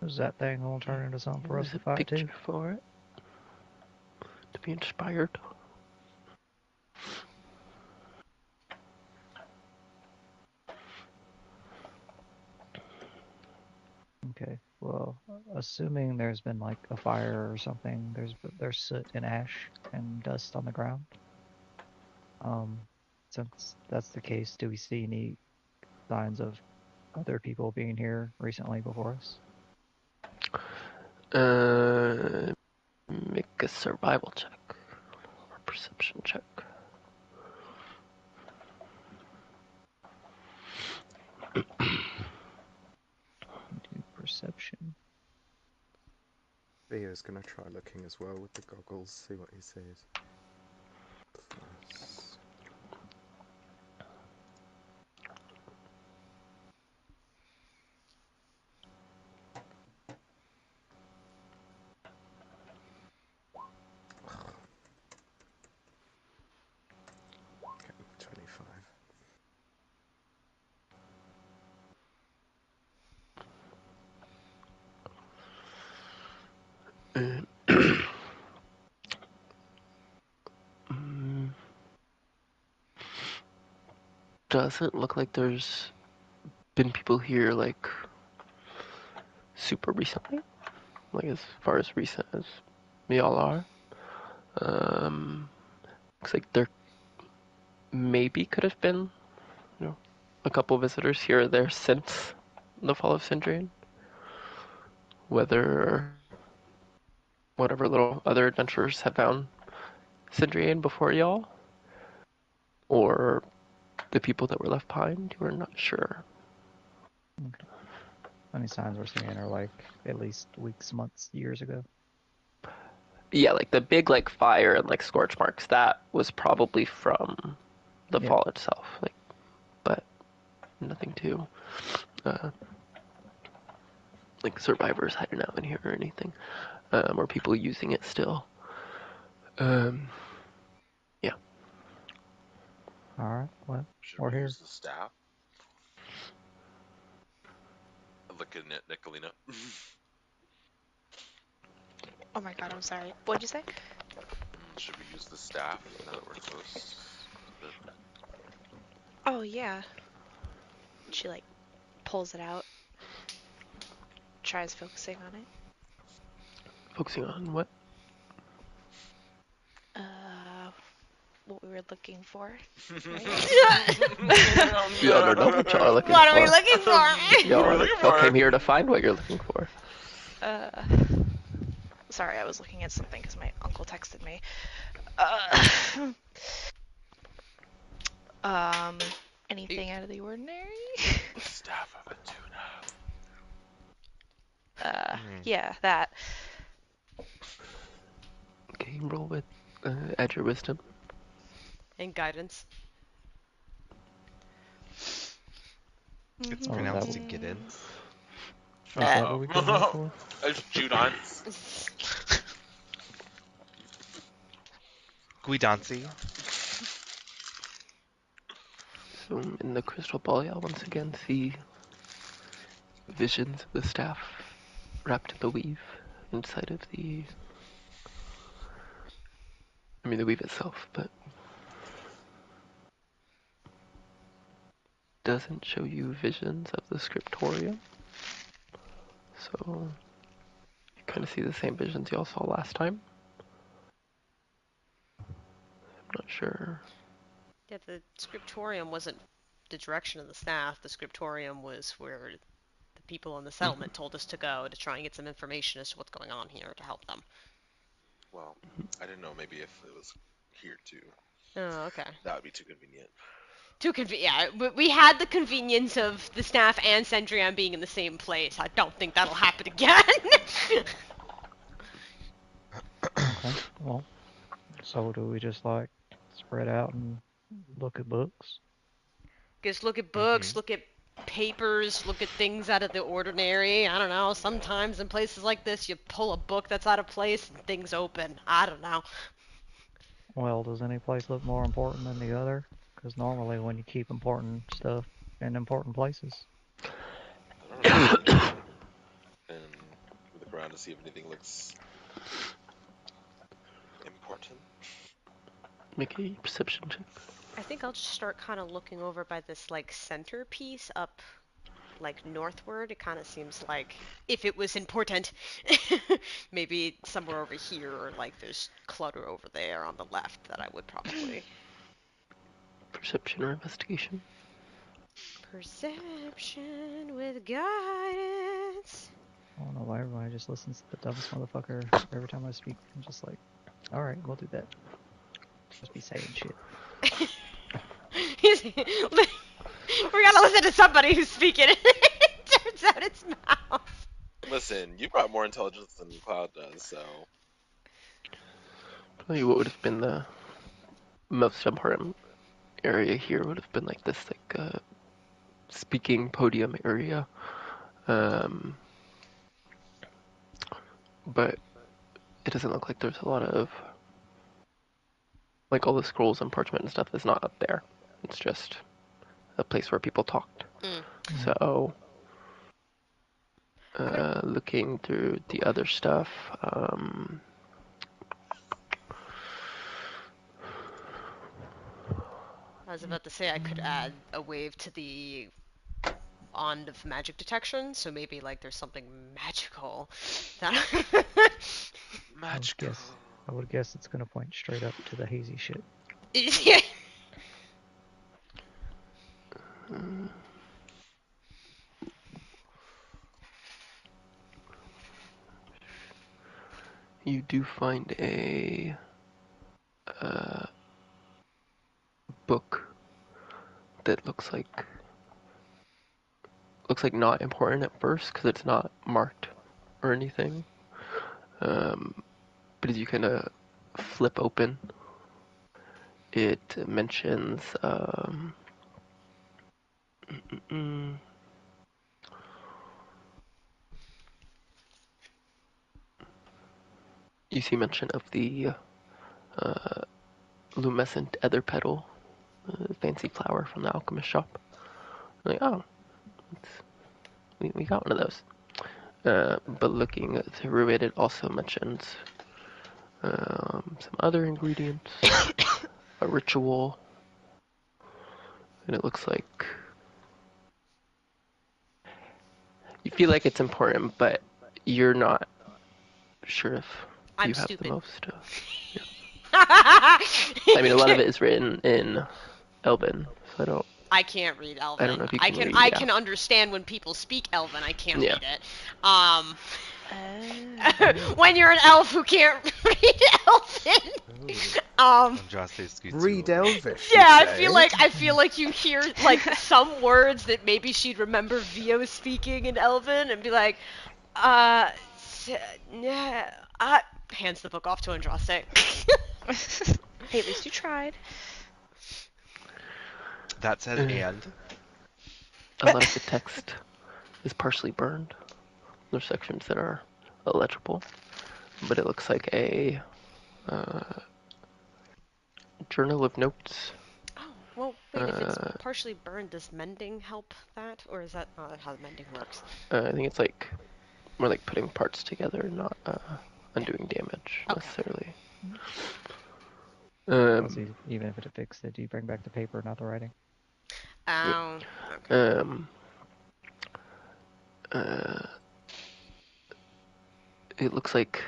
is that thing gonna turn into something for us There's to a fight picture too? for it to be inspired. Okay. Well, assuming there's been like a fire or something, there's soot and ash and dust on the ground. Since that's the case, do we see any signs of other people being here recently before us? Make a survival check or perception check. Theo's gonna try looking as well with the goggles, see what he sees. Plus... Okay, 25. Doesn't look like there's been people here like super recently, like as far as recent as we all are. Looks like there maybe could have been, a couple visitors here or there since the fall of Sindrian. Whether whatever little other adventurers have found Sindrian before y'all, or the people that were left behind, we're not sure. Okay. Any signs we're seeing are like at least weeks, months, years ago. Yeah, like the big like fire and like scorch marks, that was probably from the fall itself. Like, but nothing too like survivors hiding out in here or anything, or people using it still. Yeah. All right. Well, Should we're we here. use the staff? Looking at Nicolina. Oh my god, I'm sorry. What'd you say? Should we use the staff now that we're close to the... Oh yeah. She like pulls it out, tries focusing on it. Focusing on what? What we were looking for. Right? You don't know what y'all are looking What for. are we looking for? Y'all came here to find what you're looking for. Sorry, I was looking at something because my uncle texted me. Anything out of the ordinary? Staff of Atuna. Yeah, that. Okay, roll with add your wisdom. And guidance. It's Oh, pronounced that to get in. Is that what we came here for? It's Judon. Guidancy. So in the crystal ball, y'all once again see visions of the staff wrapped in the weave inside of the... I mean the weave itself, but doesn't show you visions of the scriptorium. So you kind of see the same visions y'all saw last time. I'm not sure. Yeah, the scriptorium wasn't the direction of the staff. The scriptorium was where the people in the settlement told us to go to try and get some information as to what's going on here to help them. Well, I didn't know maybe if it was here too. Oh, okay. That would be too convenient. Yeah, we had the convenience of the staff and Sendrian being in the same place. I don't think that'll happen again. Okay. Well, so do we just like spread out and look at books? Just look at books, look at papers, look at things out of the ordinary. I don't know. Sometimes in places like this, you pull a book that's out of place and things open. I don't know. Well, does any place look more important than the other? Because normally when you keep important stuff in important places. I don't know. And we look around to see if anything looks important. Make a perception check. I think I'll just start kind of looking over by this like centerpiece up like northward. It kind of seems like if it was important, maybe somewhere over here or like there's clutter over there on the left that I would probably. Perception or investigation? Perception with guidance. I don't know why everybody just listens to the dumbest motherfucker every time I speak. I'm just like, alright, we'll do that. Just be saying shit. We gotta listen to somebody who's speaking. It turns out it's Mouse. Listen, you brought more intelligence than Cloud does, so. Probably what would have been the most important area here would have been like this, like speaking podium area. But it doesn't look like there's a lot of, like, all the scrolls and parchment and stuff is not up there. It's just a place where people talked. So, looking through the other stuff, I was about to say I could add a wave to the wand of magic detection, so maybe like there's something magical that Magical. I would guess it's gonna point straight up to the hazy shit. Yeah. you do find a book that looks like not important at first because it's not marked or anything. But as you kind of flip open, it mentions you see mention of the lumescent ether petal, fancy flower from the alchemist shop. I'm like, oh, we got one of those. But looking through it, it also mentions some other ingredients, a ritual, and it looks like you feel like it's important, but you're not sure if I'm you have stupid. the most. I mean, a lot of it is written in Elven, so I don't. I can't read Elven. I don't know if you can read, I yeah. can understand when people speak Elven. I can't Yeah. read it. When you're an elf who can't read Elven. Andraste scoots Read you over. Elvish. you Yeah, say? I feel like you hear like some words that maybe she'd remember Vio speaking in Elven and be like, hands the book off to Andraste. Hey, at least you tried. That said, and A lot of the text is partially burned. There's sections that are illegible, but it looks like a journal of notes. Oh, well, wait, if it's partially burned, does mending help that? Or is that not how mending works? I think it's like more like putting parts together, not undoing damage necessarily. Even if it fixed it, do you bring back the paper, not the writing? Oh, okay. It looks like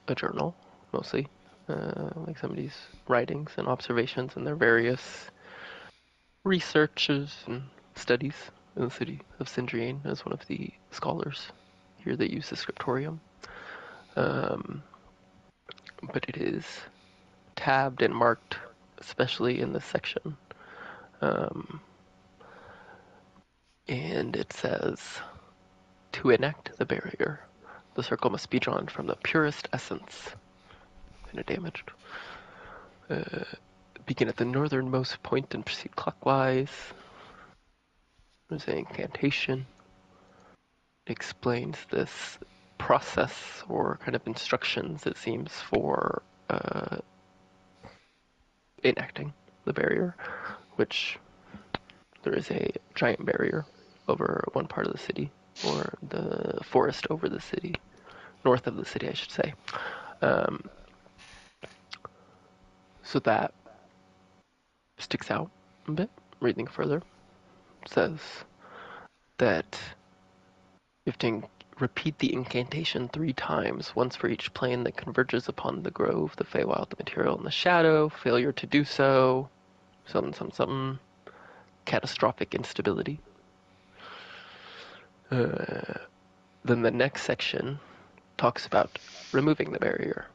a journal, mostly. Like somebody's writings and observations and their various researches and studies in the city of Cindriane as one of the scholars here that use the scriptorium. But it is tabbed and marked, especially in this section. And it says, to enact the barrier, the circle must be drawn from the purest essence. Kind of damaged. Begin at the northernmost point and proceed clockwise. There's an incantation. It explains this process or kind of instructions, it seems, for enacting the barrier, which there is a giant barrier over one part of the city, or the forest over the city, north of the city, I should say. So that sticks out a bit. Reading further, says that you have to repeat the incantation 3 times, once for each plane that converges upon the grove, the Feywild, the material, and the shadow. Failure to do so, something. Catastrophic instability. Then the next section talks about removing the barrier.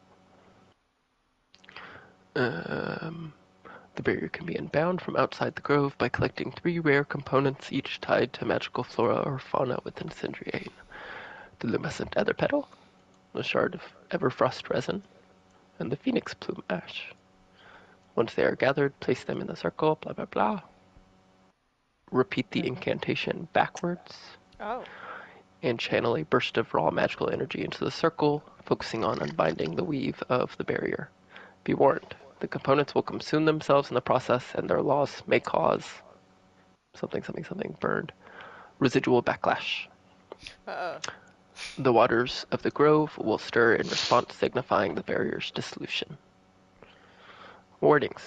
The barrier can be unbound from outside the grove by collecting 3 rare components, each tied to magical flora or fauna within Cindriane. the lumescent ether petal, the shard of everfrost resin, and the phoenix plume ash. Once they are gathered, place them in the circle, blah blah blah. Repeat the incantation backwards, Oh. and channel a burst of raw magical energy into the circle, focusing on unbinding the weave of the barrier. Be warned, the components will consume themselves in the process, and their loss may cause something burned. Residual backlash. The waters of the grove will stir in response, signifying the barrier's dissolution. Warnings.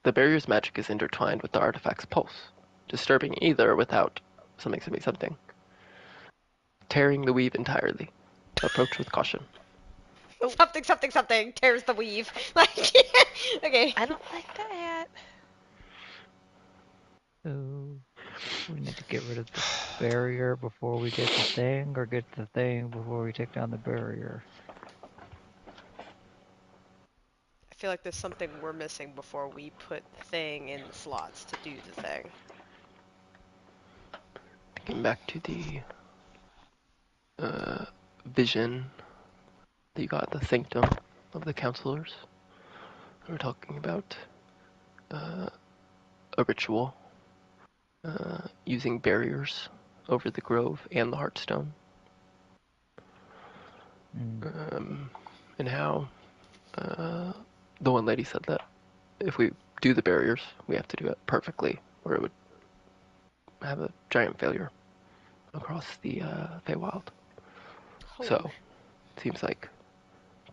The barrier's magic is intertwined with the artifact's pulse, disturbing either without something. Tearing the weave entirely. Approach with caution. Something tears the weave. Like, okay. I don't like that. So we need to get rid of the barrier before we get the thing, or get the thing before we take down the barrier? I feel like there's something we're missing before we put the thing in the slots to do the thing. Thinking back to the vision that you got at the sanctum of the counselors. We're talking about a ritual using barriers over the grove and the heartstone. And how the one lady said that if we do the barriers, we have to do it perfectly, or it would have a giant failure across the Feywild. So, it seems like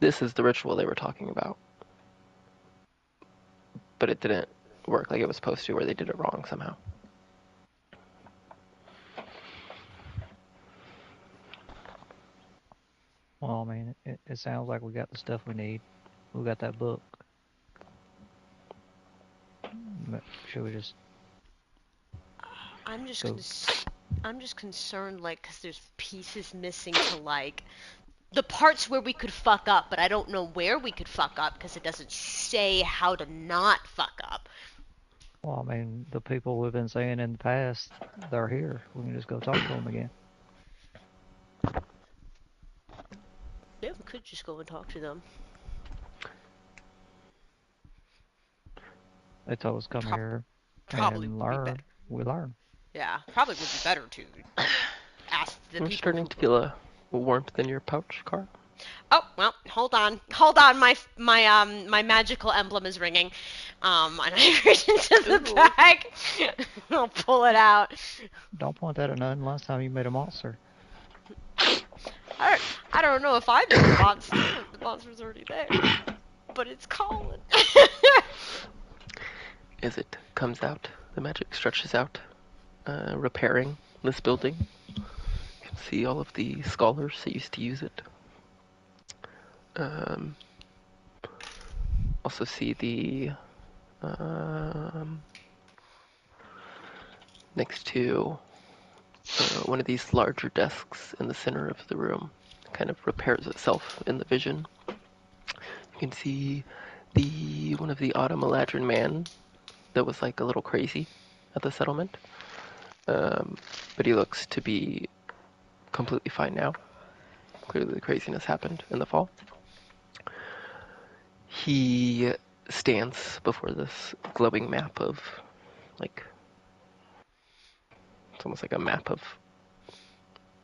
this is the ritual they were talking about. But it didn't work like it was supposed to, or they did it wrong somehow. Well, I mean, it sounds like we got the stuff we need. We got that book. But should we just... I'm just concerned, like, because there's pieces missing to, like, the parts where we could fuck up, but I don't know where we could fuck up because it doesn't say how to not fuck up. Well, I mean, the people we've been seeing in the past, they're here. We can just go talk to them again. Yeah, we could just go and talk to them. They told us come here Probably and would be learn. better. We learn. Yeah, probably would be better to ask the I'm people starting to feel a warmth in your pouch, Cara. Oh, well, hold on, my magical emblem is ringing. And I reach into the bag. I'll pull it out. Don't point that at nothing. Last time you made a monster. I don't know if I made the monster. The monster's already there. But it's calling. As it comes out, the magic stretches out, repairing this building. You can see all of the scholars that used to use it. Also see the next to one of these larger desks in the center of the room, kind of repairs itself in the vision. You can see one of the Autumn Eladrin man that was like a little crazy at the settlement, but he looks to be completely fine now. Clearly the craziness happened in the fall. He stands before this glowing map of, like, it's almost like a map of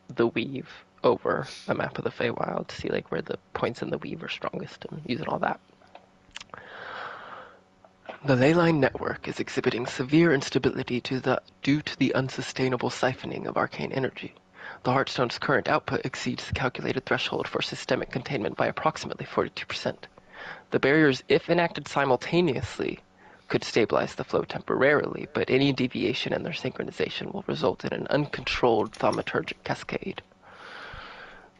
the weave over a map of the Feywild to see like where the points in the weave are strongest and using all that. The leyline network is exhibiting severe instability due to the unsustainable siphoning of arcane energy. The Heartstone's current output exceeds the calculated threshold for systemic containment by approximately 42%. The barriers, if enacted simultaneously, could stabilize the flow temporarily, but any deviation in their synchronization will result in an uncontrolled thaumaturgic cascade.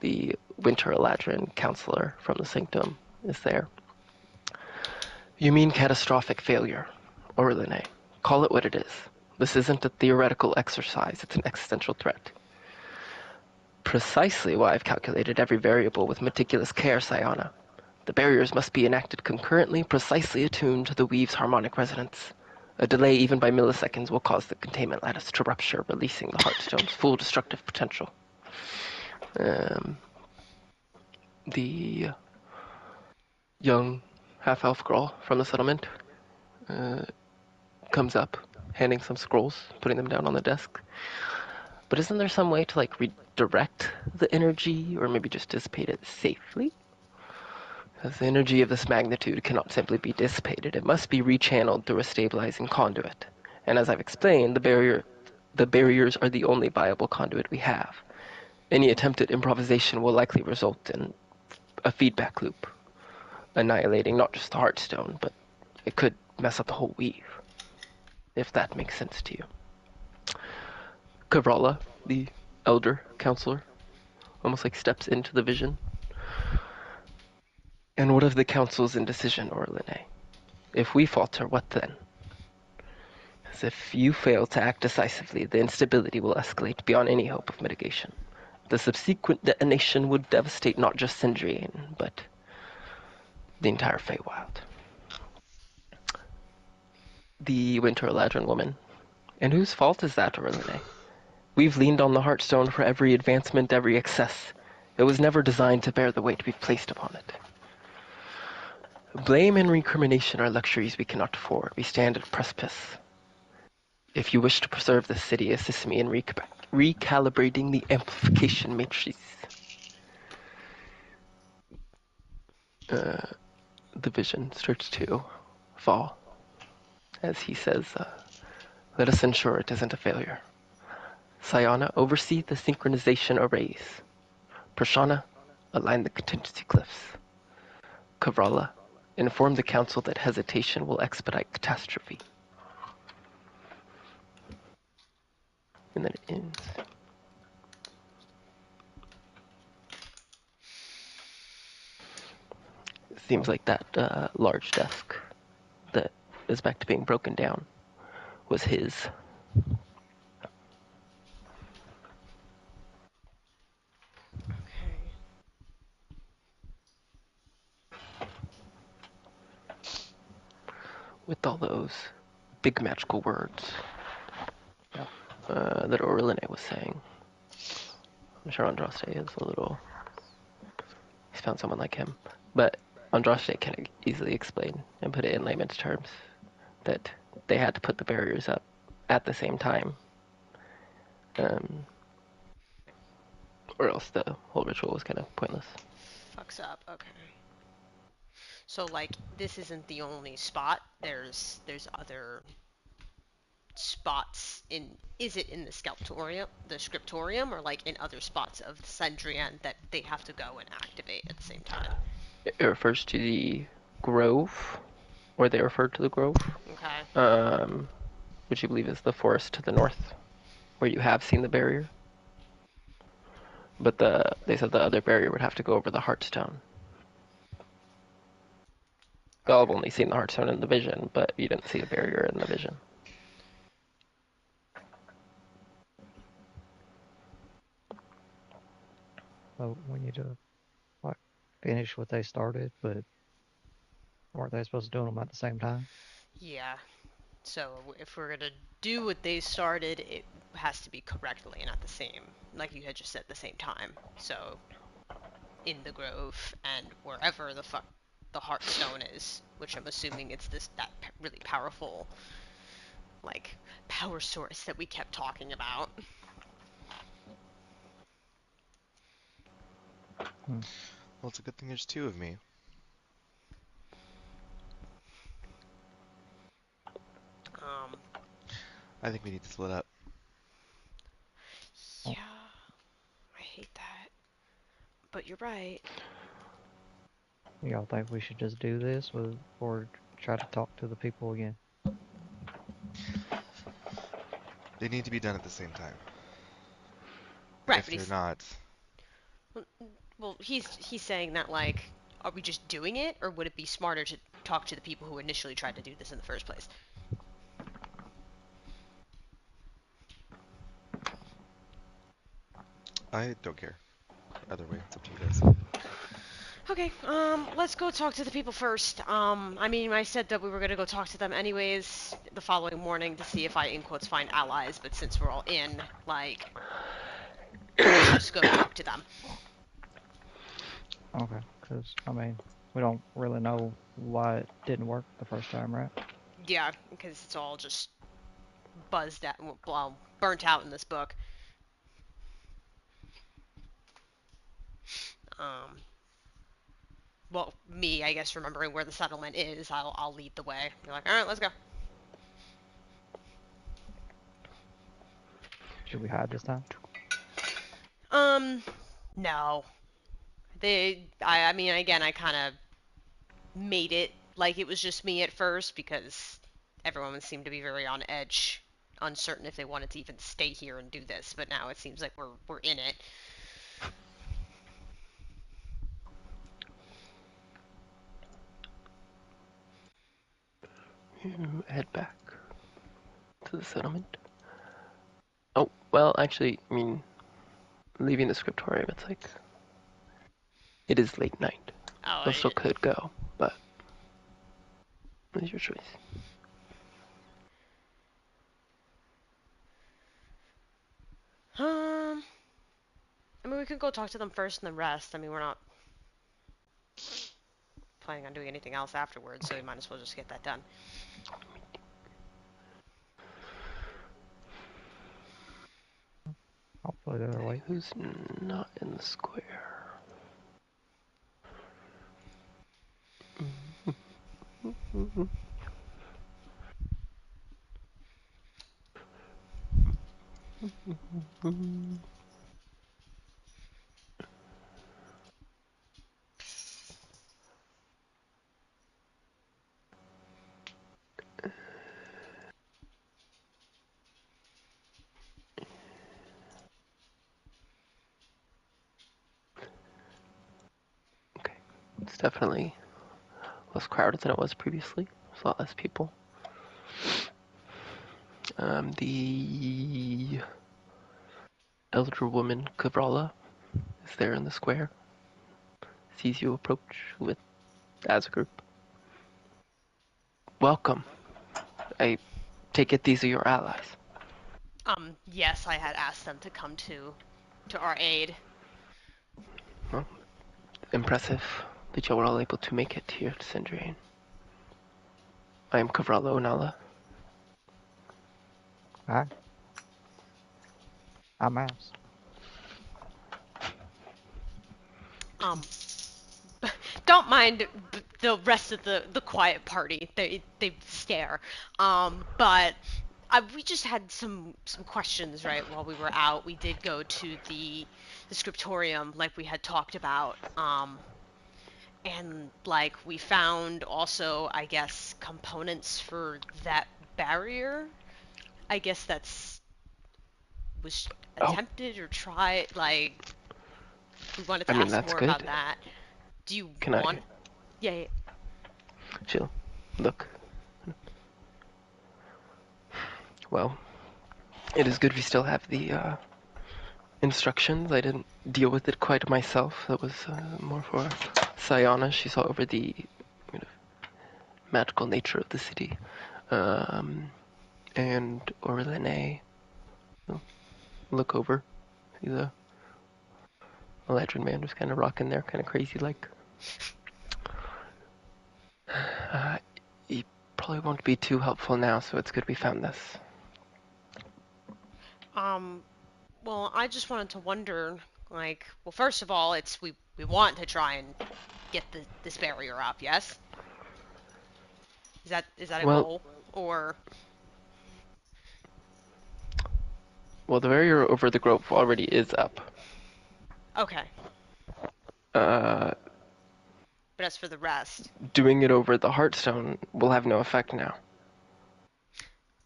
The Winter Eladrin counselor from the Sanctum is there. You mean catastrophic failure, Orlene. Call it what it is. This isn't a theoretical exercise, it's an existential threat. Precisely why I've calculated every variable with meticulous care, Sayana. The barriers must be enacted concurrently, precisely attuned to the weave's harmonic resonance. A delay even by milliseconds will cause the containment lattice to rupture, releasing the Heartstone's full destructive potential. The young half-elf girl from the settlement comes up, handing some scrolls, putting them down on the desk. But isn't there some way to like redirect the energy, or maybe just dissipate it safely? Because the energy of this magnitude cannot simply be dissipated. It must be rechanneled through a stabilizing conduit. And as I've explained, the barriers are the only viable conduit we have. Any attempt at improvisation will likely result in a feedback loop, annihilating not just the Heartstone, but it could mess up the whole weave, if that makes sense to you. Kavrala, the elder counselor, almost like steps into the vision. And what of the council's indecision, Orline? If we falter, what then? As if you fail to act decisively, the instability will escalate beyond any hope of mitigation. The subsequent detonation would devastate not just Cendrillon, but the entire Feywild. The Winter Eladrin woman. And whose fault is that, Orline? We've leaned on the Heartstone for every advancement, every excess. It was never designed to bear the weight we've placed upon it. Blame and recrimination are luxuries we cannot afford. We stand at a precipice. If you wish to preserve the city, assist me in recalibrating the amplification matrices. The vision starts to fall as he says, let us ensure it isn't a failure. Sayana, oversee the synchronization arrays. Prashana, align the contingency cliffs. Kavrala, inform the council that hesitation will expedite catastrophe. And then it ends. It seems like that large desk that is back to being broken down was his. Okay. With all those big magical words Yeah. that Orline was saying. I'm sure Andraste is a little... He's found someone like him. But Andraste can easily explain and put it in layman's terms that they had to put the barriers up at the same time. Or else the whole ritual was kind of pointless. Fucks up. Okay. So like this isn't the only spot. There's other spots in. Is it in the scriptorium, or like in other spots of Cendrillon that they have to go and activate at the same time? It refers to the grove, or they referred to the grove, Okay. which you believe is the forest to the north, where you have seen the barrier. But they said the other barrier would have to go over the Heartstone. Y'all have only seen the Heartstone in the vision, but you didn't see the barrier in the vision. So we need to like finish what they started, but weren't they supposed to do them at the same time? Yeah. So if we're gonna do what they started, it has to be correctly and at the same, like you had just said, the same time. So in the grove and wherever the fuck the Heartstone is, which I'm assuming it's that really powerful, like, power source that we kept talking about. Well, it's a good thing there's two of me. I think we need to split up. Yeah, I hate that, but you're right. Y'all think we should just do this, or try to talk to the people again? They need to be done at the same time. Right, If but they're he's not, well, he's saying that, like, are we just doing it, or would it be smarter to talk to the people who initially tried to do this in the first place? I don't care. Either way, it's up to you guys. Okay, let's go talk to the people first. I mean, I said that we were gonna go talk to them anyways the following morning to see if I, in quotes, find allies, but since we're all in, like... Let's just go talk to them. Okay, because, I mean, we don't really know why it didn't work the first time, right? Yeah, because it's all just buzzed out, well, burnt out in this book. Well, me, I guess, remembering where the settlement is, I'll lead the way. You're like, all right, let's go. Should we hide this time? No. I mean, again, I kind of made it like it was just me at first because everyone seemed to be very on edge, uncertain if they wanted to even stay here and do this. But now it seems like we're in it. Head back to the settlement. Oh, well, actually, I mean, leaving the scriptorium, it's like, it is late night. Oh, I still could go, but it's your choice. I mean, we could go talk to them first and then rest. I mean, we're not planning on doing anything else afterwards, so we might as well just get that done. Hopefully they're awake. Who's not in the square? Okay, it's definitely less crowded than it was previously. There's a lot less people. The elder woman, Kavrala, is there in the square. Sees you approach as a group. Welcome. I take it these are your allies. Yes, I had asked them to come to our aid. Well, impressive that you were all able to make it here to Cendrine. I am Kavrala Onala. Hi. I'm Mouse. Don't mind the rest of the quiet party. They stare. But we just had some questions, right, while we were out. We did go to the scriptorium like we had talked about. And like we found also, I guess, components for that barrier. I guess was attempted or tried. Like we wanted to ask that's more good. about that. Do you Can want? I? Yeah. She'll look. Well, it is good we still have the instructions. I didn't deal with it quite myself. That was more for Sayana. She saw over the magical nature of the city. And Orlene, look over. See the Eladrin man just kind of rocking there, kind of crazy like. He probably won't be too helpful now, so it's good we found this. Well, I just wanted to wonder, like, well, first of all, we want to try and get this barrier up, yes? Is that a goal, or? Well, the barrier over the grove already is up. Okay. But as for the rest? Doing it over the Heartstone will have no effect now.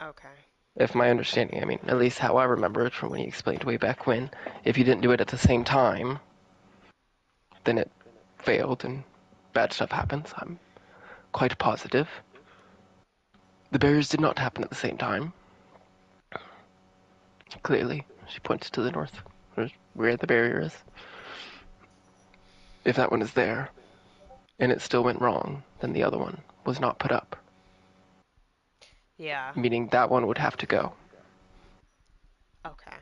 Okay. If my understanding, I mean, at least how I remember it from when he explained way back when, if you didn't do it at the same time, then it failed and bad stuff happens. I'm quite positive. The barriers did not happen at the same time. Clearly, she points to the north, where the barrier is. If that one is there, and it still went wrong, then the other one was not put up. Yeah. Meaning that one would have to go. Okay.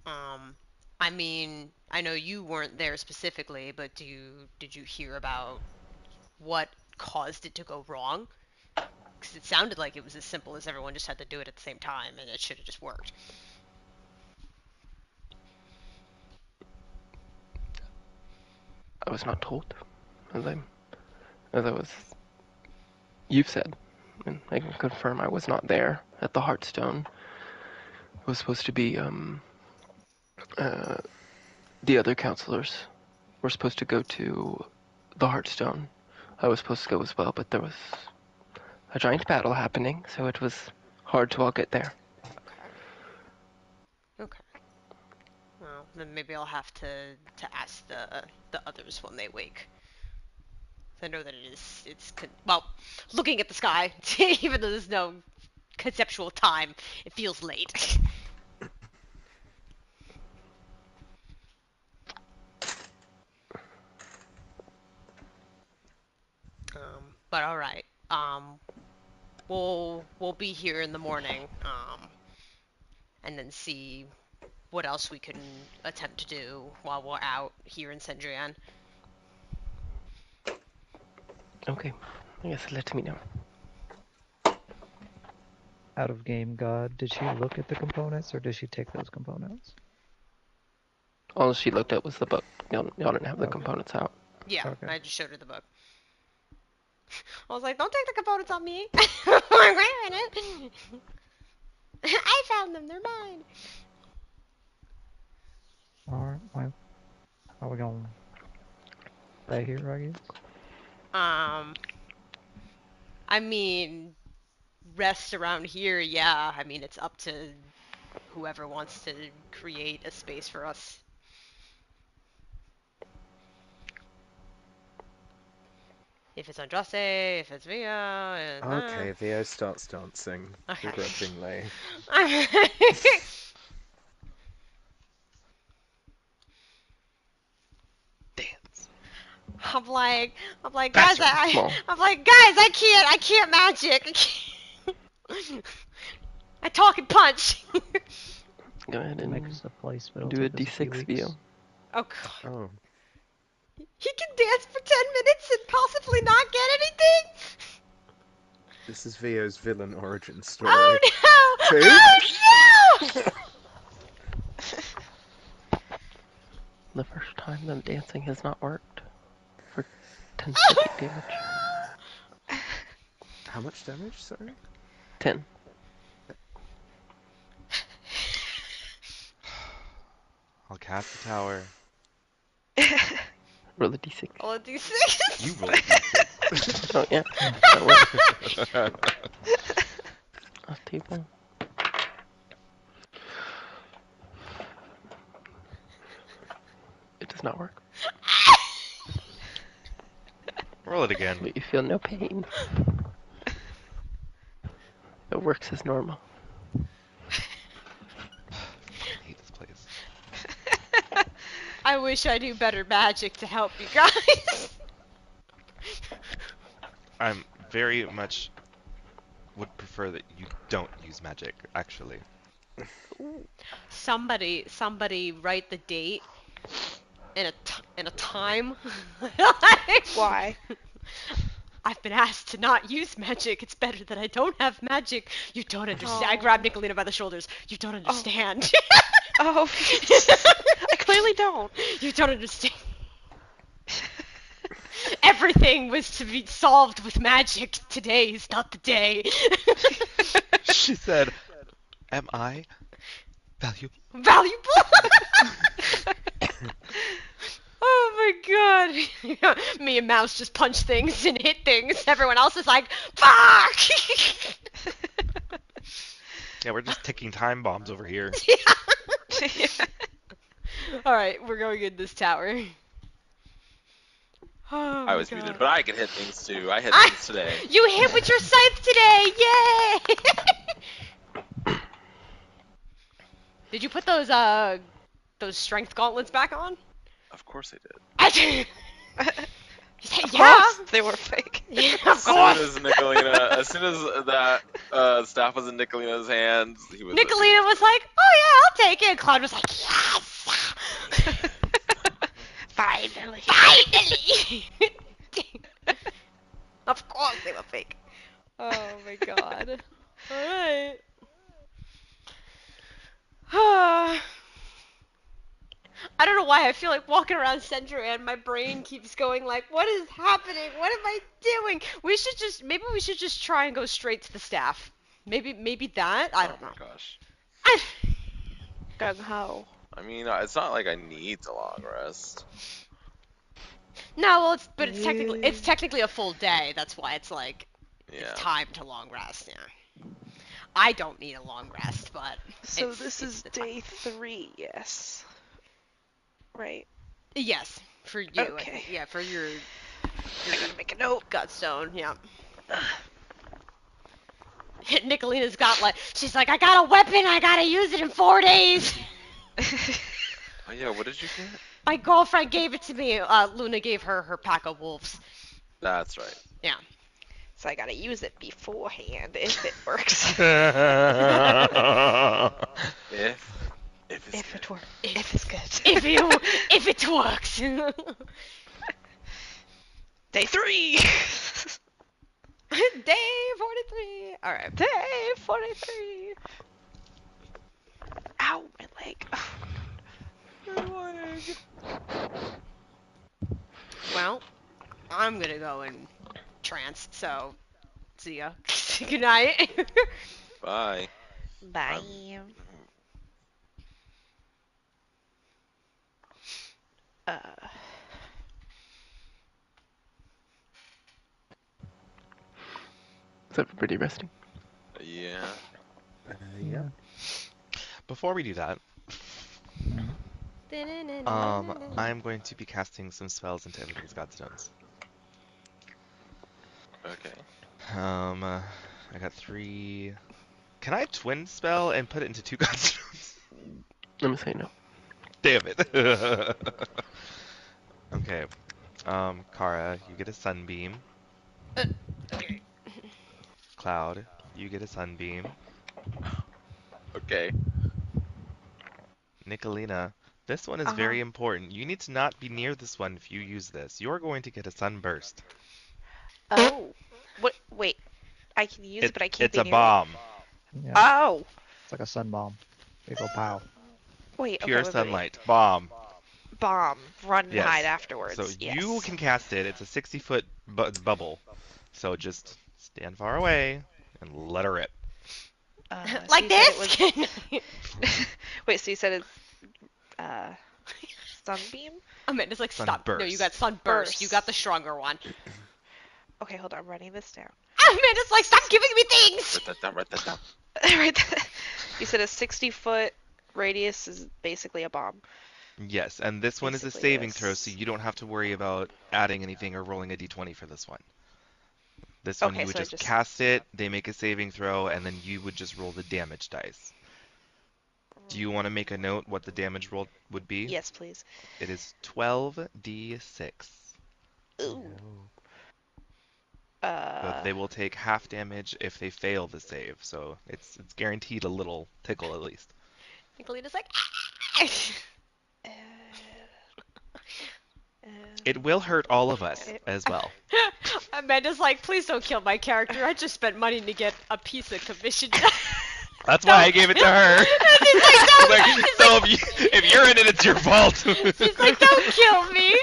I mean, I know you weren't there specifically, but did you hear about what caused it to go wrong? Because it sounded like it was as simple as everyone just had to do it at the same time, and it should have just worked. I was not told, as I was. You've said, and I can confirm I was not there at the Heartstone. It was supposed to be the other counselors were supposed to go to the Heartstone. I was supposed to go as well, but there was a giant battle happening, so it was hard to all get there. Okay. Well, then maybe I'll have to ask the others when they wake. I know that well, looking at the sky, even though there's no conceptual time, it feels late. But all right. We'll be here in the morning. And then see what else we can attempt to do while we're out here in Sendrian. Okay, I guess let me know. Out of game god, did she look at the components or did she take those components? All she looked at was the book. Y'all didn't have the Okay. components out. Yeah, Okay. I just showed her the book. I was like, don't take the components on me. I'm like, wait a minute. I found them, they're mine. Alright, well, are we gonna stay here, I guess? I mean, rest around here, yeah. I mean, it's up to whoever wants to create a space for us. If it's Andraste, if it's Via. Okay, Theo starts dancing Okay. begrudgingly. Dance. I'm like, guys, Faster, small. I'm like, guys, I can't magic. I can't. I talk and punch. Go ahead and Make us a place, but it'll do a take us few D6 weeks. view. Oh god. Oh, He can dance for 10 minutes and possibly not get anything? this is Vio's villain origin story. Oh no! Two? Oh no! The first time the dancing has not worked for 10 psychic damage. How much damage, sorry? 10. I'll cast the tower. Roll a D6. All of these things. You roll a d6. Oh yeah, that works. Last table. It does not work, Roll it again. but you feel no pain. It works as normal. I hate this place. I wish I knew better magic to help you guys. I'm very much would prefer that you don't use magic, actually. Somebody write the date and a time. Why? I've been asked to not use magic. It's better that I don't have magic. You don't understand. I Oh. grabbed Nicolina by the shoulders. You don't understand. Oh, I clearly don't. You don't understand. Everything was to be solved with magic. Today is not the day. She said, "Am I valuable?" Valuable? Oh my god. Me and Mouse just punch things and hit things. Everyone else is like, fuck! Yeah, we're just ticking time bombs over here. Alright, we're going in this tower. Oh I was my muted, God. but I can hit things too. I hit I- things today. You hit with your scythe today! Yay! Did you put those strength gauntlets back on? Of course I did. Of Yeah. course, they were fake. Yeah, of As soon course. as Nicolina, as soon as that staff was in Nicolina's hands, he was. Nicolina was like, "Oh yeah, I'll take it." And Cloud was like, "Yeah." Of course they were fake. Oh my god. Alright. I don't know why I feel like walking around Century and my brain keeps going like, what is happening? What am I doing? Maybe we should just try and go straight to the staff. Maybe that? I don't Oh know. my gosh. Gung ho. I mean, it's not like I need a long rest. No, well, it's technically a full day. That's why it's like, Yeah. it's time to long rest, yeah. I don't need a long rest, but So it's, this it's is the time. day 3, yes. Right. Yes, for you. I Okay. think. Yeah, for your I gotta make a note. Gutstone, yeah. Nicolina's got she's like, I got a weapon, I gotta use it in 4 days. Oh yeah, what did you get? My girlfriend gave it to me. Luna gave her her pack of wolves. That's right. Yeah. So I gotta use it beforehand if it works. If it's If good. it works. If it's good. if it works. Day 3! Day 43. All right. Day 43! Ow, my leg. My leg. Well, I'm gonna go in trance. So, see ya. Good night. Bye. Bye. Uh, Is everybody resting? Yeah. Yeah. Before we do that, I'm going to be casting some spells into everybody's godstones. Okay. I got 3. Can I twin spell and put it into 2 godstones? Let me say no. Damn it. Okay. Kara, you get a sunbeam. Okay. Cloud, you get a sunbeam. Okay. Nicolina, this one is very important. You need to not be near this one if you use this. You're going to get a sunburst. Oh. What? Wait. I can use it, but I can't It's be a near bomb. it. Yeah, Oh! it's like a sun bomb. They go pow. Wait, Pure okay, wait. sunlight. Bomb. Bomb. Run and Yes. hide afterwards. So yes. you can cast it. It's a 60-foot bubble. So just stand far away and let her rip. So Like you this? said it was... Wait, so you said it's... Sunbeam? Amanda's like, stop. No, you Sunburst. got sunburst. You got the stronger one. Okay, hold on. I'm writing this down. Amanda's like, stop giving me things. Write that down. Write that down. Right there. You said a 60-foot radius is basically a bomb. Yes, and this one is a Basically, saving yes. throw, so you don't have to worry about adding anything or rolling a d20 for this one. This one Okay, you would so I just just- cast it, they make a saving throw, and then you would just roll the damage dice. Do you want to make a note what the damage roll would be? Yes, please. It is 12d6. Ooh. But they will take half damage if they fail the save, so it's guaranteed a little tickle at least. Nicolina's like, uh, It will hurt all of us as well. Amanda's like, please don't kill my character. I just spent money to get a piece of commission. That's why I gave it to her. She's like, don't. So if you're in it, it's your fault. She's like, don't kill me.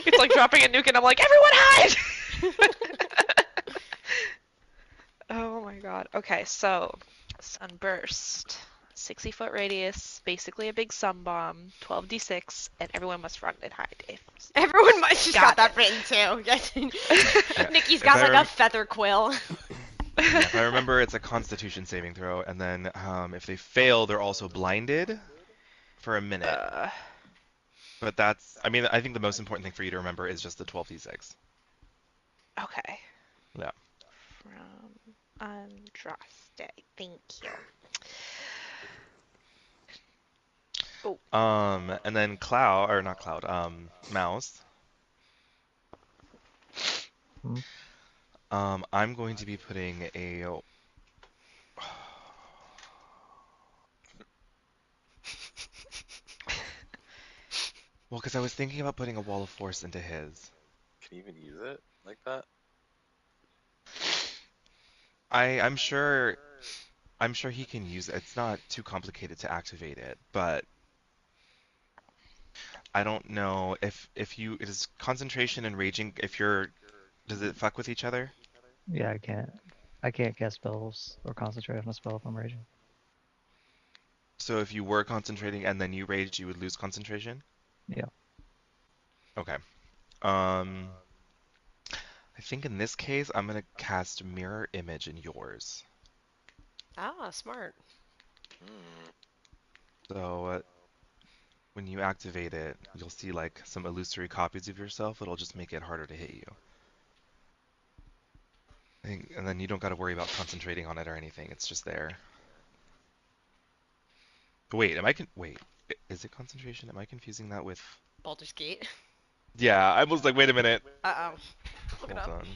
It's like dropping a nuke and I'm like, everyone hide! Oh my god. Okay, so sunburst. 60-foot radius, basically a big sun bomb, 12d6, and everyone must run and hide. Everyone might. She's got that Got written too. Yes. Yeah. Nikki's If got I like a feather quill. Yeah, if I remember, it's a Constitution saving throw, and then if they fail, they're also blinded for a minute. But that's, I mean, I think the most important thing for you to remember is just the 12d6. Okay. Yeah. From Andraste. Thank you. And then Cloud, or not Cloud, Mouse. Hmm? I'm going to be putting a. Well, because I was thinking about putting a wall of force into his. Can you even use it like that? I'm sure he can use it. It's not too complicated to activate it, but I don't know if you it is concentration and raging. If you're does it fuck with each other? Yeah, I can't cast spells or concentrate on a spell if I'm raging. So if you were concentrating and then you raged, you would lose concentration? Yeah. Okay. I think in this case, I'm gonna cast Mirror Image in yours. Ah, smart. Hmm. So when you activate it, you'll see like some illusory copies of yourself. It'll just make it harder to hit you. And then you don't got to worry about concentrating on it or anything. It's just there. Wait, wait? Is it concentration? Am I confusing that with? Baldur's Gate. Yeah, I was like, wait a minute. Uh-oh. Look it Hold up. on.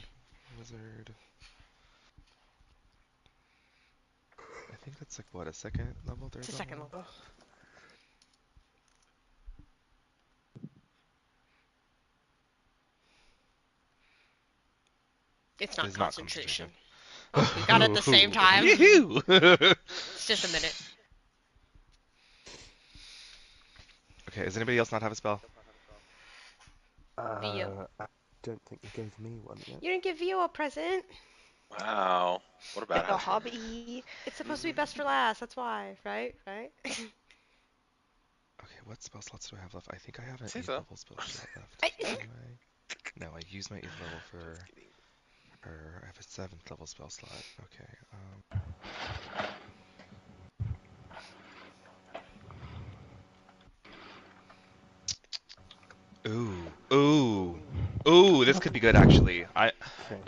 Wizard. I think that's like what, a second level, third It's a level? second level. It's not It's not concentration. concentration. Oh, we got it at the same time. Yoo-hoo! It's just a minute. Okay, does anybody else not have a spell? Vio. I don't think you gave me one yet. You didn't give Vio a present. Wow. What a bad Like a house. hobby. It's supposed to be best for last. That's why, right? Right? Okay, what spell slots do I have left? I think I have an Say 8th so. level spell slot left. I- Do I? No, I used my 8th level for her. I have a 7th level spell slot. Okay. Ooh, this could be good actually. Okay.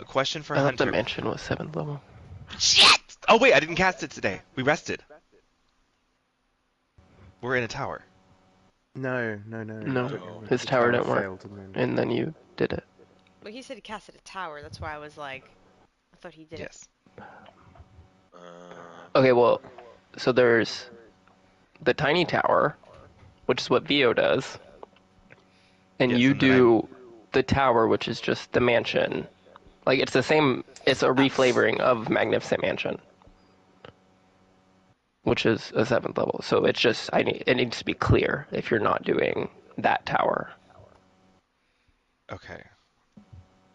A question for I thought the Hunter. mansion was 7th level. Shit! Oh wait, I didn't cast it today. We rested. We're in a tower. No. No, his The tower didn't work, failed and then... and then you did it. Well, he said he casted a tower. That's why I was like, I thought he did it. Yes. Okay, well, so there's the tiny tower, which is what Vio does, and Yes, you and then do the tower, which is just the mansion. Like, it's the same, it's a reflavoring of Magnificent Mansion, which is a 7th level. So it's just, it needs to be clear if you're not doing that tower. Okay.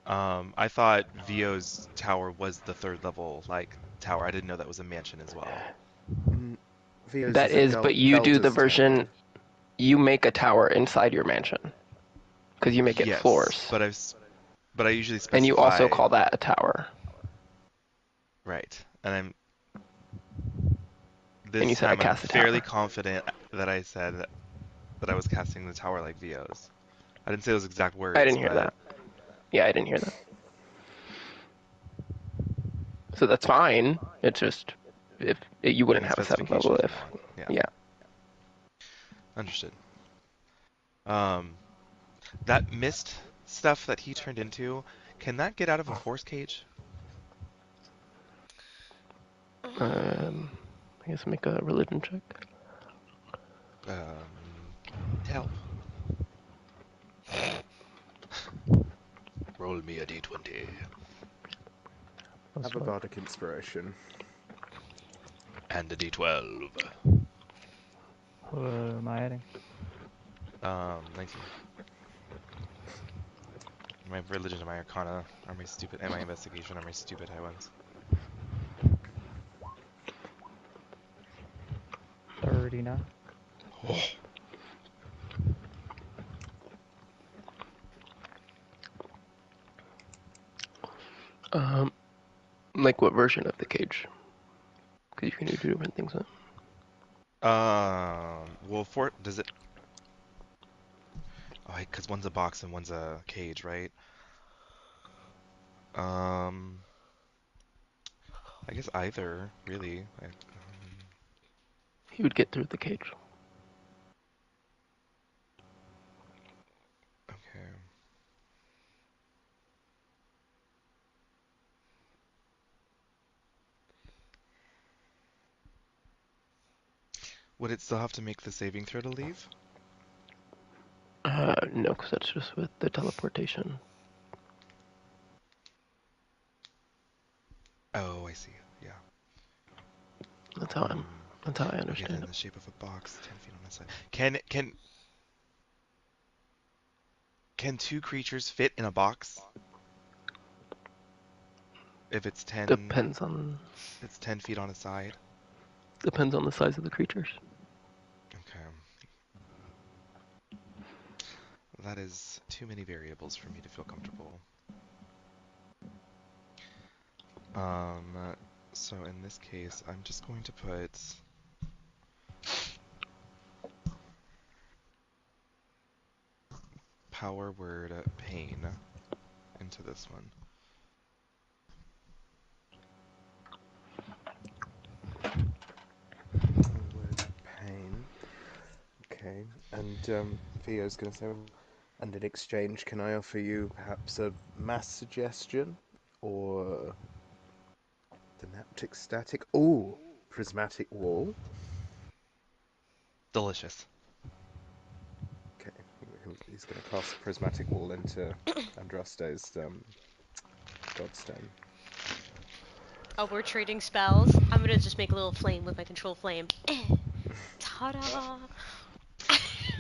I thought Vio's tower was the 3rd level, like, tower. I didn't know that was a mansion as well. Vio's That a is, but you do the Belder's version, tower. you make a tower inside your mansion, because you make it Yes, floors. but I usually specify. And you also call that a tower. Right, and And you this said I time I'm cast a fairly tower. confident that I said that I was casting the tower like Vio's. I didn't say those exact words. I didn't hear but that. Yeah, I didn't hear that. So that's fine. It's just if you wouldn't Any have a 7th level specifications if you want. yeah. Understood. That mist stuff that he turned into, can that get out of a force cage? I guess make a religion check. To help. Roll me a d20. Have a bardic inspiration. And a d12. What am I adding? 19. My religion and my arcana are my stupid, and my investigation are my stupid high ones. 39. Like what version of the cage? Because you can do 2 different things. Well, does it? Oh, because one's a box and one's a cage, right? I guess either, really. He would get through the cage. Okay. Would it still have to make the saving throw to leave? No, because that's just with the teleportation. I see. Yeah. That's how I Okay, then understand in it. the shape of a box, 10 feet on a side. Can two creatures fit in a box? If it's 10, Depends on it's 10 feet on a side. the size of the creatures. Okay. That is too many variables for me to feel comfortable. So in this case, I'm just going to put power word pain into this one. Word pain. Okay, and Theo's going to say, and in exchange, can I offer you perhaps a mass suggestion? Or synaptic static? Ooh, prismatic wall. Delicious. Okay, he's going to cast prismatic wall into Andraste's godstone. Oh, we're trading spells. I'm gonna just make a little flame with my control flame. Ta-da!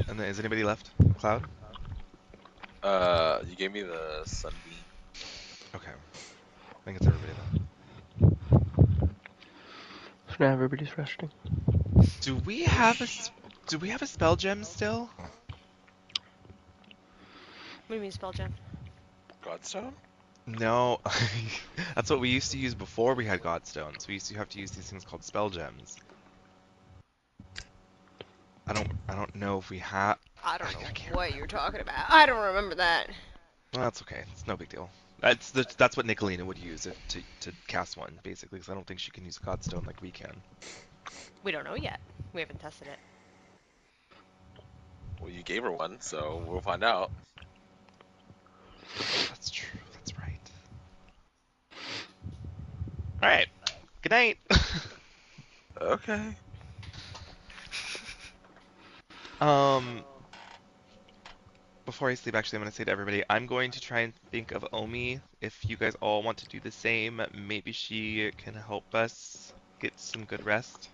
And then, is anybody left? Cloud? You gave me the sunbeam. Okay. I think it's everybody then. So now everybody's resting. Do we have a spell gem still? What do you mean spell gem? Godstone? No. That's what we used to use before we had godstones. We used to have to use these things called spell gems. I don't know if we have. I don't I know can't what remember. you're talking about. I don't remember that. Well, that's okay. It's no big deal. That's what Nicolina would use to cast one, basically, because I don't think she can use a godstone like we can. We don't know yet. We haven't tested it. Well, you gave her one, so we'll find out. That's true. That's right. All right. Good night. Okay. Before I sleep, actually, I'm going to say to everybody, I'm going to try and think of Omi. If you guys all want to do the same, maybe she can help us get some good rest.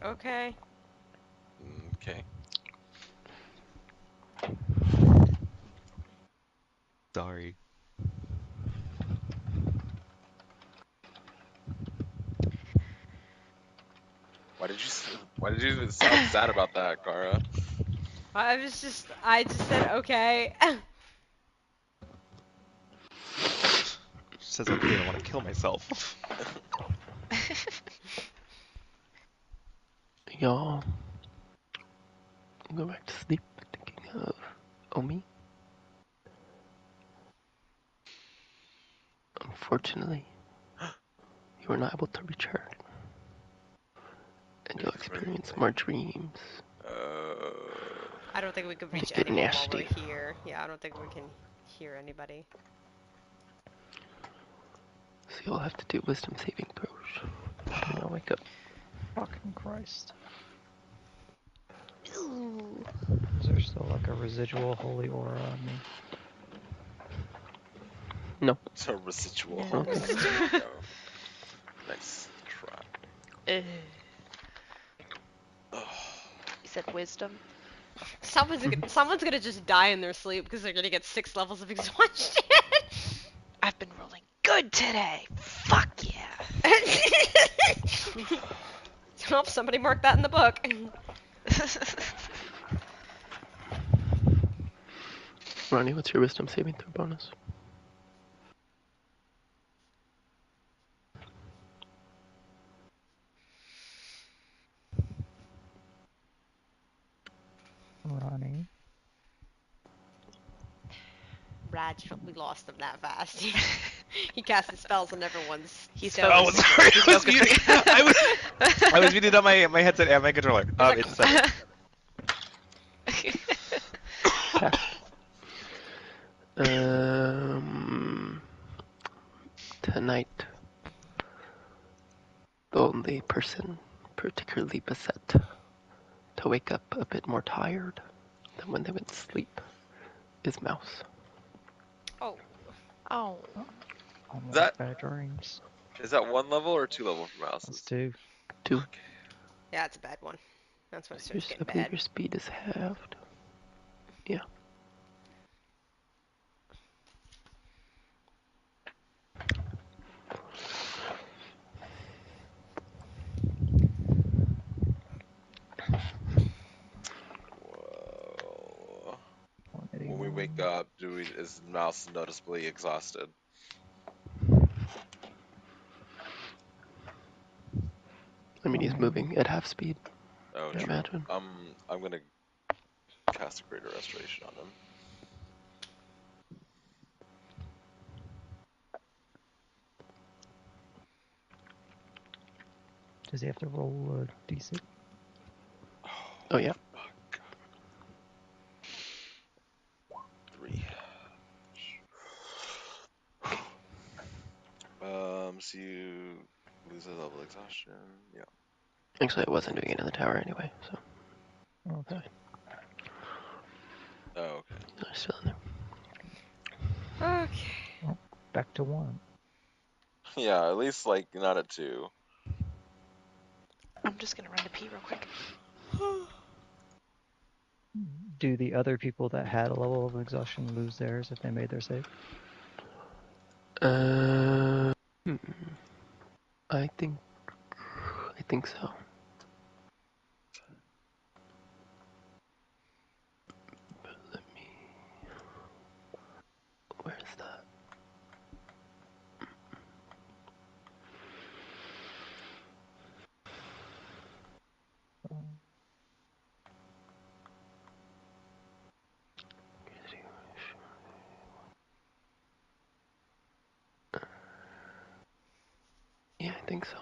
Okay. Okay. Sorry. Why did you sound sad about that, Kara? I just said okay. She says, okay, I want to kill myself. Y'all go back to sleep thinking of Omi. Unfortunately, you were not able to reach her, and you'll experience more dreams. I don't think we could reach Get anyone while we're nasty. here. Yeah, I don't think we can hear anybody. So you'll have to do wisdom saving throws. And I'll wake up. Fucking Christ. Ooh. Is there still like a residual holy aura on me? No. It's a residual. I don't think so. No. Nice try. You said wisdom? Someone's gonna just die in their sleep because they're gonna get 6 levels of exhaustion. I've been rolling good today. Fuck yeah. Well, somebody mark that in the book. Ronnie, what's your wisdom saving throw bonus? Ronnie. Rad, we lost him that fast. He cast his spells on everyone's. He's stone. Oh, focusing. sorry. He's I was focusing. muted. I was muted on my headset and my controller. It's 7. Passed. Tonight, the only person particularly beset to wake up a bit more tired than when they went to sleep is Mouse. Oh, Oh. Unlike that- bad dreams. Is that 1 level or 2 level for That's mouses? 2. 2. Yeah, it's a bad one. That's when it starts I getting believe bad. your speed is halved. Yeah. Whoa. When we 181. wake up, is Mouse noticeably exhausted? I mean, he's moving at half speed. Oh, I true. imagine. I'm gonna cast a Greater Restoration on him. Does he have to roll a d6? Oh, yeah. Fuck. 3. So you lose a level exhaustion. Yeah. Actually, I wasn't doing it in the tower anyway, so. Oh, okay. Oh, okay. I'm still in there. Okay. Back to 1. Yeah, at least like not at 2. I'm just gonna run to pee real quick. Do the other people that had a level of exhaustion lose theirs if they made their save? Hmm. I think so. But let me. Where's that? Yeah, I think so.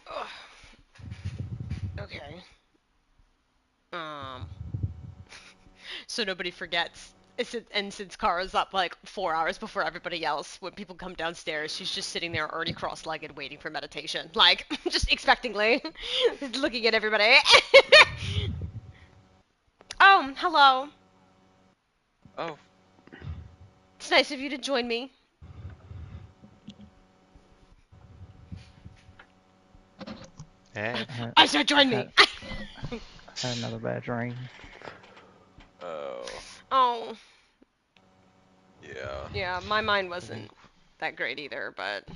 Ugh. Okay. So nobody forgets. And since Kara's up like 4 hours before everybody else, when people come downstairs, she's just sitting there already cross-legged waiting for meditation. Like, just expectingly. Looking at everybody. Oh, hello. Oh, It's nice of you to join me. Hey. I said join me. Had another bad dream. oh, Oh, yeah. yeah, my mind I think wasn't that great either, but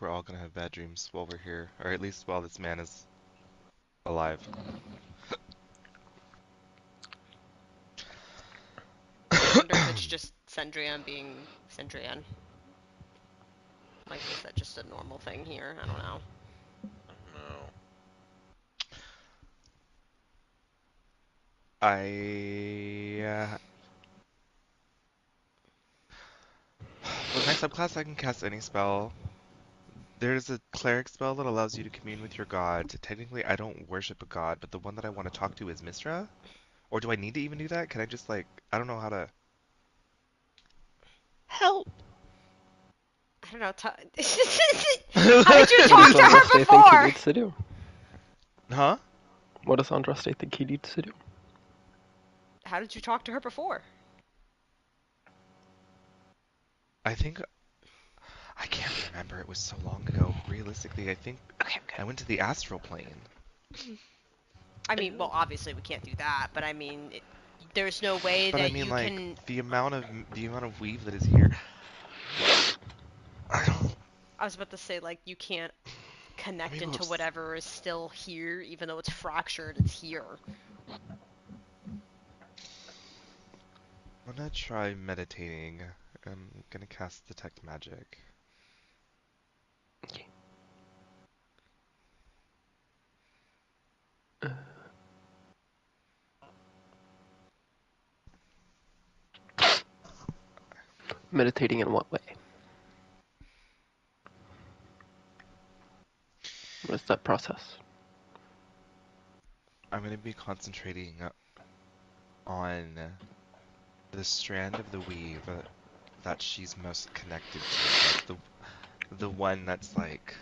we're all gonna have bad dreams while we're here, or at least while this man is alive. I wonder if it's just Cendrillon being Cendrillon. Like, is that just a normal thing here? I don't know. No. With my subclass, I can cast any spell. There's a cleric spell that allows you to commune with your god. Technically, I don't worship a god, but the one that I want to talk to is Mistra. Or do I need to even do that? Can I just like, I don't know how to. Help! I don't know. How did you talk to her Andraste think he before? needs to do? Huh? What does Andraste think he needs to do? How did you talk to her before? I think I can't remember. It was so long ago. Realistically, I think Okay, I'm I went to the astral plane. I mean, well, obviously we can't do that, but I mean, there's no way But I that mean, you like can. the amount of weave that is here. I don't. I was about to say, like, you can't connect Maybe into we'll- whatever is still here, even though it's fractured. It's here. I'm gonna try meditating. I'm gonna cast detect magic. Meditating in what way? What is that process? I'm gonna be concentrating on the strand of the weave that she's most connected to, like the one that's like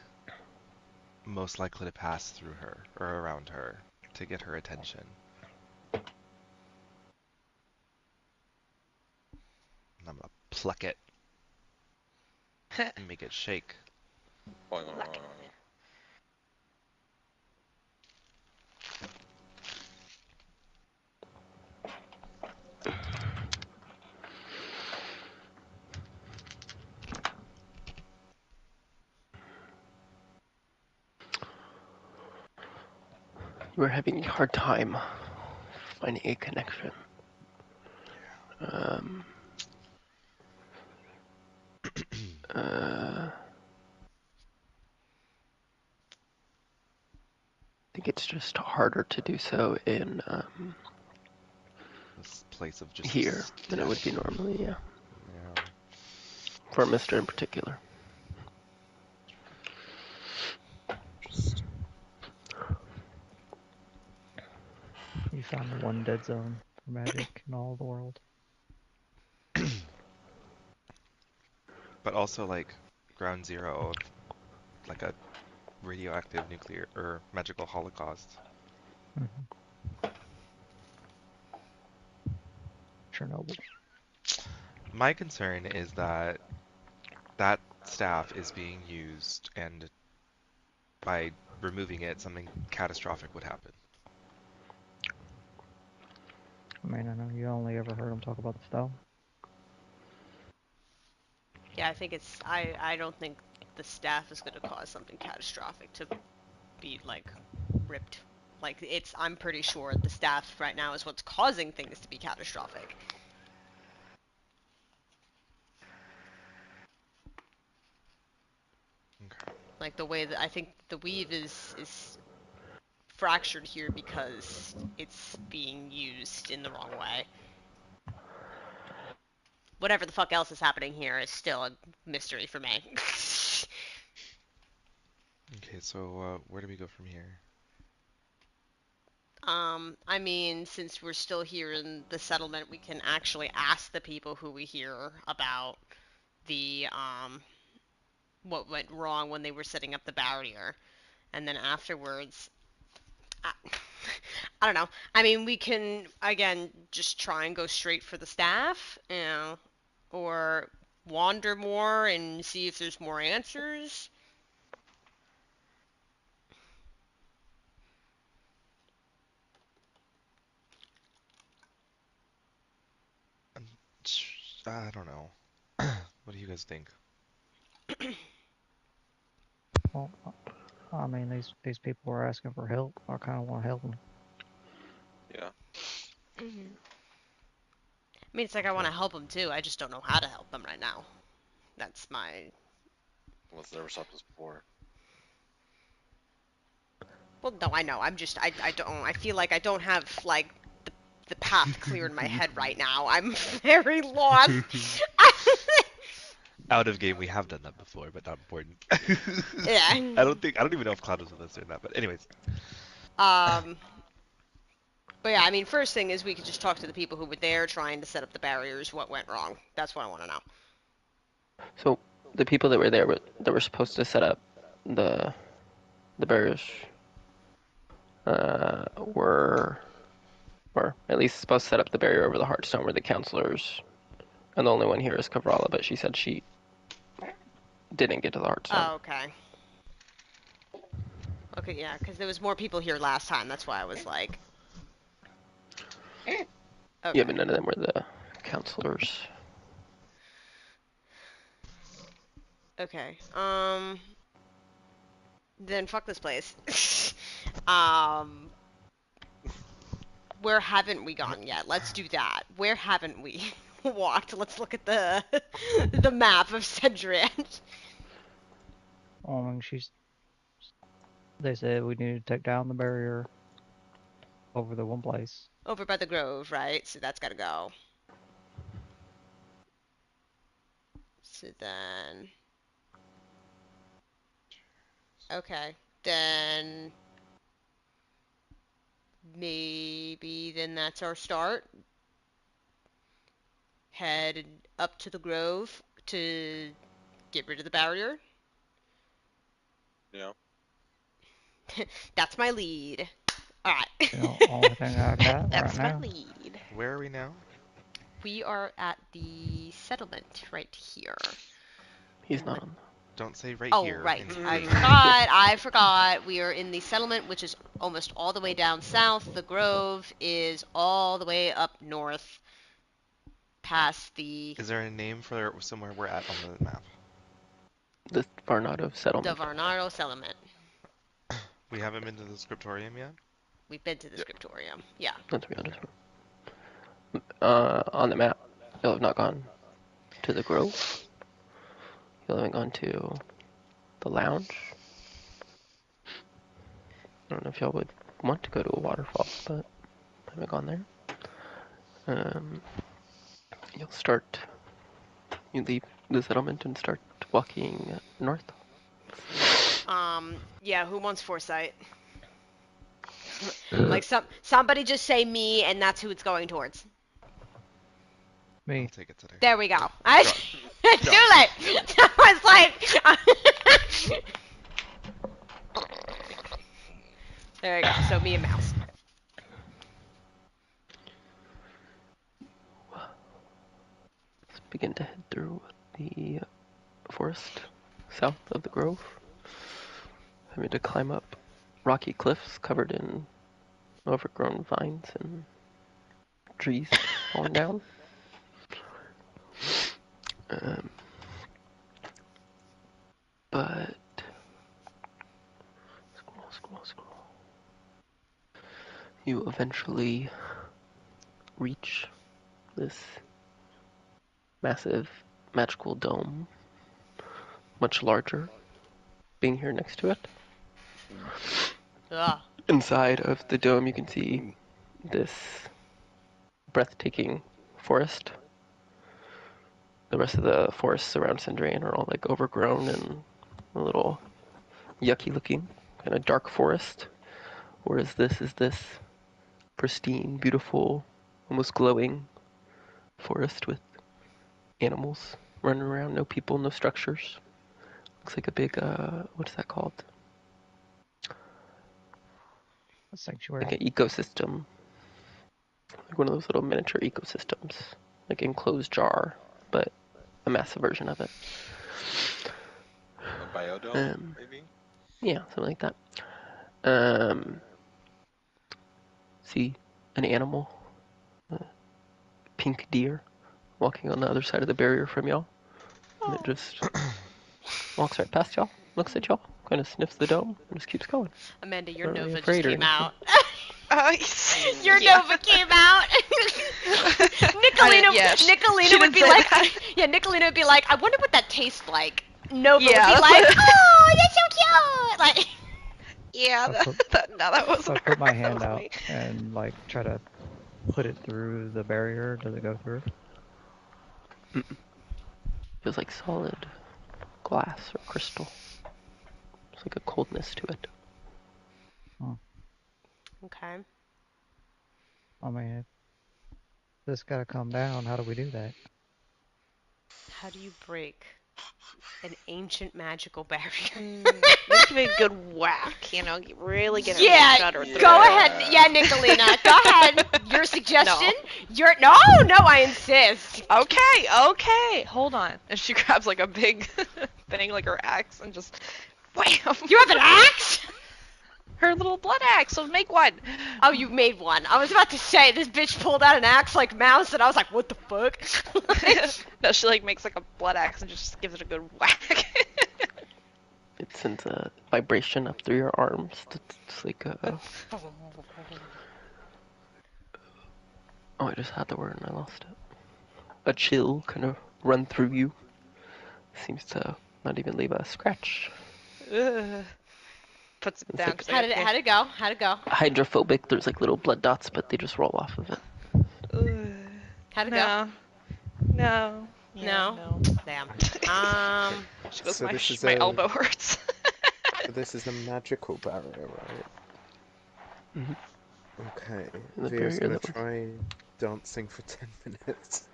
most likely to pass through her or around her to get her attention. and I'm gonna pluck it and make it shake. Boing. Luck. We're having a hard time finding a connection. I think it's just harder to do so in This place of just here than it would be static. normally, yeah. Yeah. For Mister in particular. Just You found the one dead zone for magic in all the world. But also like ground zero of like a radioactive nuclear or magical holocaust. Chernobyl. My concern is that that staff is being used, and by removing it, something catastrophic would happen. I mean, I know you only ever heard him talk about the stone. Yeah, I think it's. I don't think the staff is going to cause something catastrophic to be like ripped. Like it's. I'm pretty sure the staff right now is what's causing things to be catastrophic. Okay. Like the way that I think the weave is fractured here because it's being used in the wrong way. Whatever the fuck else is happening here is still a mystery for me. Okay, so where do we go from here? I mean, since we're still here in the settlement, we can actually ask the people who we hear about the, what went wrong when they were setting up the barrier. And then afterwards, I, I don't know. I mean, we can, again, just try and go straight for the staff, you know, or wander more and see if there's more answers. I don't know. What do you guys think? Well, I mean, these people are asking for help. I kind of want to help them. yeah. I mean, it's like I want to help them too. I just don't know how to help them right now. That's my. Well, it's never stopped us before. Well, no, I know. I'm just. I don't. I feel like I don't have like the path clear in my head right now. I'm very lost. Out of game, we have done that before, but not important. Yeah. I don't even know if Cloud was with us during that, but anyways. Um. But yeah, I mean, first thing is we could just talk to the people who were there trying to set up the barriers. What went wrong? That's what I want to know. So the people that were there that were supposed to set up the barriers were, or at least supposed to set up the barrier over the Heartstone were the counselors, and the only one here is Kavrala, but she said she didn't get to the Heartstone. Oh, okay. Okay, yeah, because there was more people here last time. That's why I was like. Okay. Yeah, but none of them were the counselors. Okay. Then fuck this place. um. Where haven't we gone yet? Let's do that. Where haven't we walked? Let's look at the the map of Cendrian. I mean, they said we need to take down the barrier over the one place. Over by the Grove, right? So that's gotta go. So then. Okay. Then. Maybe then that's our start. Head up to the Grove to get rid of the barrier. Yeah. That's my lead. Alright. The only thing I got That's right my now. lead. Where are we now? We are at the the settlement right here. He's not on. Don't say right Oh, here. right. in I here. forgot. I forgot. We are in the settlement, which is almost all the way down south. The grove is all the way up north, past the Is there a name for somewhere we're at on the map? The Varnado settlement. Varnado settlement. We haven't been to the scriptorium yet? We've been to the scriptorium. Yeah. Let's be honest. On the map, y'all have not gone to the grove. Y'all haven't gone to the lounge. I don't know if y'all would want to go to a waterfall, but I haven't gone there. You'll start. You leave the settlement and start walking north. Yeah, who wants foresight? Like somebody just say me, and that's who it's going towards. I'll Me. take it today. There we go. Go. Too late. I was like, there you go. So me and Mouse. Let's begin to head through the forest south of the grove. Having to climb up rocky cliffs covered in overgrown vines and trees falling down. But scroll. You eventually reach this massive magical dome, much larger, being here next to it. Ugh. Inside of the dome, you can see this breathtaking forest. The rest of the forests around Cendrane are all like overgrown and a little yucky looking, kind of dark forest. Whereas this is this pristine, beautiful, almost glowing forest with animals running around, no people, no structures. Looks like a big, what's that called? A sanctuary. Like an ecosystem. Like one of those little miniature ecosystems. Like enclosed jar, but a massive version of it. A biodome, maybe? Yeah, something like that. See an animal, a pink deer, walking on the other side of the barrier from y'all. And it just walks right past y'all, looks at y'all, kind of sniffs the dome, and just keeps going. Amanda, your Not really Nova just afraid or came anything. out. Your Nova came out. Nicolina would be like, Nicolina would be like, I wonder what that tastes like. Nova would be like, oh, that's so cute. Like, Yeah, that was. So I put my hand out and like try to put it through the barrier. Does it go through? Feels like solid glass or crystal. There's like a coldness to it. okay. I mean, this gotta come down. How do we do that? How do you break an ancient magical barrier? This could be a good whack, really get it shudder through. Go ahead. Yeah, Nicolina, go ahead. Your suggestion? No, I insist. Okay, hold on. And she grabs like a big thing, like her axe, and just wham! You have an axe? Her little blood axe, so make one. Oh, you made one. I was about to say, this bitch pulled out an axe like Mouse, and I was like, what the fuck? No, she like makes like a blood axe and just gives it a good whack. It sends a vibration up through your arms. It's like a... Oh, I just had the word and I lost it. A chill kind of run through you. Seems to not even leave a scratch. Puts it It's down. like- How'd it go? Hydrophobic, there's like little blood dots, but they just roll off of it. How'd it go? No. No? Damn. She goes, So this is my a- elbow hurts. This is the magical barrier, right? Mhm. Okay. The Via's barrier gonna that was- try dancing for 10 minutes.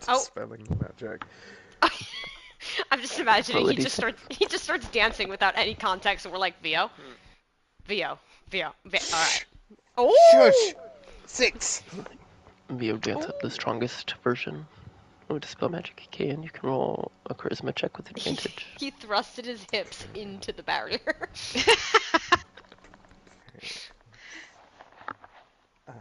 Oh. Dispelling the magic. I'm just imagining Roll a he just starts dancing without any context, and we're like, Vio. Alright. Oh! Shush! 6! Vio grants up the strongest version Oh, dispel magic you can. You can roll a charisma check with advantage. He thrusted his hips into the barrier. Uh,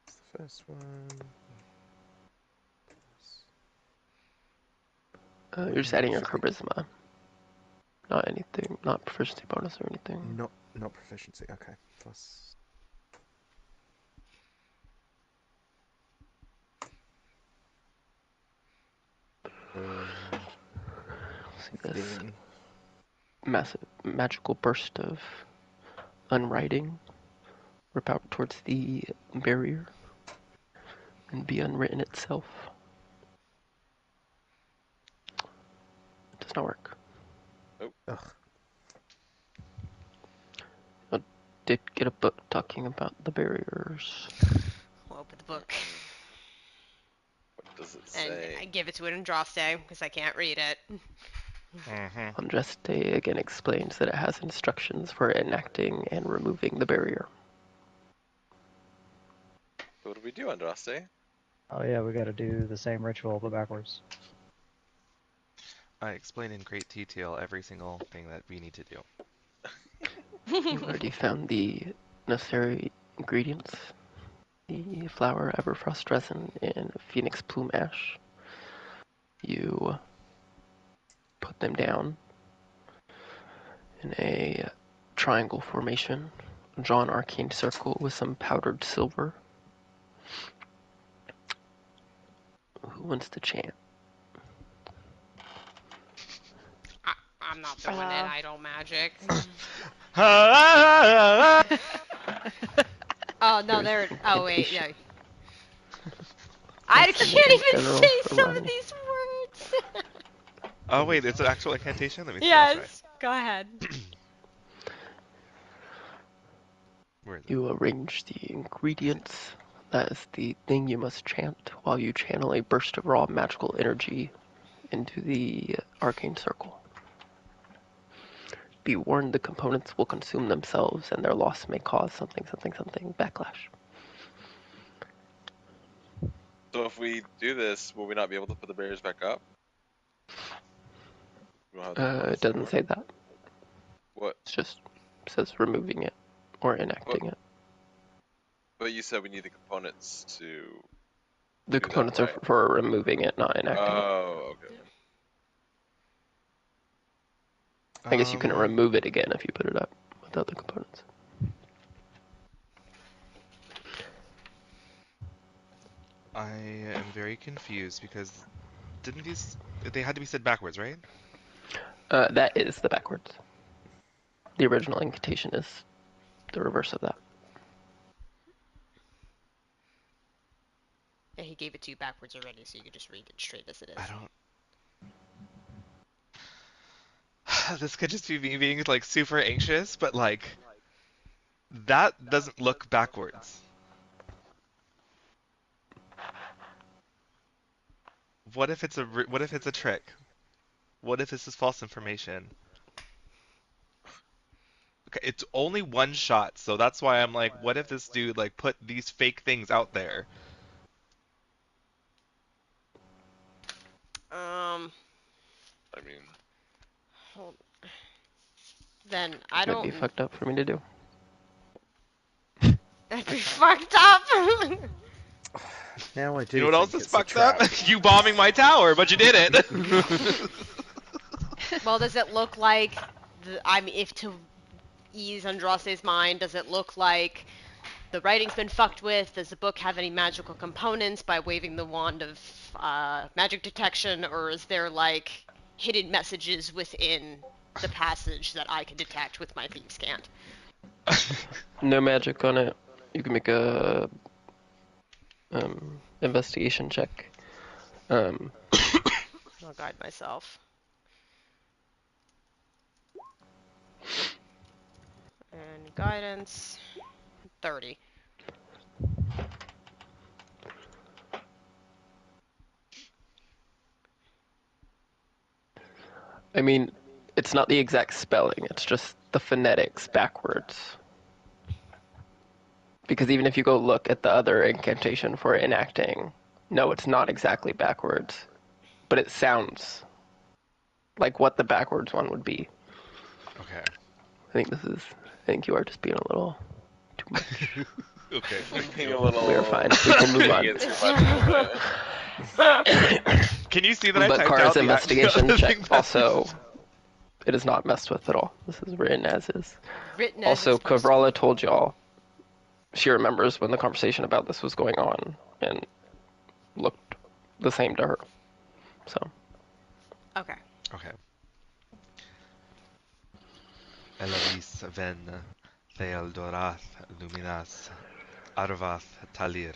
it's the first one. You're just adding your charisma. Not anything, not proficiency bonus or anything. Not proficiency. Okay. Plus. See this 15. massive magical burst of unwriting rip out towards the barrier and be unwritten itself. It does not work. Ugh. I did get a book talking about the barriers. We'll open the book. What does it And say? I give it to Andraste because I can't read it. Mm-hmm. Andraste again explains that it has instructions for enacting and removing the barrier. What do we do, Andraste? Oh yeah, we gotta do the same ritual but backwards. I explain in great detail every single thing that we need to do. You already found the necessary ingredients. The flower, Everfrost resin, and phoenix plume ash. You put them down in a triangle formation. Draw an arcane circle with some powdered silver. Who wants to chant? I'm not doing it. I don't magic. Oh no, there. Oh wait, yeah. I can't even General say for some of Ronnie. these words. Oh wait, it's an actual incantation? Let me see. I'll try. Yes, go ahead. Where is it? You arrange the ingredients. That is the thing you must chant while you channel a burst of raw magical energy into the arcane circle. Be warned, the components will consume themselves and their loss may cause something backlash. So if we do this, will we not be able to put the barriers back up? We don't have the It components doesn't anymore. say that. What? It just says removing it or enacting it. But you said we need the components to. The do that, components right? are for removing it, not enacting it. Oh, okay. I guess you can remove it again if you put it up without the components. I am very confused because they had to be said backwards, right? That is the backwards. The original incantation is the reverse of that. Yeah, he gave it to you backwards already, so you could just read it straight as it is. I don't. This could just be me being like super anxious, but like that doesn't look backwards. What if it's a trick? What if this is false information? Okay, it's only one shot, so that's why I'm like, what if this dude like put these fake things out there? I mean, Hold. Then I That'd don't. be fucked up for me to do. That'd be fucked up. Now I do. You know what else think is it's a fucked up? trap. You bombing my tower, but you did it. Well, does it look like if to ease Andraste's mind, does it look like the writing's been fucked with? Does the book have any magical components by waving the wand of magic detection, or is there like hidden messages within the passage that I can detect with my thieves' cant? No magic on it. You can make a investigation check. I'll guide myself. And guidance, 30. I mean, it's not the exact spelling. It's just the phonetics backwards. Because even if you go look at the other incantation for enacting, no, it's not exactly backwards, but it sounds like what the backwards one would be. Okay. I think you are just being a little too much. Okay. Being a little. We are fine. We can move on. Taking it too much a little bit. Can you see that I But typed Kara's out the investigation the check thing that- also, it is not messed with at all. This is written as is. Written as Also, it's supposed to. Kavrala told y'all she remembers when the conversation about this was going on and looked the same to her. So, Okay. Okay. Elavis ven Thealdorath Luminas Arvath Talir.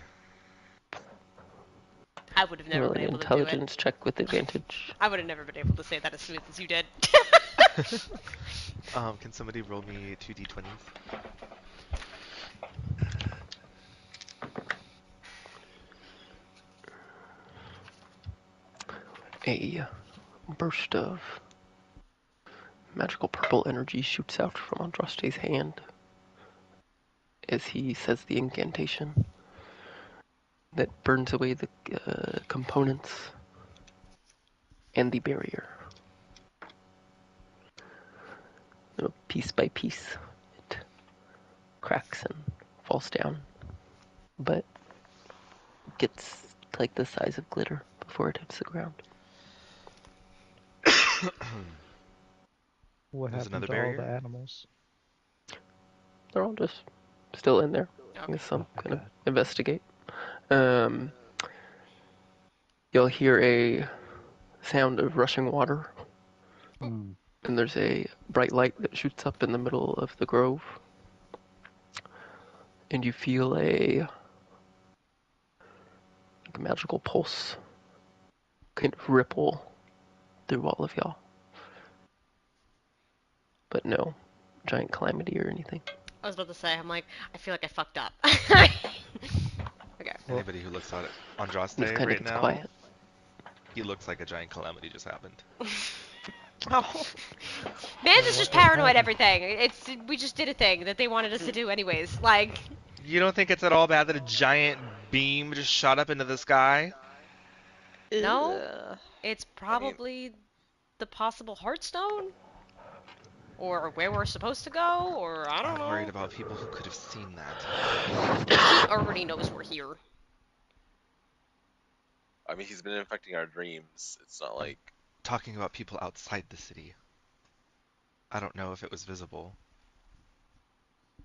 I would have never roll been an able to do it. intelligence check with advantage. I would have never been able to say that as smooth as you did. Can somebody roll me 2 d20s? A burst of magical purple energy shoots out from Andraste's hand as he says the incantation that burns away the components and the barrier. Piece by piece, it cracks and falls down, but gets like the size of glitter before it hits the ground. What There's happened another to barrier? all the animals? They're all just still in there. I Okay. guess some Oh, kind of okay. investigate. You'll hear a sound of rushing water, Hmm. and there's a bright light that shoots up in the middle of the grove, and you feel a magical pulse kind of ripple through all of y'all. But no giant calamity or anything. I was about to say, I'm like, I feel like I fucked up. Okay. Anybody who looks at it, Just Andraste kind of right gets now, quiet. he looks like a giant calamity just happened. Oh. Man's is just paranoid happened? everything. We just did a thing that they wanted us to do anyways. Like, You don't think it's at all bad that a giant beam just shot up into the sky? no, Ugh. it's probably the possible Heartstone? Or where we're supposed to go? Or I don't I'm worried know. about people who could have seen that. He already knows we're here. I mean, he's been infecting our dreams. It's not like. Talking about people outside the city. I don't know if it was visible.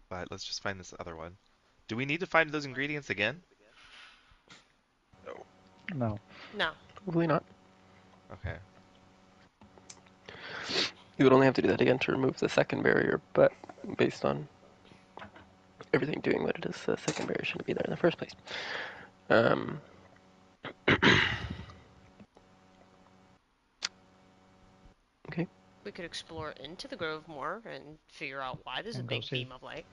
But let's just find this other one. Do we need to find those ingredients again? No. No. No. Probably not. Okay. You would only have to do that again to remove the second barrier, but based on everything doing what it is, the second barrier shouldn't be there in the first place. Okay. We could explore into the grove more and figure out why there's a And go big see. beam of light.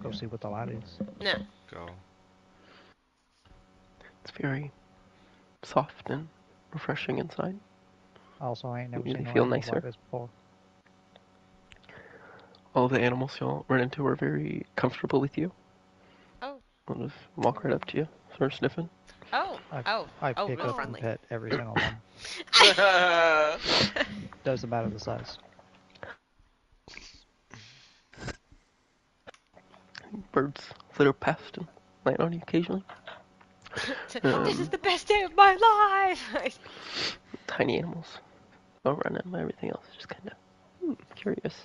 Go see what the light is. No. Go. It's very soft and refreshing inside. Also, I ain't never Really seen no feel animals nicer. like this before. All the animals you'll run into are very comfortable with you. Oh. They'll just walk right up to you, start sniffing. Oh. I Oh, pick real up friendly. and pet every single one. Doesn't matter the size. Birds flitter past and land on you occasionally. This is the best day of my life! Tiny animals. They'll run at everything else. Just kind of curious.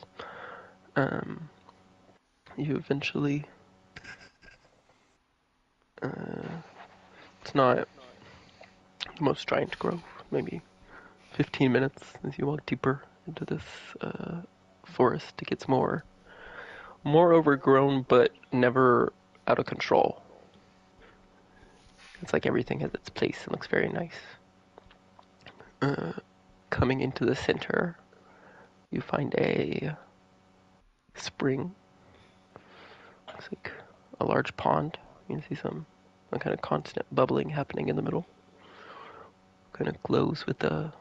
You eventually. It's not the most giant grove. Maybe 15 minutes as you walk deeper into this forest. It gets more overgrown, but never out of control. It's like everything has its place and looks very nice. Coming into the center, you find a spring. Looks like a large pond. You can see some kind of constant bubbling happening in the middle. Kind of glows with the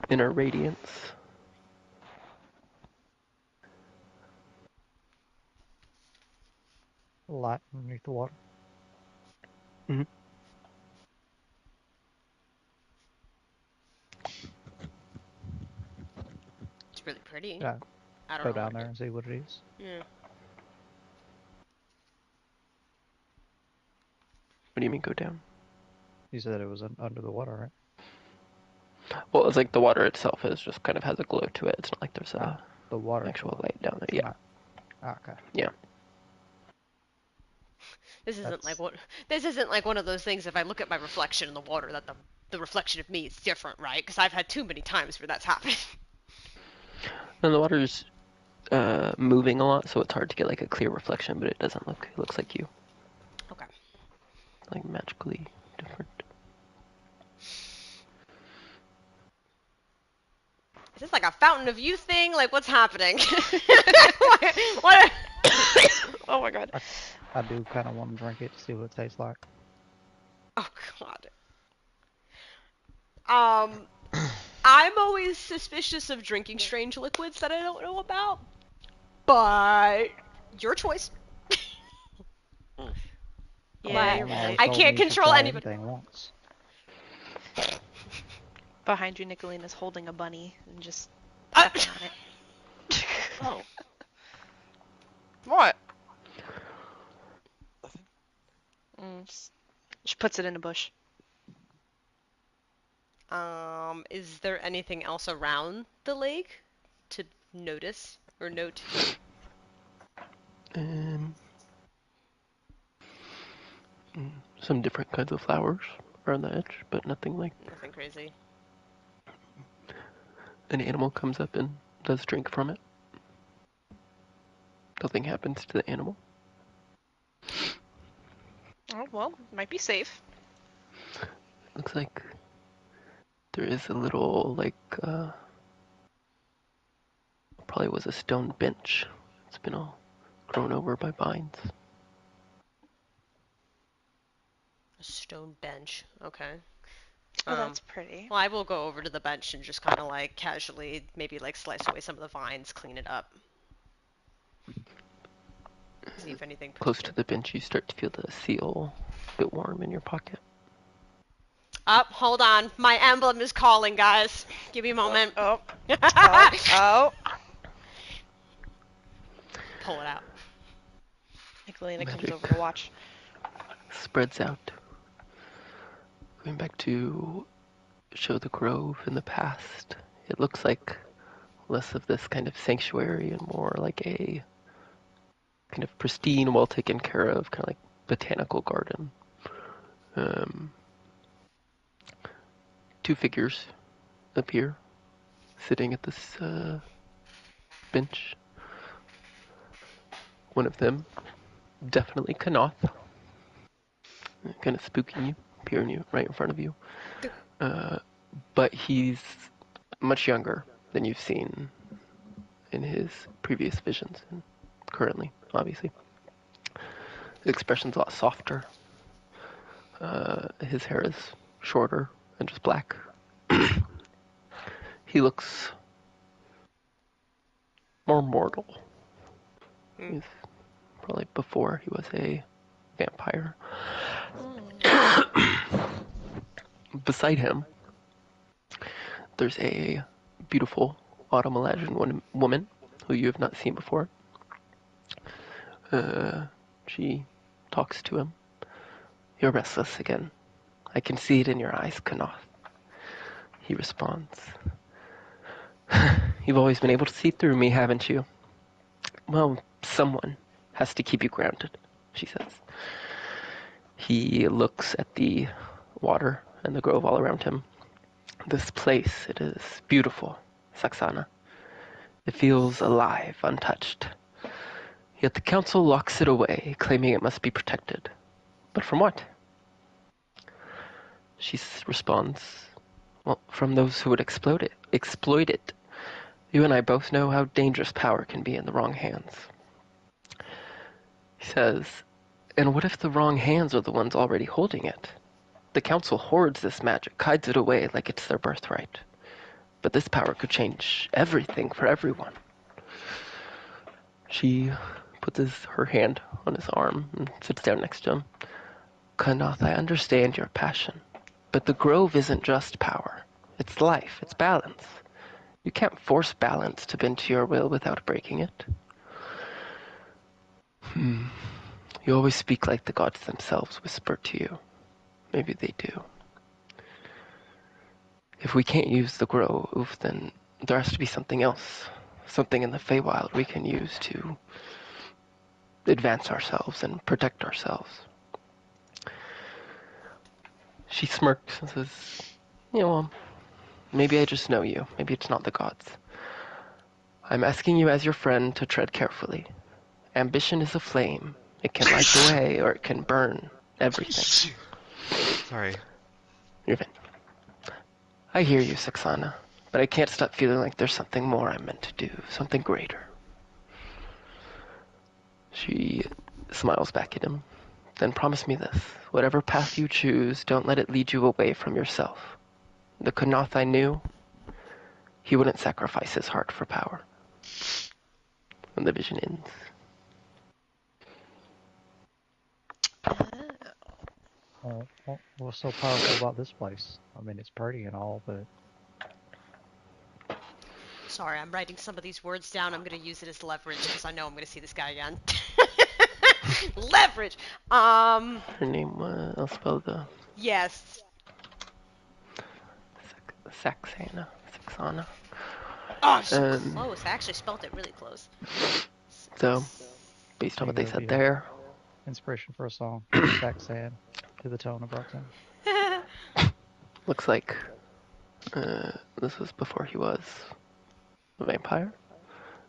inner radiance. flat underneath the water? It's really pretty. Yeah. I don't Go know down what there it and see what it is. is. Yeah. What do you mean go down? You said it was under the water, right? Well, it's like the water itself is just kind of has a glow to it. It's not like there's a The water. actual light down there. It's Yeah. not- Okay. Yeah. This isn't That's- like what. This isn't like one of those things. If I look at my reflection in the water, that the reflection of me is different, right? Because I've had too many times where that's happened. And the water's moving a lot, so it's hard to get like a clear reflection, but it doesn't look. It looks like you. Okay. Like magically different. Is this like a fountain of youth thing? Like, what's happening? what? Oh my god. I do kind of want to drink it to see what it tastes like. Oh god. I'm always suspicious of drinking strange liquids that I don't know about, but your choice. Yeah, My you're mom right. always I told can't me you should control try anybody. anything once. Behind you, Nicolina's holding a bunny and just Uh, pecking on it. Oh, What? nothing. She puts it in a bush. Is there anything else around the lake to notice or note? Some different kinds of flowers are on the edge, but nothing like Nothing crazy. an animal comes up and does drink from it. Nothing happens to the animal. Oh, well, might be safe. Looks like there is a little, like, probably was a stone bench. It's been all grown over by vines. A stone bench. Okay. Oh, that's pretty. Well, I will go over to the bench and just kind of like casually, maybe like slice away some of the vines, clean it up. See if anything. Close to the bench, you start to feel the seal a bit warm in your pocket. Up, hold on. My emblem is calling, guys. Give me a moment. Oh. Oh. Pull it out. Nicolina comes Magic. over to watch. Spreads out. Going back to show the grove in the past, it looks like less of this kind of sanctuary and more like a kind of pristine, well taken care of, kind of like botanical garden. Two figures appear, sitting at this bench. One of them, definitely Kanoth, kind of spooking you, appearing you right in front of you. But he's much younger than you've seen in his previous visions, and currently, obviously. The expression's a lot softer. His hair is shorter and just black. He looks more mortal. He's probably before he was a vampire. Beside him, there's a beautiful autumn Eladrin woman who you have not seen before. She talks to him. You're restless again. I can see it in your eyes, Kanoth. He responds. You've always been able to see through me, haven't you? Well, someone has to keep you grounded, she says. He looks at the water and the grove all around him. This place, it is beautiful, Saxana. It feels alive, untouched. Yet the council locks it away, claiming it must be protected. But from what? She responds, well, from those who would exploit it. You and I both know how dangerous power can be in the wrong hands. He says, and what if the wrong hands are the ones already holding it? The council hoards this magic, hides it away like it's their birthright. But this power could change everything for everyone. She puts her hand on his arm and sits down next to him. Kanath, I understand your passion, but the grove isn't just power. It's life, it's balance. You can't force balance to bend to your will without breaking it. You always speak like the gods themselves whisper to you. Maybe they do. If we can't use the grove, then there has to be something else. Something in the Feywild we can use to advance ourselves and protect ourselves. She smirks and says, well, maybe I just know you. Maybe it's not the gods. I'm asking you as your friend to tread carefully. Ambition is a flame. It can light the way or it can burn everything. Sorry. You're fine. I hear you, Saxana, but I can't stop feeling like there's something more I'm meant to do, something greater. She smiles back at him. Then promise me this. Whatever path you choose, don't let it lead you away from yourself. The Kanath I knew, he wouldn't sacrifice his heart for power. When the vision ends. What's so powerful about this place? I mean, it's pretty and all, but Sorry, I'm writing some of these words down. I'm going to use it as leverage because I know I'm going to see this guy again. Leverage. Her name was, I'll spell the Yes. Saxana. Oh, so close. I actually spelled it really close. So, based on what they said there, inspiration for a song. Sax Sand to the tone of Roxanne. looks like this was before he was a vampire.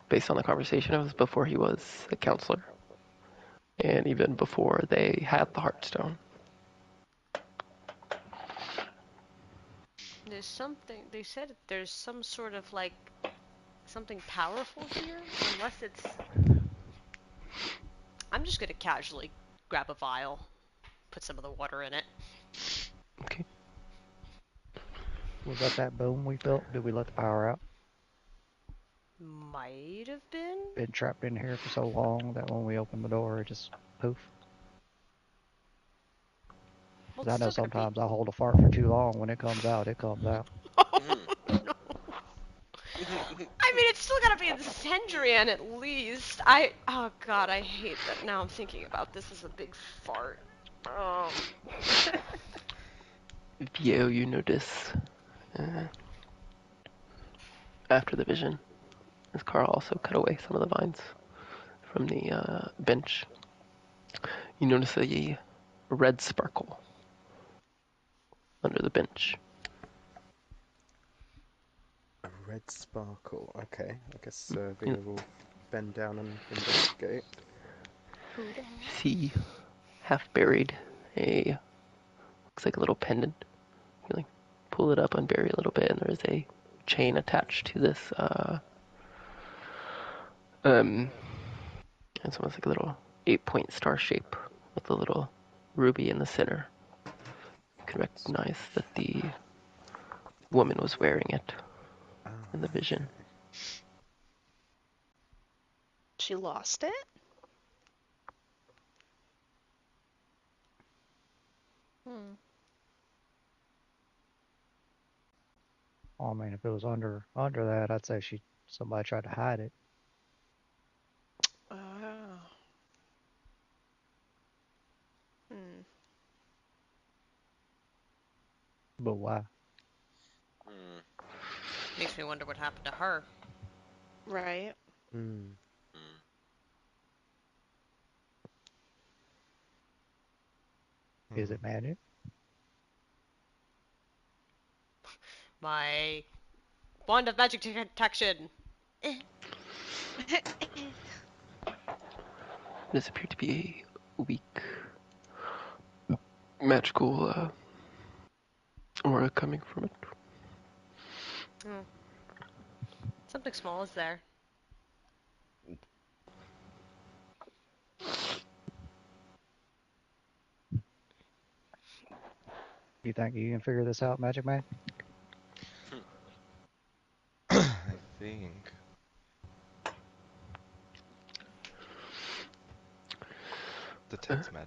Based on the conversation, it was before he was a counselor. And even before they had the Heartstone. There's something, they said there's some sort of like, something powerful here, unless it's, I'm just gonna casually grab a vial, put some of the water in it. Okay. Was that boom we felt? Did we let the power out? Might have been. Been trapped in here for so long that when we opened the door, it just poof. Well, I know sometimes I hold a fart for too long. When it comes out, it comes out. Oh, no. I mean, it's still gotta be in Cendrian at least. Oh god, I hate that now I'm thinking about this as a big fart. Oh. Vio, you notice after the vision, as Carl also cut away some of the vines from the bench, you notice a red sparkle under the bench. A red sparkle. Okay, I guess Vio will bend down and investigate. See, half buried, looks like a little pendant. You like pull it up, unbury a little bit, and there's a chain attached to this. It's almost like a little 8-point star shape with a little ruby in the center. You can recognize that the woman was wearing it in the vision. She lost it? Well, I mean, if it was under that, I'd say somebody tried to hide it. Oh. But why? Makes me wonder what happened to her. Right. Is it magic? My wand of magic detection. This appeared to be a weak magical aura coming from it. Something small is there. You think you can figure this out, Magic Man? I think.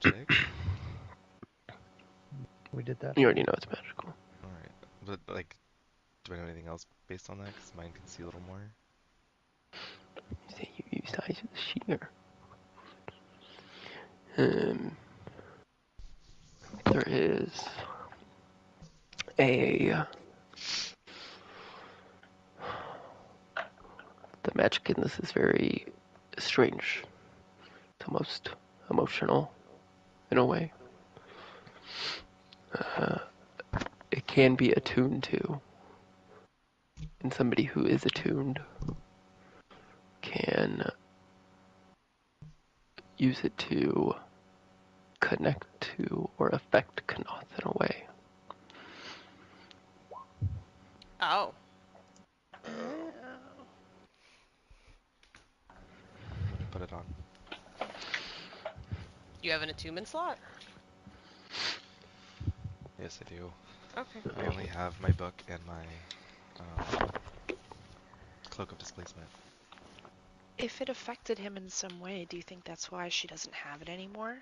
magic. We did that. You already know it's magical. Alright. But, like, do I know anything else based on that? Because mine can see a little more. You say you used eyes of the shear. There is a... The magic in this is very strange. It's almost emotional, in a way. It can be attuned to. And somebody who is attuned can use it to connect to or affect Kanoth in a way. Oh. Let me put it on. You have an attunement slot? Yes, I do. Okay. I only have my book and my Cloak of Displacement. If it affected him in some way, do you think that's why she doesn't have it anymore?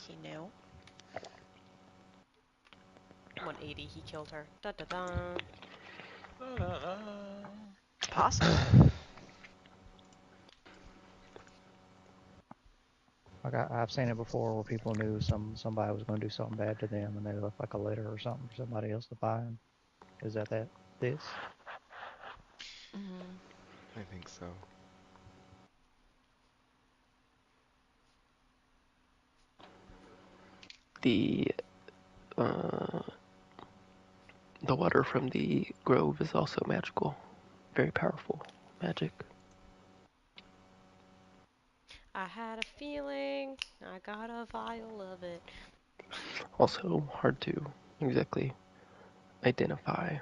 He knew. 180, he killed her. Da da da. It's possible. Like I've seen it before where people knew somebody was going to do something bad to them, and they left like a letter or something for somebody else to find. Is that this? Mm-hmm. I think so. The water from the grove is also magical. Very powerful magic. I had a feeling. I got a vial of it. Also hard to exactly identify,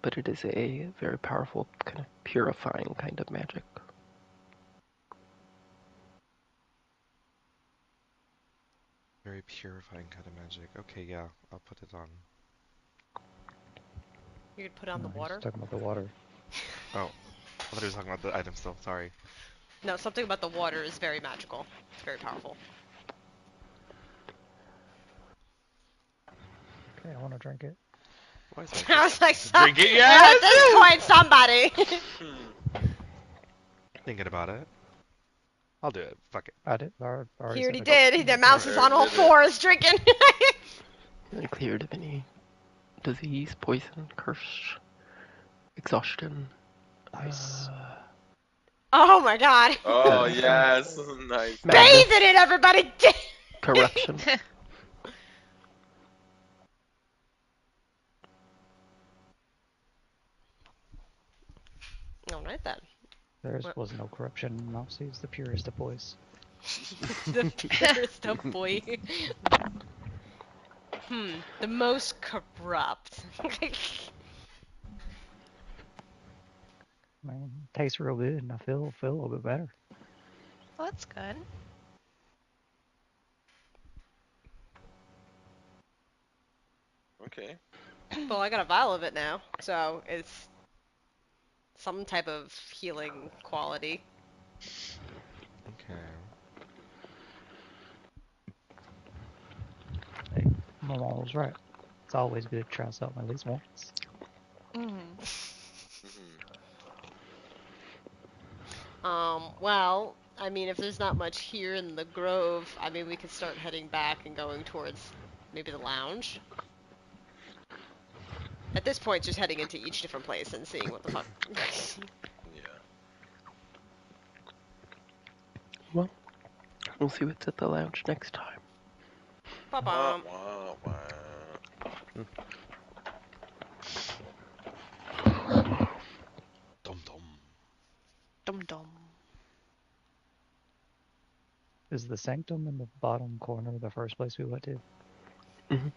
but it is a very powerful kind of purifying kind of magic. Very purifying kind of magic. Okay, yeah, I'll put it on. You could put on No, the he's water. talking about the water. Oh, I thought he was talking about the item still. Sorry. No, something about the water is very magical. It's very powerful. Okay, I want to drink it. Why is I was like, Drink it, at yes! this point, somebody. Thinking about it. I'll do it. Fuck it. I did. I already He said already I did. The mouse is on all fours drinking. You're cleared of any disease, poison, curse, exhaustion. Nice. Oh my god. Oh yes, nice. Madness, Bathe in it, everybody. corruption. All right then. There What? was no corruption. Mouse is the purest of boys. The purest of boy. The most corrupt. I mean, it tastes real good, and I feel a little bit better. Well, that's good. Okay. Well, I got a vial of it now, so it's some type of healing quality. Okay. Hey, my mom was right. It's always good to try something at least once. Mm-hmm. Well, I mean, if there's not much here in the grove, I mean, we could start heading back and going towards maybe the lounge. At this point, just heading into each different place and seeing what the fuck. Yeah. Well, we'll see what's at the lounge next time. Wah, Ba-bum. wah, wah. Dum dum. Dum dum. Is the sanctum in the bottom corner the first place we went to? Mhm.